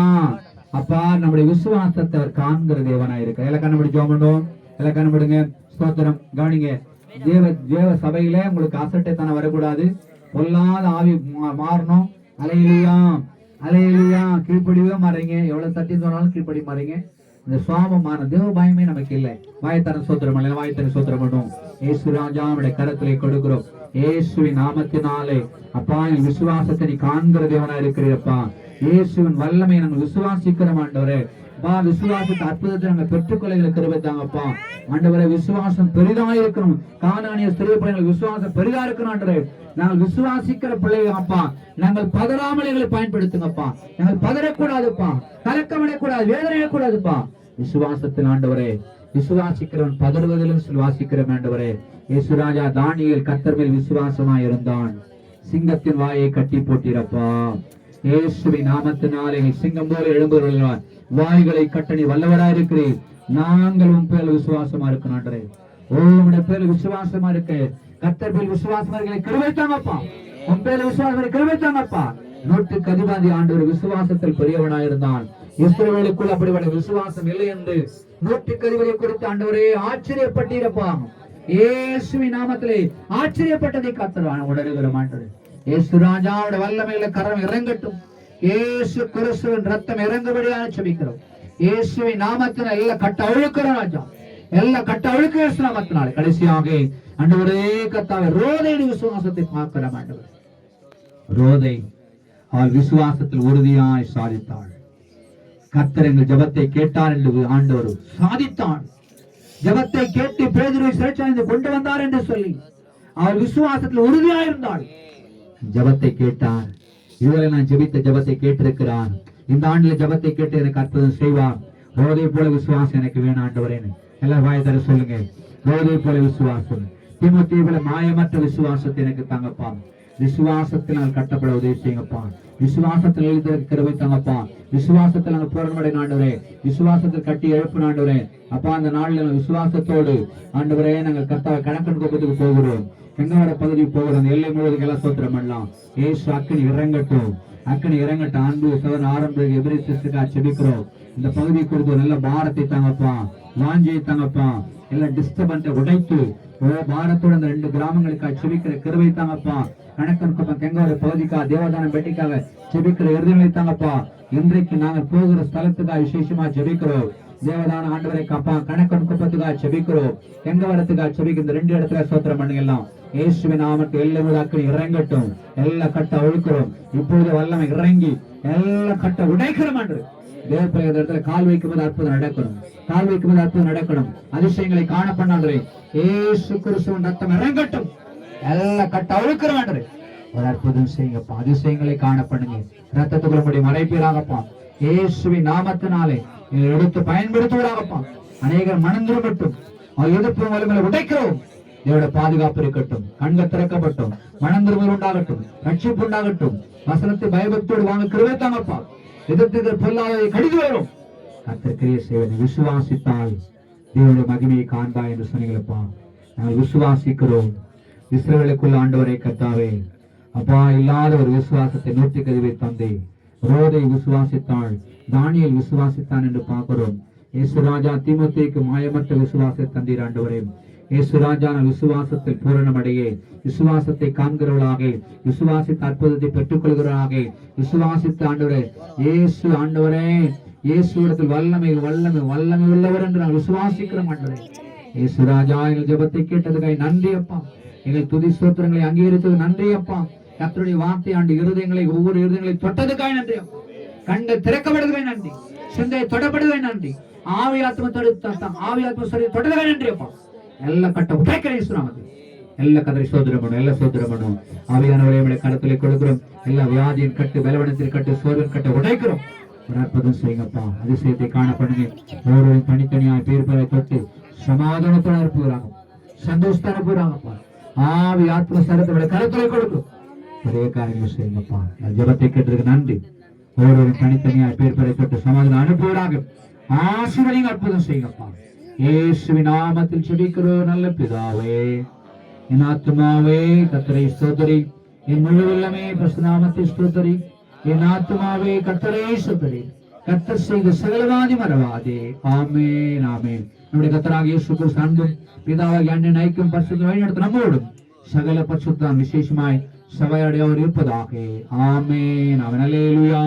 அப்பா, நம்முடைய விசுவாசத்தை அவர் காண்கிற தேவனாய் இருக்க. எல்லாம் கண்ணபடி ஜெபம் பண்ணுவோம். எல்லாம் கண்ணபடுங்க. ஸ்தோத்திரம். கவனிங்க. தேவ சபையில உங்களுக்கு அசட்டைத்தனம் வரக்கூடாது. பொல்லாத ஆவி மாறணும். அல்லேலூயா. அல்லேலூயா. கீழ்ப்படிவே மாறீங்க. எவ்வளவு சத்தியம் சொன்னாலும் கீழ்ப்படி மாறீங்க. இந்த சுவாபமான தேவ பயமே நமக்கு இல்லை. வாயத்தர சோத்திரம் அல்ல, வாயத்தர சோத்திரம் பண்ணும். இயேசு ராஜா நம்முடைய கரத்திலே கொடுக்கிறோம். இயேசுவின் நாமத்தினாலே அப்பா, என் விசுவாசத்தை நீ காண்கிற தேவனா இருக்கிறப்பா. இயேசுவின் வல்லமை நம்ம விசுவாசிக்கிறோம் ஆண்டவரே. விசுவாசத்தை அற்புதத்தை நாங்க பெற்றுக்கொள்ள கிருபைத்தாங்கப்பா. ஆண்டவரே, விசுவாசம் பெரிதா இருக்கணும். கானானிய ஸ்திரீ பிள்ளைகள் விசுவாசம் பெரிதா இருக்கணும் ஆண்டவரே. நாங்கள் விசுவாசிக்கிற பிள்ளைகள் அப்பா, நாங்கள் பதறாமல் எங்களை பயன்படுத்துங்கப்பா. நாங்கள் பதறக்கூடாதுப்பா, கலக்கமடையக்கூடாது, வேதனையக்கூடாதுப்பா. விசுவாசத்தில் ஆண்டவரே, விசுவாசிக்கிறவன் பதறுவதிலும் விசுவாசிக்கிறவன் ஆண்டவரே. இயேசுராஜா தானியேல் கர்த்தர் மேல் விசுவாசமாய் இருந்தான். சிங்கத்தின் வாயை கட்டி போட்டிரப்பா. இயேசுவின் நாமத்தினாலே சிங்கம் போல எழும்புகிறார். வாய்களை கட்டணி வல்லவராய் இருக்கிறேன். நாங்கள் உன் பேர் விசுவாசமா இருக்கணும் ஆண்டவரே. உங்களுடைய பேர் விசுவாசமா இருக்கு. கர்த்தர் பேர் விசுவாசமா இருக்கிற கிருபை தாங்கப்பா. உன் பேர் விசுவாசமா கிருபை தாங்கப்பா. நூற்றுக்கு அதிபதி ஆண்டவர் விசுவாசத்தில் பெரியவனாயிருந்தான். இஸ்ரவேலுக்குள் அப்படிப்பட்ட விசுவாசம் இல்லை என்று நூற்றுக்கு அதிபதியை குறித்து ஆண்டவரே ஆச்சரியப்பட்டிருப்பான். இயேசுவின் நாமத்திலே ஆச்சரியப்பட்டதை கர்த்தர் உணர்கிற மாட்டார். இயேசு ராஜாவோட வல்லமையில கரம் இறங்கட்டும். இயேசு கிறிஸ்துவின் ரத்தம் இறங்கும்படியாக ஜெபிக்கிறோம். இயேசுவின் நாமத்தினால் எல்லா கட்ட அழுக்கிறோம் ராஜா, எல்லா கட்ட அழுக்க இயேசு நாமத்தினாலே. கடைசியாக ஆண்டவரே கர்த்தாவே ரோதையின் விசுவாசத்தை பார்க்கிறோம் ஆண்டவர். ரோதை அவள் விசுவாசத்தில் உறுதியாய் சாதித்தாள். கர்த்தர் எங்கள் ஜெபத்தை கேட்டார் என்று ஆண்டவர் சாதித்தாள். ஜெபத்தை கேட்டு பேதுருவை சிறைச்சாலைக்கு கொண்டு வந்தார் என்று சொல்லி அவள் விசுவாசத்தில் உறுதியாயிருந்தாள். ஜெபத்தை கேட்டார். இதுவரை நான் ஜெபித்த ஜெபத்தை கேட்டிருக்கிறான். இந்த ஆண்டுல ஜெபத்தை கேட்டு எனக்கு அற்புதம் செய்வார். ரோதை போல விசுவாசம் எனக்கு வேணும் ஆண்டவரே. எல்லாம் வாய் தர சொல்லுங்க. ரோதை போல விசுவாசம், தீமோத்தேயு போல மாயமற்ற விசுவாசத்தை எனக்கு தாங்கப்பா. விசுவாசத்தினால் கட்டப்பட உதவி செய்யுங்கப்பா. விசுவாசத்தில் எழுதியிருக்க கிருபை தாங்கப்பா. விசுவாசத்தில் நாங்கள் பூரணமடை ஆண்டவரே. விசுவாசத்தில் கட்டி எழுப்பு ஆண்டவரே. அப்பா அந்த நாள்ல விசுவாசத்தோடு ஆண்டவரே நாங்கள் கர்த்தாவை கணக்கெடுப்பு கோபத்துக்கு போகிறோம். எங்களோட பகுதி போகிறோம். எல்லை முழுவதும் எல்லாம் சோத்திரம் பண்ணலாம். ஏசு அக்கனி இறங்கட்டும், அக்கனி இறங்கட்டும். அன்பு சவன் ஆரம்ப எபிரேசிஸ்டுக்கா செபிக்கிறோம். இந்த பகுதி குறித்து ஒரு நல்ல பாரத்தை தாங்கப்பா, வாஞ்சியை தாங்கப்பா. எல்லாம் டிஸ்டர்பன்ஸை உடைத்து பாரத்தோட அந்த 2 கிராமங்களுக்காக செபிக்கிற கிருபை தாங்கப்பா. கணக்கெடுப்பு எங்களோட பகுதிக்காக தேவதானம் பெட்டிக்காக செபிக்கிற இறுதிகளை தாங்கப்பா. இன்றைக்கு நாங்கள் போகிற ஸ்தலத்துக்காக விசேஷமா ஜெபிக்கிறோம். தேவதான ஆண்டவரை காப்பா. கணக்கெடுப்பத்துக்காக செபிக்கிறோம். எங்க வரத்துக்காக செபிக்கிற இந்த 2 இடத்துல சோத்திரம் பண்ணுங்கலாம். இயேசுவின் நாமத்தில் எல்லா முழாக்கள் இறங்கட்டும். எல்லா கட்ட ஒழுக்கிறோம். இப்பொழுது வல்லமை இறங்கி எல்லா கட்ட உடைக்கிறோம் என்று தேவப்பிள்ளைய இடத்துல கால் வைக்கும்போது அற்புதம் நடக்கணும். கால் வைக்கும்போது அற்புதம் நடக்கணும். அதிசயங்களை காண பண்ணாண்டே இயேசு கிறிஸ்துவின் ரத்தம் இறங்கட்டும். எல்லா கட்ட ஒழுக்கிறோம் என்று ஒரு அற்புதம் செய்யுங்கப்பா. அதிசயங்களை காண பண்ணுங்க. ரத்தத்துக்குள்ள முடி மறைப்பீராகப்பா. இயேசுவின் நாமத்தினாலே எடுத்து பயன்படுத்துவதாகப்பா. அநேகர் மனம் திரும்பட்டும். எதிர்ப்பு வலிமையில உடைக்கிறோம். இதோட பாதுகாப்பு இருக்கட்டும். கண்கள் திறக்கப்பட்டும். மனம் திரும்பல் உண்டாகட்டும். ரட்சிப்பு உண்டாகட்டும். வசனத்தை பயபக்தியோடு வாங்க கிருபை தாங்கப்பா. எதிர்த்து பொல்லாததை கடிது வரும். கர்த்தர் கிரியை செய்வதை விசுவாசித்தால் தேவனுடைய மகிமையை காண்பா என்று சொன்னீங்களப்பா. நாங்கள் விசுவாசிக்கிறோம். இஸ்ரவேலுக்குள்ள ஆண்டவரை கர்த்தாவே அப்பா இல்லாத ஒரு விசுவாசத்தை 100க்கு அதிபதி தந்தை. ரோதை விசுவாசித்தாள், தானியேல் விசுவாசித்தான் என்று பார்க்கிறோம். இயேசு ராஜா தீமோத்தேயுக்கு மாயமற்ற விசுவாசத்தை தந்தீர் ஆண்டவரே. இயேசு ராஜா விசுவாசத்தில் பூரணமடைய விசுவாசத்தை காண்கிறவர்களாக, விசுவாசித்த அற்புதத்தை பெற்றுக் கொள்கிறவர்களாக, விசுவாசித்த ஆண்டவரே இயேசு ஆண்டவரே இயேசுவிடத்தில் வல்லமை வல்லமை வல்லமை உள்ளவர் என்று நான் விசுவாசிக்கிறோம் ஆண்டவரே. இயேசு ராஜா எங்கள் ஜெபத்தை கேட்டதுக்காக நன்றி அப்பா. எங்கள் துதி ஸ்தோத்திரங்களை அங்கீகரித்தது நன்றி அப்பா. கர்த்தருடைய வார்த்தை ஆண்டு இருதயங்களை ஒவ்வொரு இருதயங்களை தொட்டதுக்காக நன்றி அப்பா. கண்கள் திறக்கப்படுவதை நன்றி. சிந்தையை தொடப்படுவதை நன்றி. ஆவியாத்ம சரி தொடர்வதை நன்றி அப்பா. எல்லா கட்ட உடைக்கிறேன். எல்லா கதரை சோதனை பண்ணும். எல்லா சோதனை பண்ணும். ஆவியானவரை கடத்திலே கொடுக்கிறோம். எல்லா வியாதியின் கட்டு, பலவனத்தில் கட்டு, சோதனை கட்ட உடைக்கிறோம். ஒரு அற்புதம் செய்யுங்கப்பா. அதிசயத்தை காண பண்ணுங்க. ஒவ்வொரு தனித்தனியாக பேர் பெற தொட்டு சமாதானத்தோட அனுப்புகிறாங்க, சந்தோஷத்தை அனுப்புகிறாங்கப்பா. ஆவி ஆத்ம சரத்தை கருத்துல கொடுக்கும். பெரிய காரியங்கள் செய்யுங்கப்பா. ஜபத்தை கேட்டதுக்கு நன்றி. ஒவ்வொரு தனித்தனியாக பேர் பெற தொட்டு சமாதானம் அனுப்புகிறாங்க. ஆசீர்வதிங்க, அற்புதம் செய்யுங்கப்பா. இயேசுவின் நாமத்தில் ஜெபிக்கிறோம் நல்ல பிதாவே. என் ஆத்துமாவே கர்த்தரை ஸ்தோத்திரி. என் முழு உள்ளமே பரிசுத்த நாமத்தை ஸ்தோத்திரி. என் ஆத்துமாவே கர்த்தரை ஸ்தோத்திரி. கர்த்தர் செய்த சகலவாதி மறவாதே. ஆமென் ஆமென். நம்முடைய கர்த்தராகிய இயேசு கிறிஸ்து அன்பும் பிதாவாகிய அன்பின் ஐக்கியம் பரிசுத்த வழிநடத்த நம்மோடும் சகல பரிசுத்தம் விசேஷமாய் சபையோடு இருப்பதாக. ஆமென் ஆமென். அல்லேலூயா.